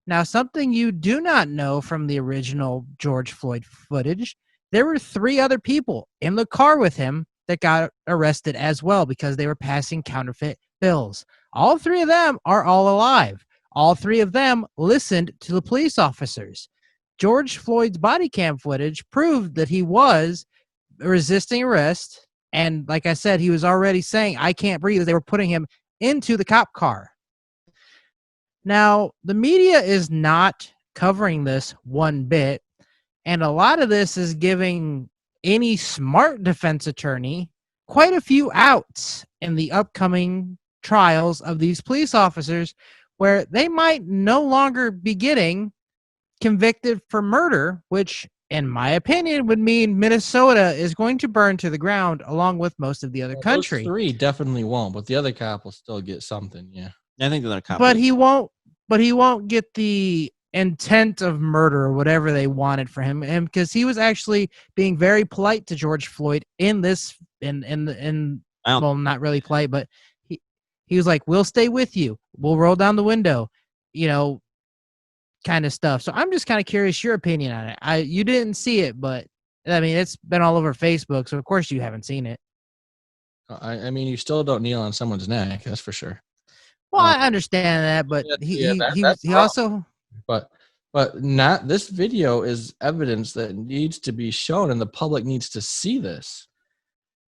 Now, something you do not know from the original George Floyd footage, there were 3 other people in the car with him that got arrested as well because they were passing counterfeit bills. All 3 of them are all alive. All 3 of them listened to the police officers. George Floyd's body cam footage proved that he was resisting arrest. And like I said, he was already saying, I can't breathe, as they were putting him into the cop car. Now, the media is not covering this one bit, and a lot of this is giving any smart defense attorney quite a few outs in the upcoming trials of these police officers, where they might no longer be getting convicted for murder, which, in my opinion, would mean Minnesota is going to burn to the ground along with most of the other country. Those 3 definitely won't, but the other cop will still get something. Yeah. I think the other cop. But he won't. But he won't get the intent of murder or whatever they wanted for him, and because he was actually being very polite to George Floyd in this, well, not really polite, but he was like, "We'll stay with you. We'll roll down the window," kind of stuff. So I'm just kind of curious your opinion on it. You didn't see it, but I mean, it's been all over Facebook, so of course you haven't seen it. I mean, you still don't kneel on someone's neck, that's for sure. Well, I understand that, but he also. But not this video is evidence that needs to be shown, and the public needs to see this.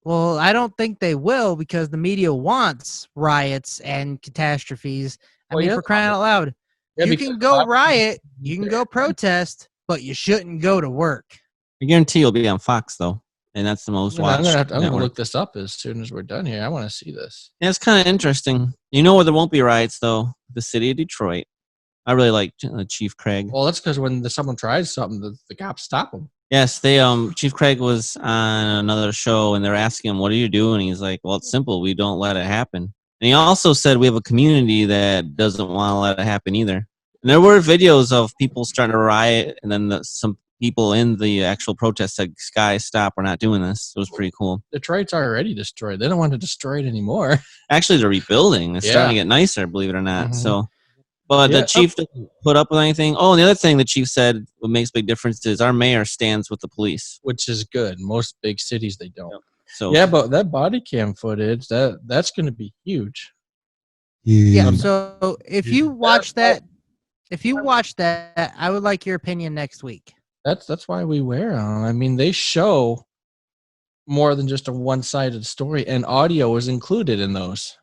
Well, I don't think they will because the media wants riots and catastrophes. I mean, for crying out loud, you can go riot, you can go protest, but you shouldn't go to work. I guarantee you'll be on Fox though, and that's the most watched. I'm gonna look this up as soon as we're done here. I want to see this. Yeah, it's kind of interesting. You know where there won't be riots though? The city of Detroit. I really like Chief Craig. Well, that's because when someone tries something, the cops stop them. Yes, they Chief Craig was on another show, and they're asking him, "What are you doing?" And he's like, "Well, it's simple. We don't let it happen." And he also said, "We have a community that doesn't want to let it happen either." And there were videos of people starting to riot, and then some people in the actual protest said, "Guys, stop! We're not doing this." It was pretty cool. Detroit's already destroyed. They don't want to destroy it anymore. Actually, they're rebuilding. It's starting to get nicer, believe it or not. Mm-hmm. So. But the chief didn't put up with anything. Oh, and the other thing the chief said, what makes a big difference is our mayor stands with the police. Which is good. Most big cities, they don't. So yeah, but that body cam footage, that's going to be huge. Yeah, so if you watch that, I would like your opinion next week. That's why we wear them. I mean, they show more than just a one-sided story, and audio is included in those.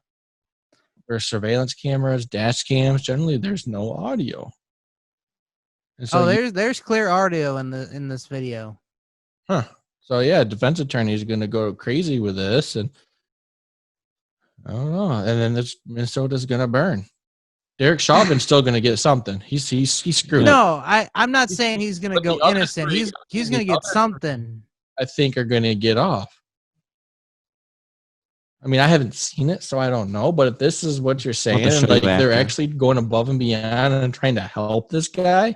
There's surveillance cameras, dash cams. Generally, there's no audio. So there's clear audio in this video. Huh. So yeah, defense attorney is going to go crazy with this, and I don't know. And then Minnesota's going to burn. Derek Chauvin's still going to get something. He's screwed. No, I'm not saying he's going to go innocent. He's going to get something. I think are going to get off. I mean, I haven't seen it, so I don't know. But if this is what you're saying, like they're actually going above and beyond and trying to help this guy.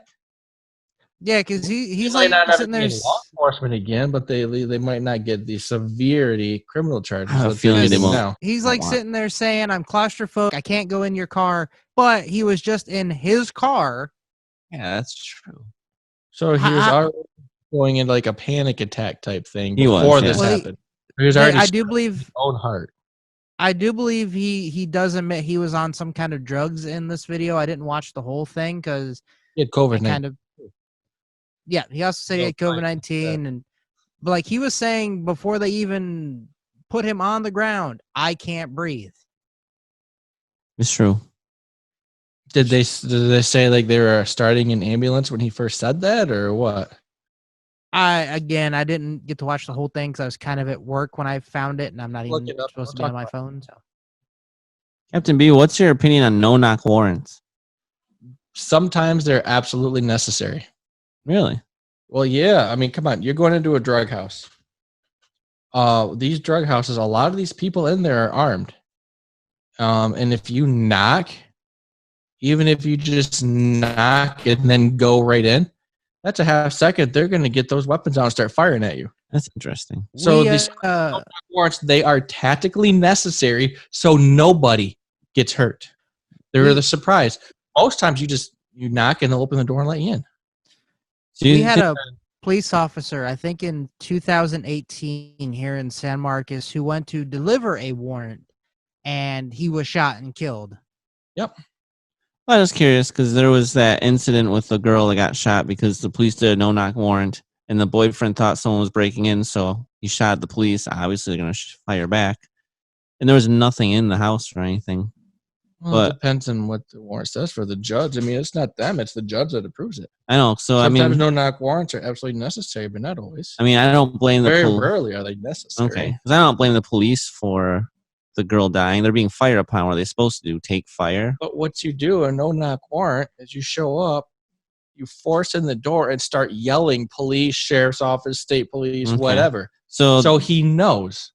Yeah, because he's like sitting there. Law enforcement again, but they might not get the severity criminal charges. I have a feeling they won't. He's like sitting there saying, "I'm claustrophobic. I can't go in your car," but he was just in his car. Yeah, that's true. So he was already going into like a panic attack type thing He was, before yeah. this Well, happened. He was already I do struck believe in his own heart. I do believe he does admit he was on some kind of drugs in this video. I didn't watch the whole thing because He had COVID-19. kind of he also said he had COVID-19 and but like he was saying before they even put him on the ground, I can't breathe. It's true. Did they say like they were starting an ambulance when he first said that, or what? I didn't get to watch the whole thing because I was kind of at work when I found it, and I'm not even supposed to be on my phone. So, Captain B, what's your opinion on no-knock warrants? Sometimes they're absolutely necessary. Really? Well, yeah. I mean, come on. You're going into a drug house. These drug houses, a lot of these people in there are armed. And if you knock, even if you just knock and then go right in, that's a half second. They're going to get those weapons out and start firing at you. That's interesting. So these warrants, they are tactically necessary so nobody gets hurt. They're the surprise. Most times you knock and they'll open the door and let you in. We had a police officer, I think in 2018 here in San Marcos, who went to deliver a warrant and he was shot and killed. Yep. I was curious because there was that incident with the girl that got shot because the police did a no-knock warrant and the boyfriend thought someone was breaking in, so he shot the police. Obviously, they're going to fire back. And there was nothing in the house or anything. Well, it depends on what the warrant says for the judge. I mean, it's not them; it's the judge that approves it. I know. So sometimes no-knock warrants are absolutely necessary, but not always. I mean, I don't blame the very rarely are they necessary. Okay, because I don't blame the police for the girl dying. They're being fired upon. What are they supposed to do? Take fire? But what you do a no-knock warrant is you show up, you force in the door, and start yelling, "Police, sheriff's office, state police, whatever." So he knows.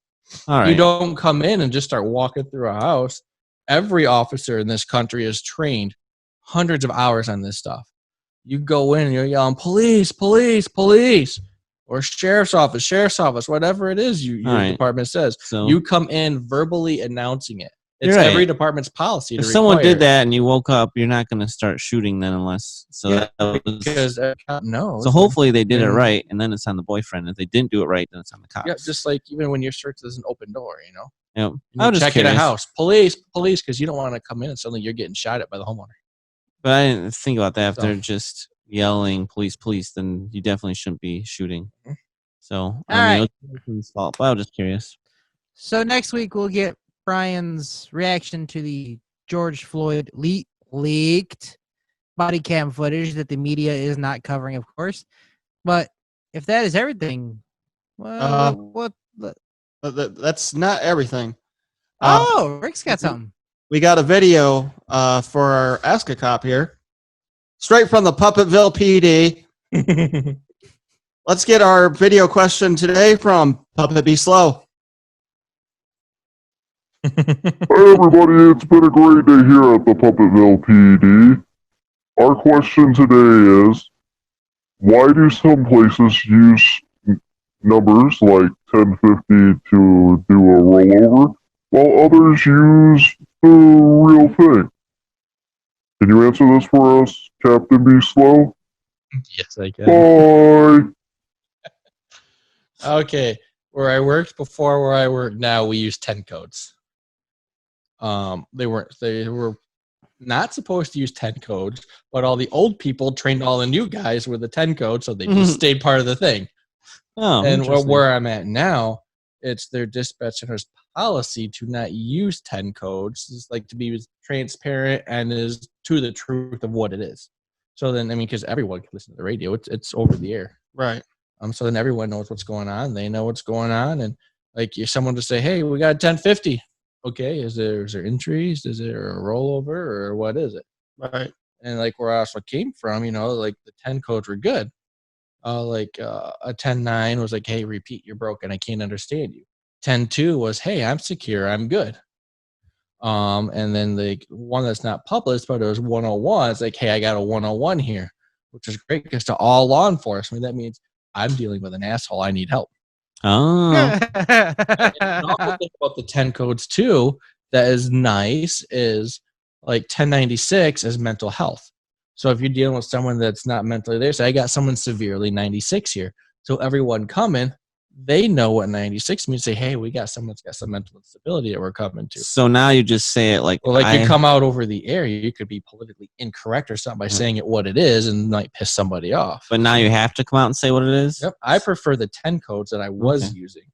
All right. You don't come in and just start walking through a house. Every officer in this country is trained hundreds of hours on this stuff. You go in and you're yelling, "Police, police, police," or sheriff's office, whatever it is your department says. So you come in verbally announcing it. It's every department's policy. If someone did that and you woke up, you're not going to start shooting then unless. So because no. So hopefully they did it right, and then it's on the boyfriend. If they didn't do it right, then it's on the cops. Yeah, just like even when your search is an open door, you know. Yep. I'll just check in a house. Police, because you don't want to come in and suddenly you're getting shot at by the homeowner. But I didn't think about that. If they're just yelling, "Police, police," then you definitely shouldn't be shooting. Mm-hmm. So, I mean, it was his fault, but I was just curious. So next week we'll get Brian's reaction to the George Floyd leaked body cam footage that the media is not covering, of course. But if that is everything, well, that's not everything. Rick's got something. We got a video for our Ask a Cop here, straight from the Puppetville PD. Let's get our video question today from Puppet Be Slow. Hey everybody, it's been a great day here at the Puppetville PD. Our question today is, why do some places use numbers like 1050 to do a rollover, while others use the real thing? Can you answer this for us, Captain Be Slow? Yes, I can. Bye! Okay, where I worked before, where I work now, we use 10 codes. They were not supposed to use 10 codes, but all the old people trained all the new guys with the 10 code, so they just stayed part of the thing. Oh, and where I'm at now, it's their dispatch center's policy to not use 10 codes. It's like to be transparent and is to the truth of what it is. So then, I mean, because everyone can listen to the radio, it's over the air, right? So then everyone knows what's going on. They know what's going on, and like if someone to say, "Hey, we got 1050." Okay, is there injuries? Is there a rollover, or what is it? Right. And like where I also came from, you know, like the 10 codes were good. A 10-9 was like, "Hey, repeat, you're broken. I can't understand you." 10-2 was, "Hey, I'm secure. I'm good." And then the one that's not published, but it was 101. It's like, "Hey, I got a 101 here," which is great because to all law enforcement, that means I'm dealing with an asshole. I need help. Oh. And also think about the 10 codes too. That is nice. Is like 1096 is mental health. So if you're dealing with someone that's not mentally there, say I got someone severely 96 here. So everyone coming, they know what 96 means. Say, hey, we got someone that's got some mental instability that we're coming to. So now you just say it like, Well, like you come out over the air, you could be politically incorrect or something by saying it what it is and might piss somebody off. But now you have to come out and say what it is? Yep. I prefer the 10 codes that I was using.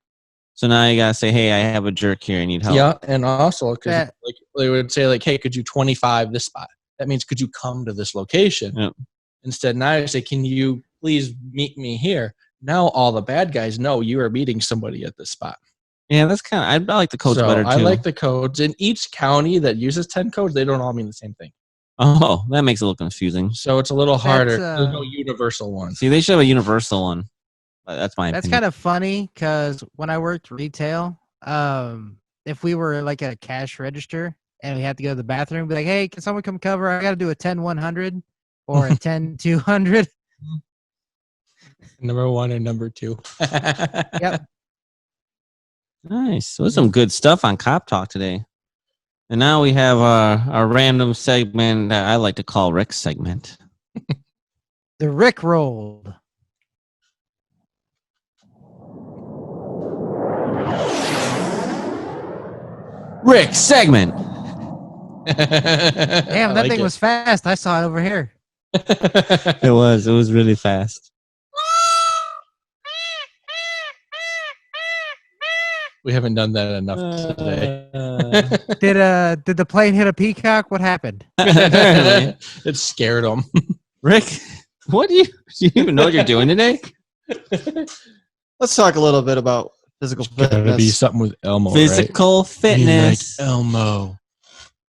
So now you got to say, hey, I have a jerk here. I need help. Yeah. And also, because like, they would say, like, hey, could you 25 this spot? That means, could you come to this location? Yep. Instead, now I say, can you please meet me here? Now all the bad guys know you are meeting somebody at this spot. Yeah, that's kind of, I like the codes better too. I like the codes. In each county that uses 10 codes, they don't all mean the same thing. Oh, that makes it a little confusing. So it's a little harder. There's no universal one. See, they should have a universal one. That's my opinion. That's kind of funny because when I worked retail, if we were like at a cash register and we had to go to the bathroom, be like, hey, can someone come cover? I got to do a 10-100 or a 10-200. Number 1 and number 2. Yep. Nice. So there's some good stuff on Cop Talk today. And now we have our random segment that I like to call Rick's segment. The Rick rolled. Rick's segment. Damn, that thing was fast. I saw it over here. It was really fast. We haven't done that enough today. Did the plane hit a peacock? What happened? It scared him. Rick, do you even know what you're doing today? Let's talk a little bit about physical fitness. Gotta be something with Elmo. Physical fitness. Like Elmo.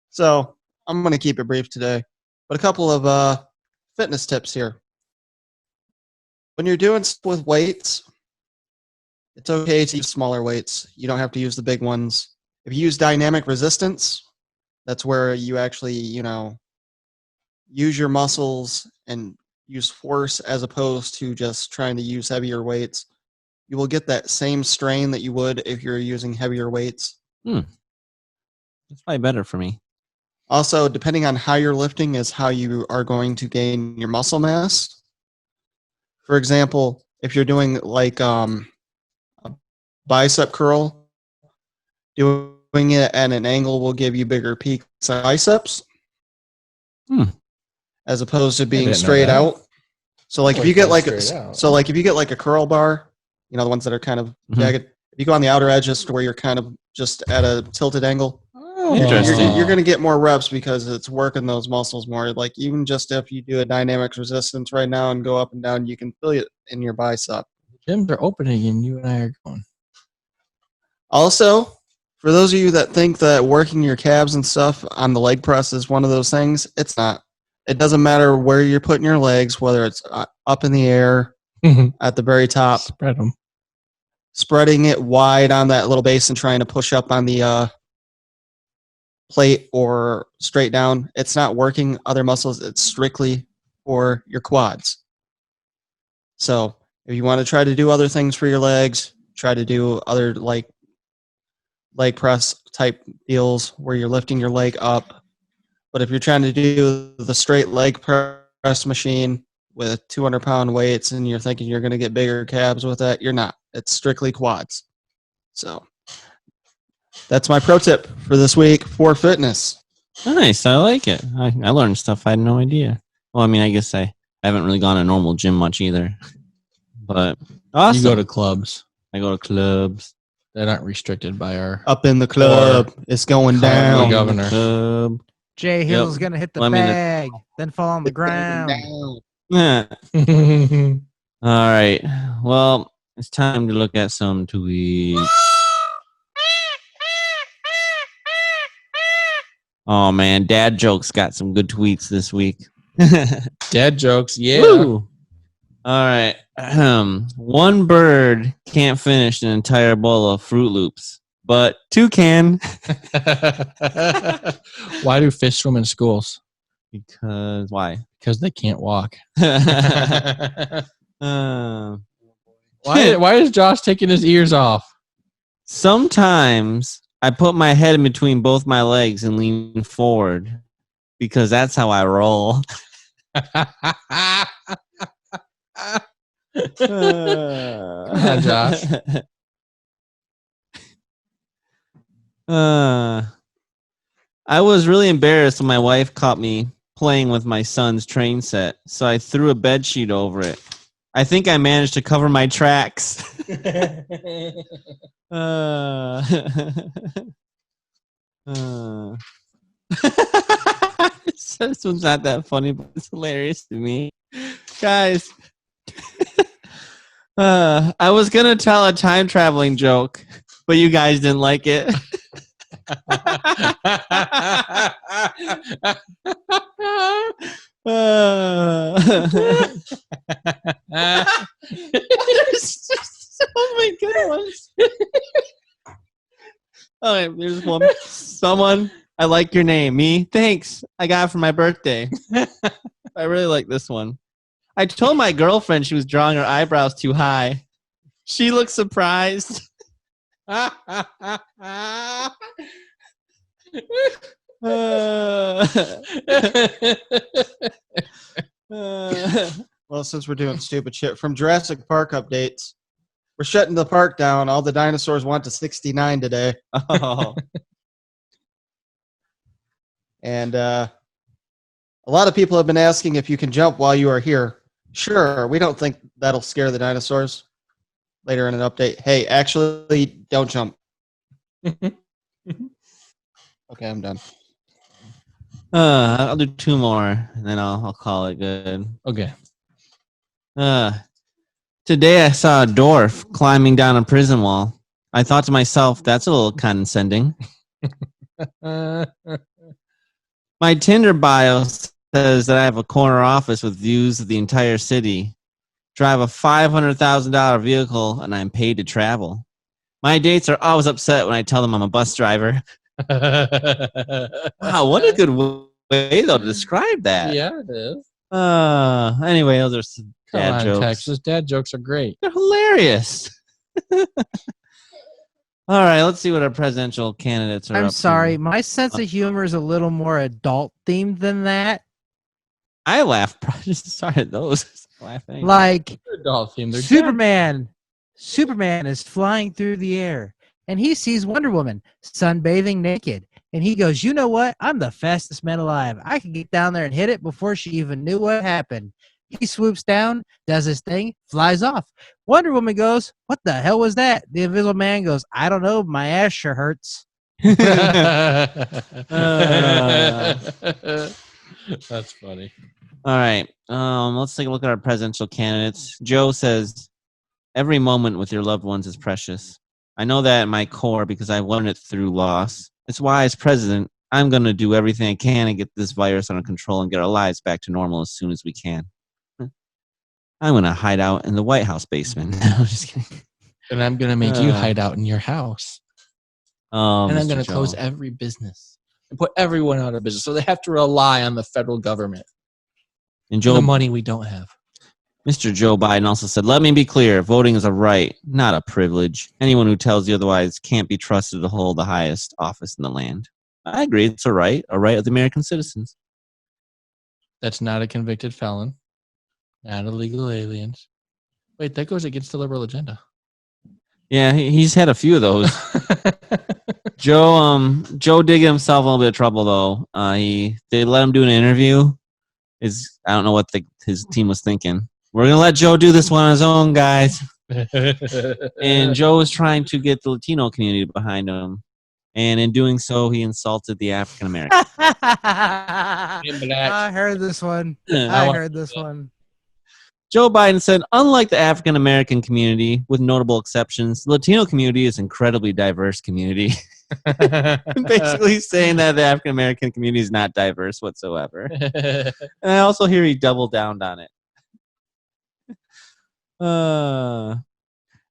So I'm going to keep it brief today, but a couple of fitness tips here. When you're doing stuff with weights, it's okay to use smaller weights. You don't have to use the big ones. If you use dynamic resistance, that's where you actually, use your muscles and use force as opposed to just trying to use heavier weights. You will get that same strain that you would if you're using heavier weights. That's probably better for me. Also, depending on how you're lifting is how you are going to gain your muscle mass. For example, if you're doing like a bicep curl, doing it at an angle will give you bigger peaks of biceps as opposed to being straight out. So like if you get like if you get like a curl bar, the ones that are kind of jagged, if you go on the outer edges to where you're kind of just at a tilted angle, you're going to get more reps because it's working those muscles more. Like even just if you do a dynamic resistance right now and go up and down, you can feel it in your bicep. Gyms are opening and you and I are going. Also, for those of you that think that working your calves and stuff on the leg press is one of those things, it's not. It doesn't matter where you're putting your legs, whether it's up in the air, at the very top. Spread them. Spreading it wide on that little base and trying to push up on the plate or straight down. It's not working other muscles. It's strictly for your quads. So if you want to try to do other things for your legs, try to do other like leg press type deals where you're lifting your leg up. But if you're trying to do the straight leg press machine with 200-pound weights and you're thinking you're going to get bigger calves with that, you're not. It's strictly quads. So that's my pro tip for this week for fitness. Nice. I like it. I learned stuff I had no idea. Well, I mean, I guess I haven't really gone to a normal gym much either. But awesome. You go to clubs. I go to clubs. They're not restricted by our... Up in the club. It's going down. Governor. Club. Jay Hill's going to hit the bag, then fall on the ground. Yeah. All right. Well, it's time to look at some tweets. Oh, man. Dad Jokes got some good tweets this week. Dad jokes, yeah. Woo! All right. One bird can't finish an entire bowl of Fruit Loops, but two can. Why do fish swim in schools? Because why? Because they can't walk. Why is Josh taking his ears off? Sometimes I put my head in between both my legs and lean forward because that's how I roll. on, Josh. I was really embarrassed when my wife caught me playing with my son's train set, so I threw a bed sheet over it. I think I managed to cover my tracks. This one's not that funny, but it's hilarious to me. Guys, I was going to tell a time traveling joke, but you guys didn't like it. There's just so many good ones. All right, there's one. Someone, I like your name. Me? Thanks. I got it for my birthday. I really like this one. I told my girlfriend she was drawing her eyebrows too high. She looked surprised. Well, since we're doing stupid shit, from Jurassic Park updates, we're shutting the park down. All the dinosaurs went to 69 today. Oh. And a lot of people have been asking if you can jump while you are here. Sure, we don't think that'll scare the dinosaurs. Later in an update, hey, actually, don't jump. Okay, I'm done. I'll do two more, and then I'll call it good. Okay. Today I saw a dwarf climbing down a prison wall. I thought to myself, that's a little condescending. My Tinder bio says that I have a corner office with views of the entire city, drive a $500,000 vehicle, and I'm paid to travel. My dates are always upset when I tell them I'm a bus driver. Wow, what a good way, though, to describe that. Yeah, it is. Anyway, those are some dad jokes. Texas. Dad jokes are great. They're hilarious. All right, let's see what our presidential candidates are I'm up sorry. to. My sense of humor is a little more adult themed than that. I laughed. Just started those. Laughing. Like Adult theme. They're Superman. Superman is flying through the air, and he sees Wonder Woman sunbathing naked. And he goes, you know what? I'm the fastest man alive. I can get down there and hit it before she even knew what happened. He swoops down, does his thing, flies off. Wonder Woman goes, what the hell was that? The Invisible Man goes, I don't know. My ass sure hurts. That's funny. All right. Let's take a look at our presidential candidates. Joe says, every moment with your loved ones is precious. I know that at my core because I've learned it through loss. It's why, as president, I'm going to do everything I can to get this virus under control and get our lives back to normal as soon as we can. I'm going to hide out in the White House basement. I'm just kidding. And I'm going to make you hide out in your house. And I'm going to close every business and put everyone out of business. So they have to rely on the federal government and Joe, the money we don't have. Mr. Joe Biden also said, let me be clear. Voting is a right, not a privilege. Anyone who tells you otherwise can't be trusted to hold the highest office in the land. I agree. It's a right of the American citizens. That's not a convicted felon. Not illegal aliens. Wait, that goes against the liberal agenda. Yeah, he's had a few of those. Joe did get himself a little bit of trouble though. They let him do an interview. I don't know what his team was thinking. We're gonna let Joe do this one on his own, guys. And Joe was trying to get the Latino community behind him, and in doing so, he insulted the African American. I heard this one. I heard this one. Joe Biden said, unlike the African American community, with notable exceptions, the Latino community is an incredibly diverse community. Basically saying that the African American community is not diverse whatsoever. And I also hear he doubled down on it. And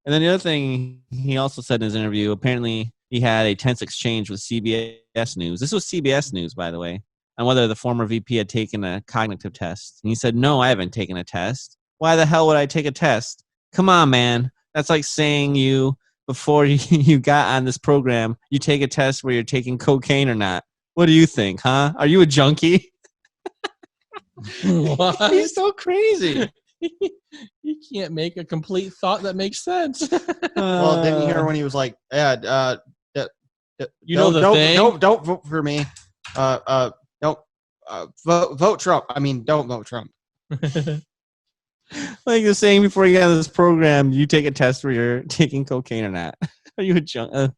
then the other thing he also said in his interview, apparently he had a tense exchange with CBS News. This was CBS News, by the way, on whether the former VP had taken a cognitive test. And he said, no, I haven't taken a test. Why the hell would I take a test? Come on, man. That's like saying before you got on this program, you take a test where you're taking cocaine or not. What do you think, huh? Are you a junkie? What? He's so crazy. You can't make a complete thought that makes sense. Well, didn't you hear when he was like, "Yeah, You know the thing? don't vote for me. Don't vote Trump. I mean, don't vote Trump." Like you're saying before you got this program, you take a test where you're taking cocaine or not. Are you a junk?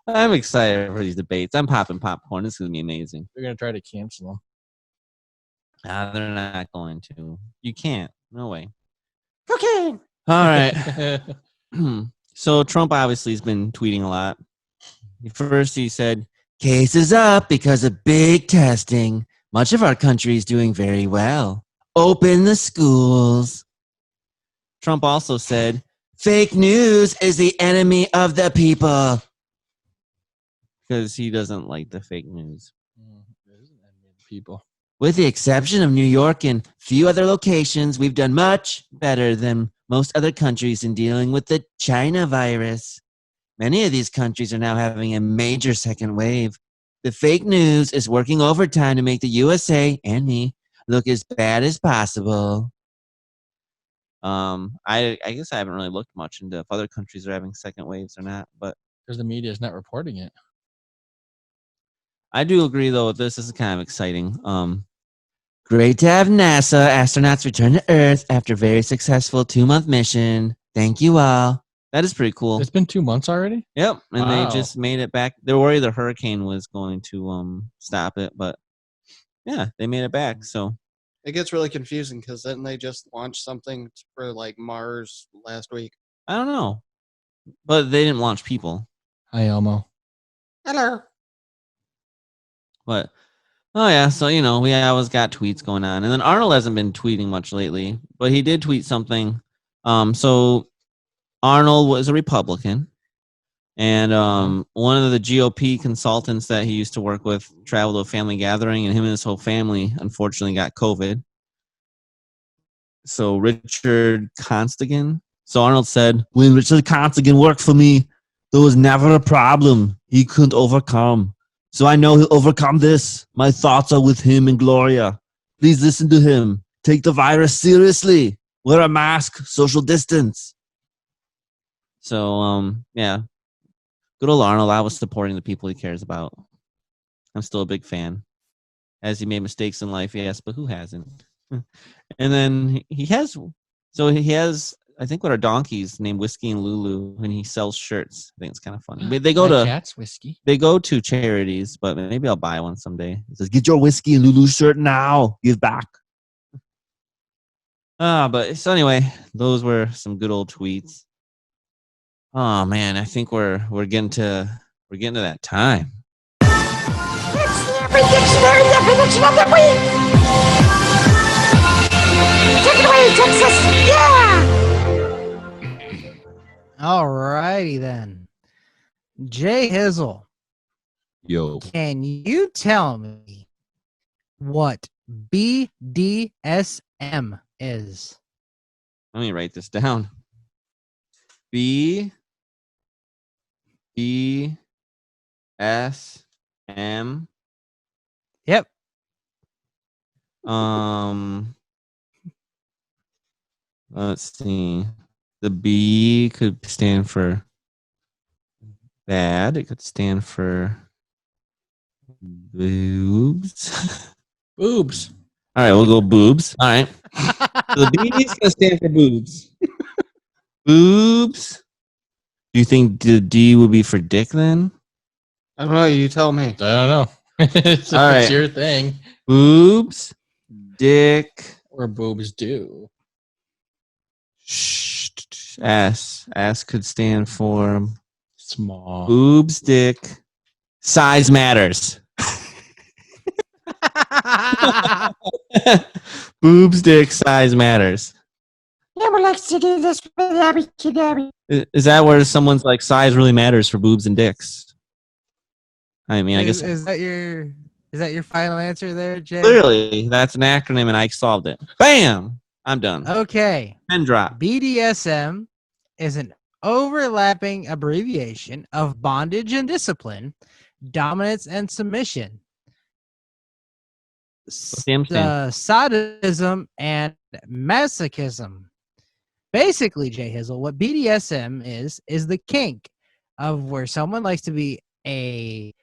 I'm excited for these debates. I'm popping popcorn. This is gonna be amazing. They're gonna try to cancel They're not going to. You can't. No way. Cocaine. All right. him. So Trump obviously has been tweeting a lot. First, he said, "Cases up because of big testing. Much of our country is doing very well. Open the schools." Trump also said, "Fake news is the enemy of the people." Because he doesn't like the fake news. People. With the exception of New York and few other locations, we've done much better than most other countries in dealing with the China virus. Many of these countries are now having a major second wave. The fake news is working overtime to make the USA and me look as bad as possible. I guess I haven't really looked much into if other countries are having second waves or not, but Because the media is not reporting it. I do agree though with this. This is kind of exciting. Great to have NASA astronauts return to Earth after a very successful 2-month mission. Thank you all. That is pretty cool. It's been 2 months already? Yep, and Wow. they just made it back. They were worried the hurricane was going to stop it, but yeah, they made it back. So It gets really confusing because didn't they just launch something for like Mars last week? I don't know, but they didn't launch people. Hi, Elmo. Hello. But oh yeah, so we always got tweets going on, and then Arnold hasn't been tweeting much lately, but he did tweet something. So Arnold was a Republican, and one of the GOP consultants that he used to work with traveled to a family gathering, and him and his whole family unfortunately got COVID. So Richard Constigan. So Arnold said, "When Richard Constigan worked for me, there was never a problem he couldn't overcome. So I know he'll overcome this. My thoughts are with him and Gloria. Please listen to him. Take the virus seriously. Wear a mask. Social distance." So, yeah. Good old Arnold. I was supporting the people he cares about. I'm still a big fan. Has he made mistakes in life? Yes, but who hasn't? And then he has, I think, what are donkeys named Whiskey and Lulu, and he sells shirts. I think it's kind of funny. But they go to Cat's whiskey. They go to charities, but maybe I'll buy one someday. It says, "Get your Whiskey and Lulu shirt now. Give back." But so anyway, those were some good old tweets. Oh man, I think we're getting to that time. It's the Dictionary definition of the week! Take it away, Texas! Yeah! Alrighty then. Jay Hizzle, Yo. can you tell me what BDSM is? Let me write this down. BDSM. Yep. Let's see. The B could stand for bad. It could stand for boobs. Boobs. All right, we'll go boobs. All right. So the B is going to stand for boobs. Boobs. Do you think the D would be for dick then? I don't know. You tell me. I don't know. It's All right. your thing. Boobs, dick, Or boobs do. ass. Ass could stand for Small. boobs, dick. Size matters. Boobs, dick, size matters. Never likes to do this with Abby Kidabby. Is that where someone's like size really matters for boobs and dicks? I mean, I guess Is that your final answer there, Jay? clearly that's an acronym and I solved it. Bam! I'm done. Okay. Pen drop. BDSM is an overlapping abbreviation of bondage and discipline, dominance and submission. sadism and masochism. Basically, Jay Hizzle, what BDSM is the kink of where someone likes to be a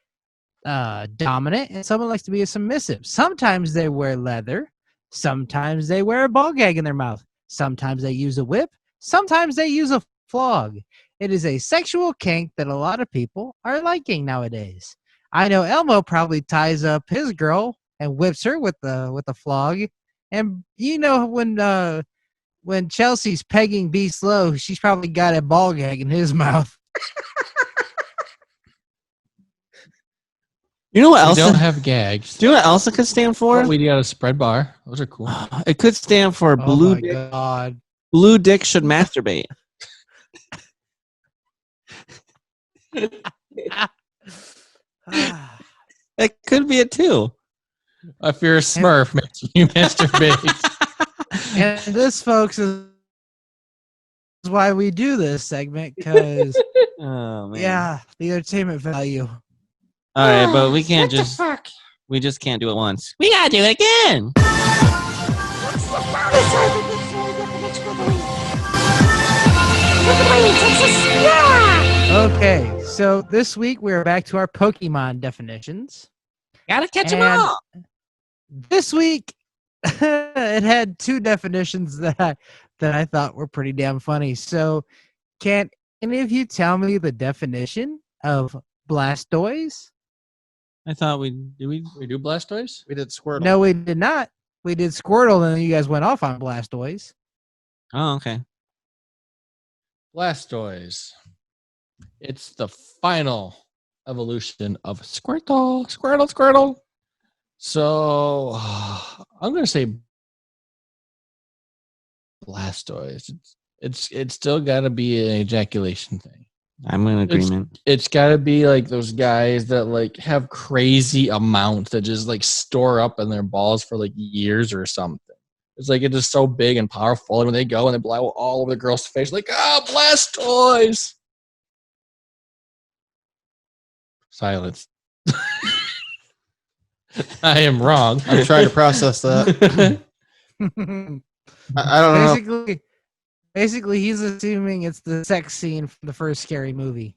dominant and someone likes to be a submissive. Sometimes they wear leather. Sometimes they wear a ball gag in their mouth. Sometimes they use a whip. Sometimes they use a flog. It is a sexual kink that a lot of people are liking nowadays. I know Elmo probably ties up his girl and whips her with the flog. And you know when Chelsea's pegging B Slow, she's probably got a ball gag in his mouth. You know what We else? don't have gags. Do you know what else it could stand for? But we got a spread bar. Those are cool. It could stand for Oh my God. blue dick should masturbate. That could be it too. If you're a Smurf, you masturbate. And this, folks, is why we do this segment, because Oh man. yeah, the entertainment value. All right, but we can't What the just fuck? we just can't do it once. We gotta do it again. What's the bonus argument for the next one? Take it away, Texas. Yeah! Okay, so this week we're back to our Pokemon definitions. Gotta catch them And all. This week, it had two definitions that I thought were pretty damn funny. So, can any of you tell me the definition of Blastoise? I thought we We do Blastoise? We did Squirtle. No, we did not. We did Squirtle, and then you guys went off on Blastoise. Oh, okay. Blastoise. It's the final evolution of Squirtle. Squirtle. So I'm gonna say Blastoise. It's still gotta be an ejaculation thing. I'm in agreement. It's gotta be like those guys that like have crazy amounts that just like store up in their balls for like years or something. It's like it's just so big and powerful, and when they go and they blow all over the girl's face, like Blastoise. Silence. I am wrong. I'm trying to process that. I don't know. Basically, he's assuming it's the sex scene from the first Scary Movie.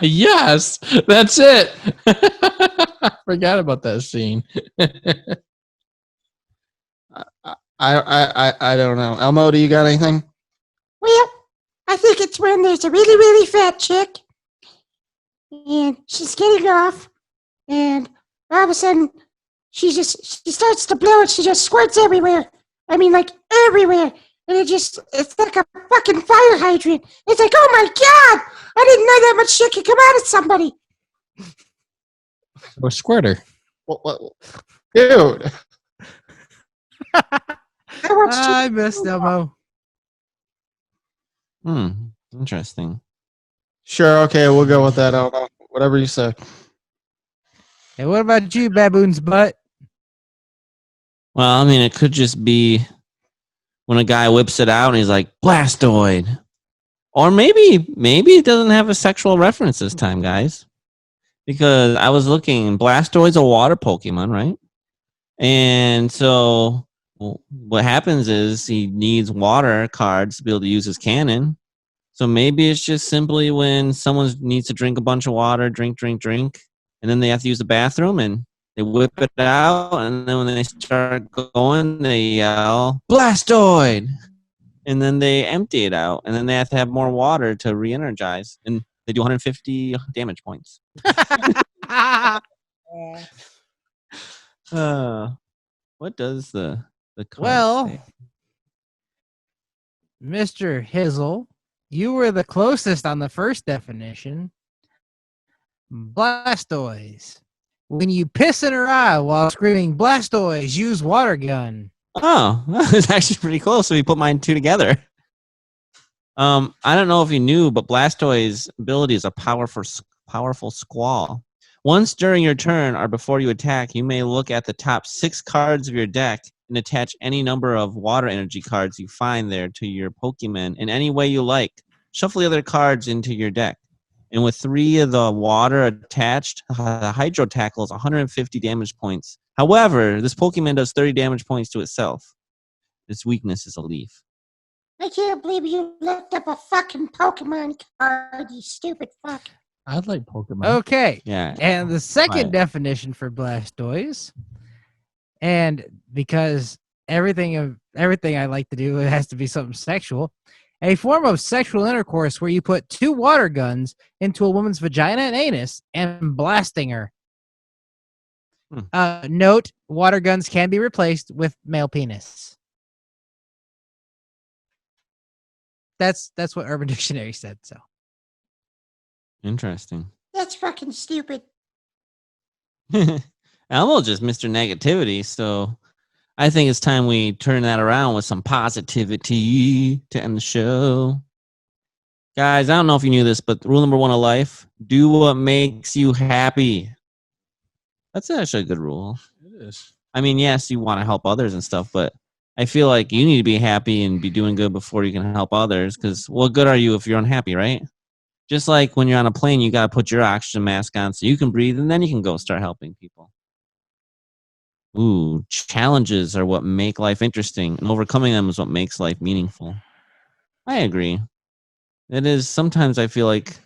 Yes, that's it. Forgot about that scene. I don't know. Elmo, do you got anything? Well, I think it's when there's a really, really fat chick, and she's getting off, and all of a sudden, she starts to blow, and she just squirts everywhere. I mean, like, everywhere. And it's like a fucking fire hydrant. It's like, oh my God! I didn't know that much shit could come out of somebody. Or Squirter. What? Dude. I missed Elmo. Interesting. Sure, okay, we'll go with that, Elmo. Whatever you say. Hey, what about you, Baboon's butt? Well, I mean, it could just be when a guy whips it out and he's like, Blastoid. Or maybe it doesn't have a sexual reference this time, guys. Because I was looking, Blastoid's a water Pokemon, right? And so what happens is he needs water cards to be able to use his cannon. So maybe it's just simply when someone needs to drink a bunch of water, drink, and then they have to use the bathroom and they whip it out, and then when they start going, they yell, Blastoid! And then they empty it out, and then they have to have more water to re-energize, and they do 150 damage points. What does the card Well, say? Mr. Hizzle, you were the closest on the first definition. Blastoise. When you piss in her eye while screaming Blastoise, use water gun. Oh, it's actually pretty close. So we put mine two together. I don't know if you knew, but Blastoise's ability is a powerful squall. Once during your turn or before you attack, you may look at the top 6 cards of your deck and attach any number of water energy cards you find there to your Pokemon in any way you like. Shuffle the other cards into your deck. And with 3 of the water attached, the hydro tackle is 150 damage points. However, this Pokemon does 30 damage points to itself. Its weakness is a leaf. I can't believe you looked up a fucking Pokemon card, you stupid fuck. I'd like Pokemon. Okay. Yeah. And the second Right. definition for Blastoise, and because everything I like to do, it has to be something sexual. A form of sexual intercourse where you put 2 water guns into a woman's vagina and anus and blasting her. Note: water guns can be replaced with male penis. That's what Urban Dictionary said. So Interesting. That's fucking stupid. Elmo just Mr. Negativity, so I think it's time we turn that around with some positivity to end the show. Guys, I don't know if you knew this, but rule number 1 of life, do what makes you happy. That's actually a good rule. It is. I mean, yes, you want to help others and stuff, but I feel like you need to be happy and be doing good before you can help others, because what good are you if you're unhappy, right? Just like when you're on a plane, you got to put your oxygen mask on so you can breathe, and then you can go start helping people. Ooh, challenges are what make life interesting, and overcoming them is what makes life meaningful. I agree. It is. Sometimes I feel like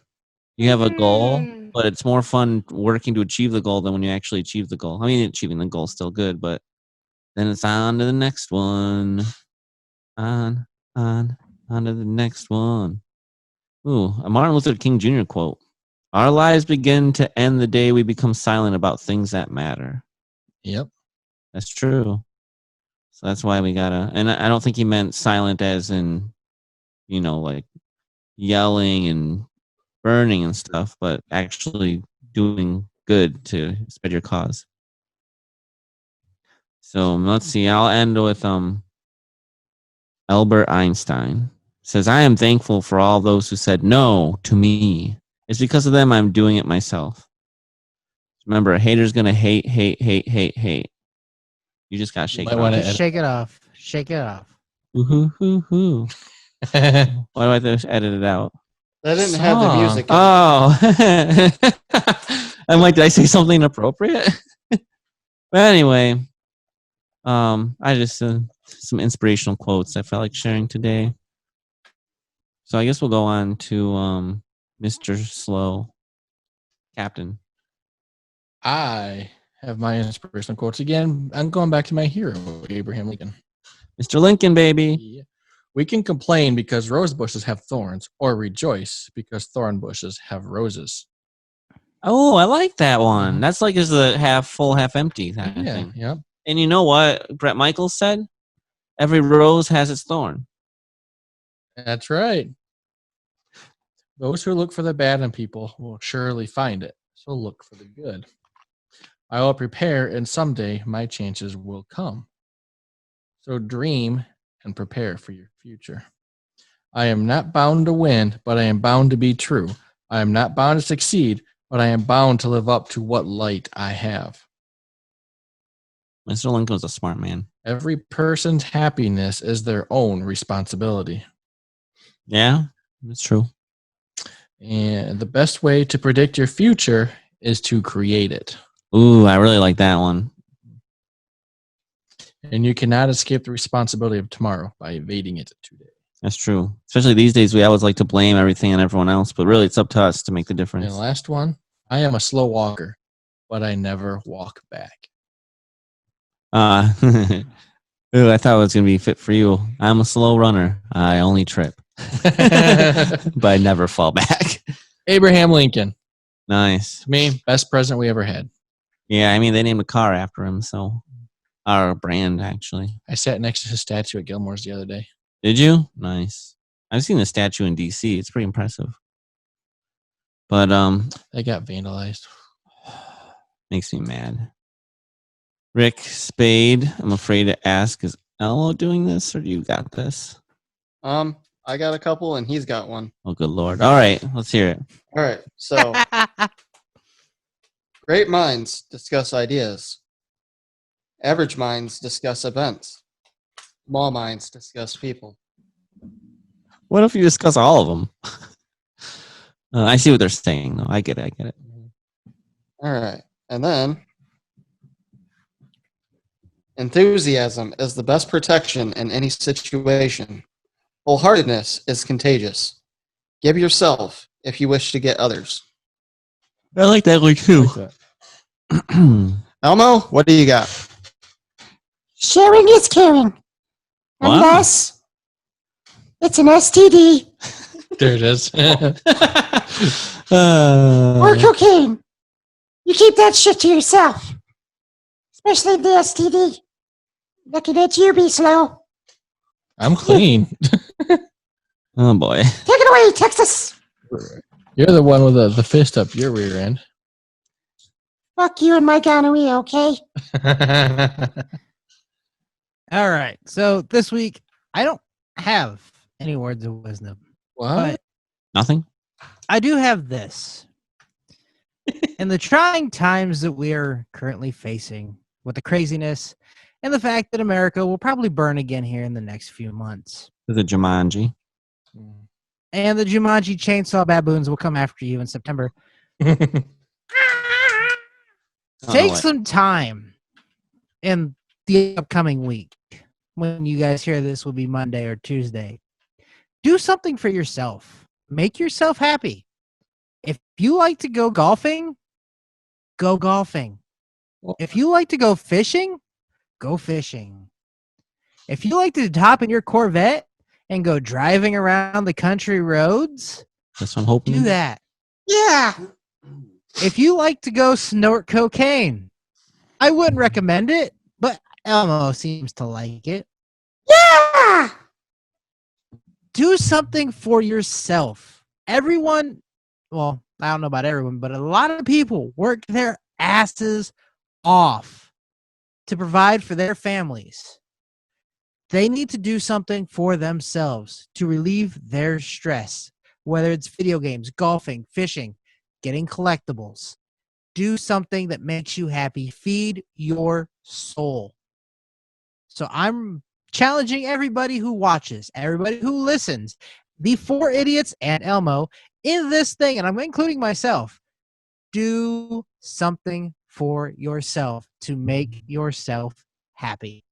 you have a goal, but it's more fun working to achieve the goal than when you actually achieve the goal. I mean, achieving the goal is still good, but then it's on to the next one. On to the next one. Ooh, a Martin Luther King Jr. quote. Our lives begin to end the day we become silent about things that matter. Yep. That's true. So that's why we gotta, and I don't think he meant silent as in, like yelling and burning and stuff, but actually doing good to spread your cause. So let's see. I'll end with Albert Einstein says, "I am thankful for all those who said no to me. It's because of them I'm doing it myself." Remember, a hater's gonna hate. You just gotta shake it off. just shake it off. Shake it off. Hoo. Why do I have to edit it out? They didn't have the music. Oh, I'm like, did I say something inappropriate? But anyway, I just some inspirational quotes I felt like sharing today. So I guess we'll go on to Mr. Slow, Captain. I have my inspirational quotes again. I'm going back to my hero, Abraham Lincoln. Mr. Lincoln, baby. Yeah. We can complain because rose bushes have thorns, or rejoice because thorn bushes have roses. Oh, I like that one. That's like is the half full, half empty kind of thing. Yeah. And you know what Brett Michaels said? Every rose has its thorn. That's right. Those who look for the bad in people will surely find it. So look for the good. I will prepare, and someday my chances will come. So dream and prepare for your future. I am not bound to win, but I am bound to be true. I am not bound to succeed, but I am bound to live up to what light I have. Mr. Lincoln was a smart man. Every person's happiness is their own responsibility. Yeah, it's true. And the best way to predict your future is to create it. Ooh, I really like that one. And you cannot escape the responsibility of tomorrow by evading it today. That's true. Especially these days, we always like to blame everything on everyone else, but really it's up to us to make the difference. And the last one, I am a slow walker, but I never walk back. Ooh, I thought it was going to be fit for you. I'm a slow runner. I only trip, but I never fall back. Abraham Lincoln. Nice. To me, best president we ever had. Yeah, I mean, they named a car after him, so our brand, actually. I sat next to his statue at Gilmore's the other day. Did you? Nice. I've seen the statue in D.C. It's pretty impressive. But They got vandalized. makes me mad. Rick Spade, I'm afraid to ask, is Elmo doing this, or do you got this? I got a couple, and he's got one. Oh, good Lord. All right, let's hear it. All right, so great minds discuss ideas. Average minds discuss events. Small minds discuss people. What if you discuss all of them? I see what they're saying, though. I get it. All right. And then, enthusiasm is the best protection in any situation. Wholeheartedness is contagious. Give yourself if you wish to get others. I like that one, too. Elmo, what do you got? Sharing is caring. Wow. Unless it's an STD There it is. or cocaine. You keep that shit to yourself. Especially the STD. Looking at you, be slow. I'm clean. Oh, boy. Take it away, Texas. You're the one with the fist up your rear end. Fuck you and my gonorrhea, okay? All right. So this week, I don't have any words of wisdom. What? But Nothing? I do have this. In the trying times that we are currently facing with the craziness and the fact that America will probably burn again here in the next few months. The Jumanji. And the Jumanji chainsaw baboons will come after you in September. Take some time in the upcoming week. When you guys hear this will be Monday or Tuesday. Do something for yourself. Make yourself happy. If you like to go golfing, go golfing. If you like to go fishing, go fishing. If you like to hop in your Corvette and go driving around the country roads, That's what I'm hoping. do that. Yeah. If you like to go snort cocaine, I wouldn't recommend it, but Elmo seems to like it. Yeah. Do something for yourself. Everyone, well, I don't know about everyone, but a lot of people work their asses off to provide for their families. They need to do something for themselves to relieve their stress, whether it's video games, golfing, fishing, getting collectibles. Do something that makes you happy. Feed your soul. So I'm challenging everybody who watches, everybody who listens, the 4 idiots and Elmo in this thing, and I'm including myself. Do something for yourself to make yourself happy.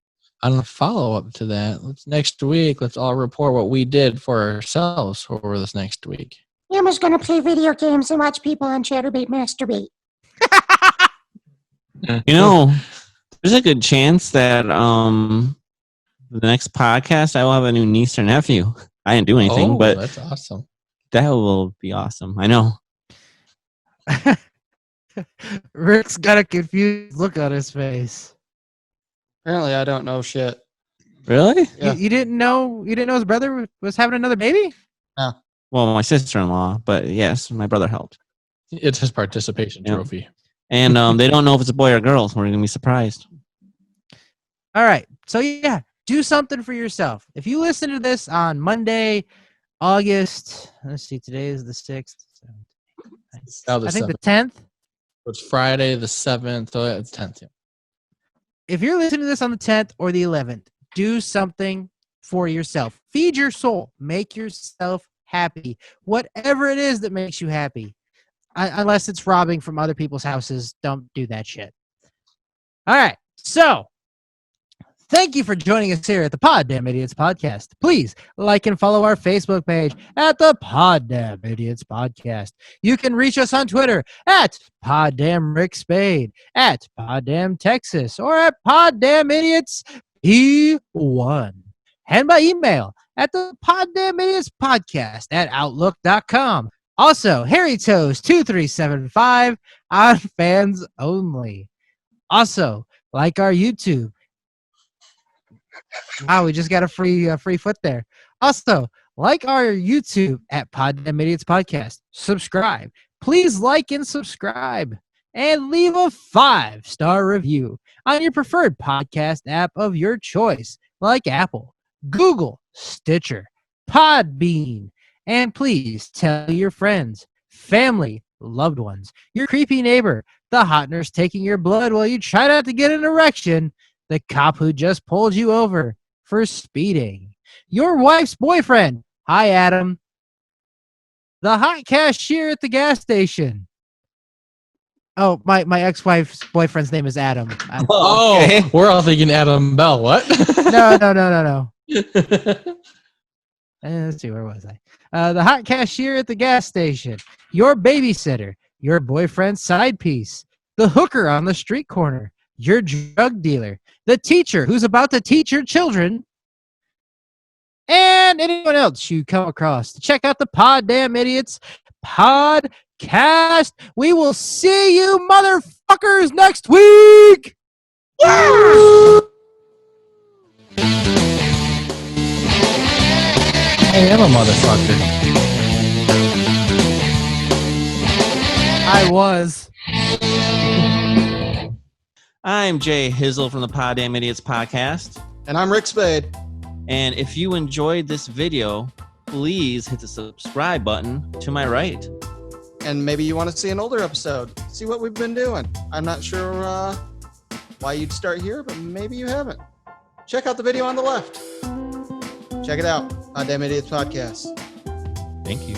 On a follow-up to that, next week, let's all report what we did for ourselves over this next week. Emma's gonna play video games and watch people on Chatterbait masturbate. You know, there's a good chance that the next podcast I will have a new niece or nephew. I didn't do anything, but that's awesome. that will be awesome. I know. Rick's got a confused look on his face. Apparently, I don't know shit. Really? Yeah. You didn't know his brother was having another baby? Well, my sister-in-law, but yes, my brother helped. It's his participation Yeah. trophy. And they don't know if it's a boy or girl, so we're going to be surprised. All right. So yeah, do something for yourself. If you listen to this on Monday, August, let's see, today is the 6th. Now the I think 7th. the 10th. It's Friday the 7th. So it's 10th. Yeah. If you're listening to this on the 10th or the 11th, do something for yourself. Feed your soul. Make yourself happy. Whatever it is that makes you happy. Unless it's robbing from other people's houses, don't do that shit. All right. So, thank you for joining us here at the Poddamn Idiots Podcast. Please like and follow our Facebook page at the Poddamn Idiots Podcast. You can reach us on Twitter at Poddamn Rick Spade, at Poddamn Texas, or at Poddamn Idiots P1. And by email at the Poddamn Idiots Podcast at Outlook.com. Also, Harry Toes 2375 on fans only. Also, like our YouTube. Wow, we just got a free foot there. Also, like our YouTube at Poddamn Idiots Podcast. Subscribe. Please like and subscribe. And leave a 5-star review on your preferred podcast app of your choice, like Apple, Google, Stitcher, Podbean. And please tell your friends, family, loved ones, your creepy neighbor, the hot nurse taking your blood while you try not to get an erection, the cop who just pulled you over for speeding, your wife's boyfriend. Hi, Adam. The hot cashier at the gas station. Oh, my ex-wife's boyfriend's name is Adam. Okay. We're all thinking Adam Bell. What? No. Let's see, where was I? The hot cashier at the gas station. Your babysitter. Your boyfriend's side piece. The hooker on the street corner. Your drug dealer. The teacher who's about to teach your children. And anyone else you come across. Check out the Poddamn Idiots podcast. We will see you motherfuckers next week. Yeah! I am a motherfucker. I was. I'm Jay Hizzle from the Poddamn Idiots podcast. And I'm Rick Spade. And if you enjoyed this video, please hit the subscribe button to my right. And maybe you want to see an older episode. See what we've been doing. I'm not sure why you'd start here, but maybe you haven't. Check out the video on the left. Check it out. Poddamn Idiots Podcast. Thank you.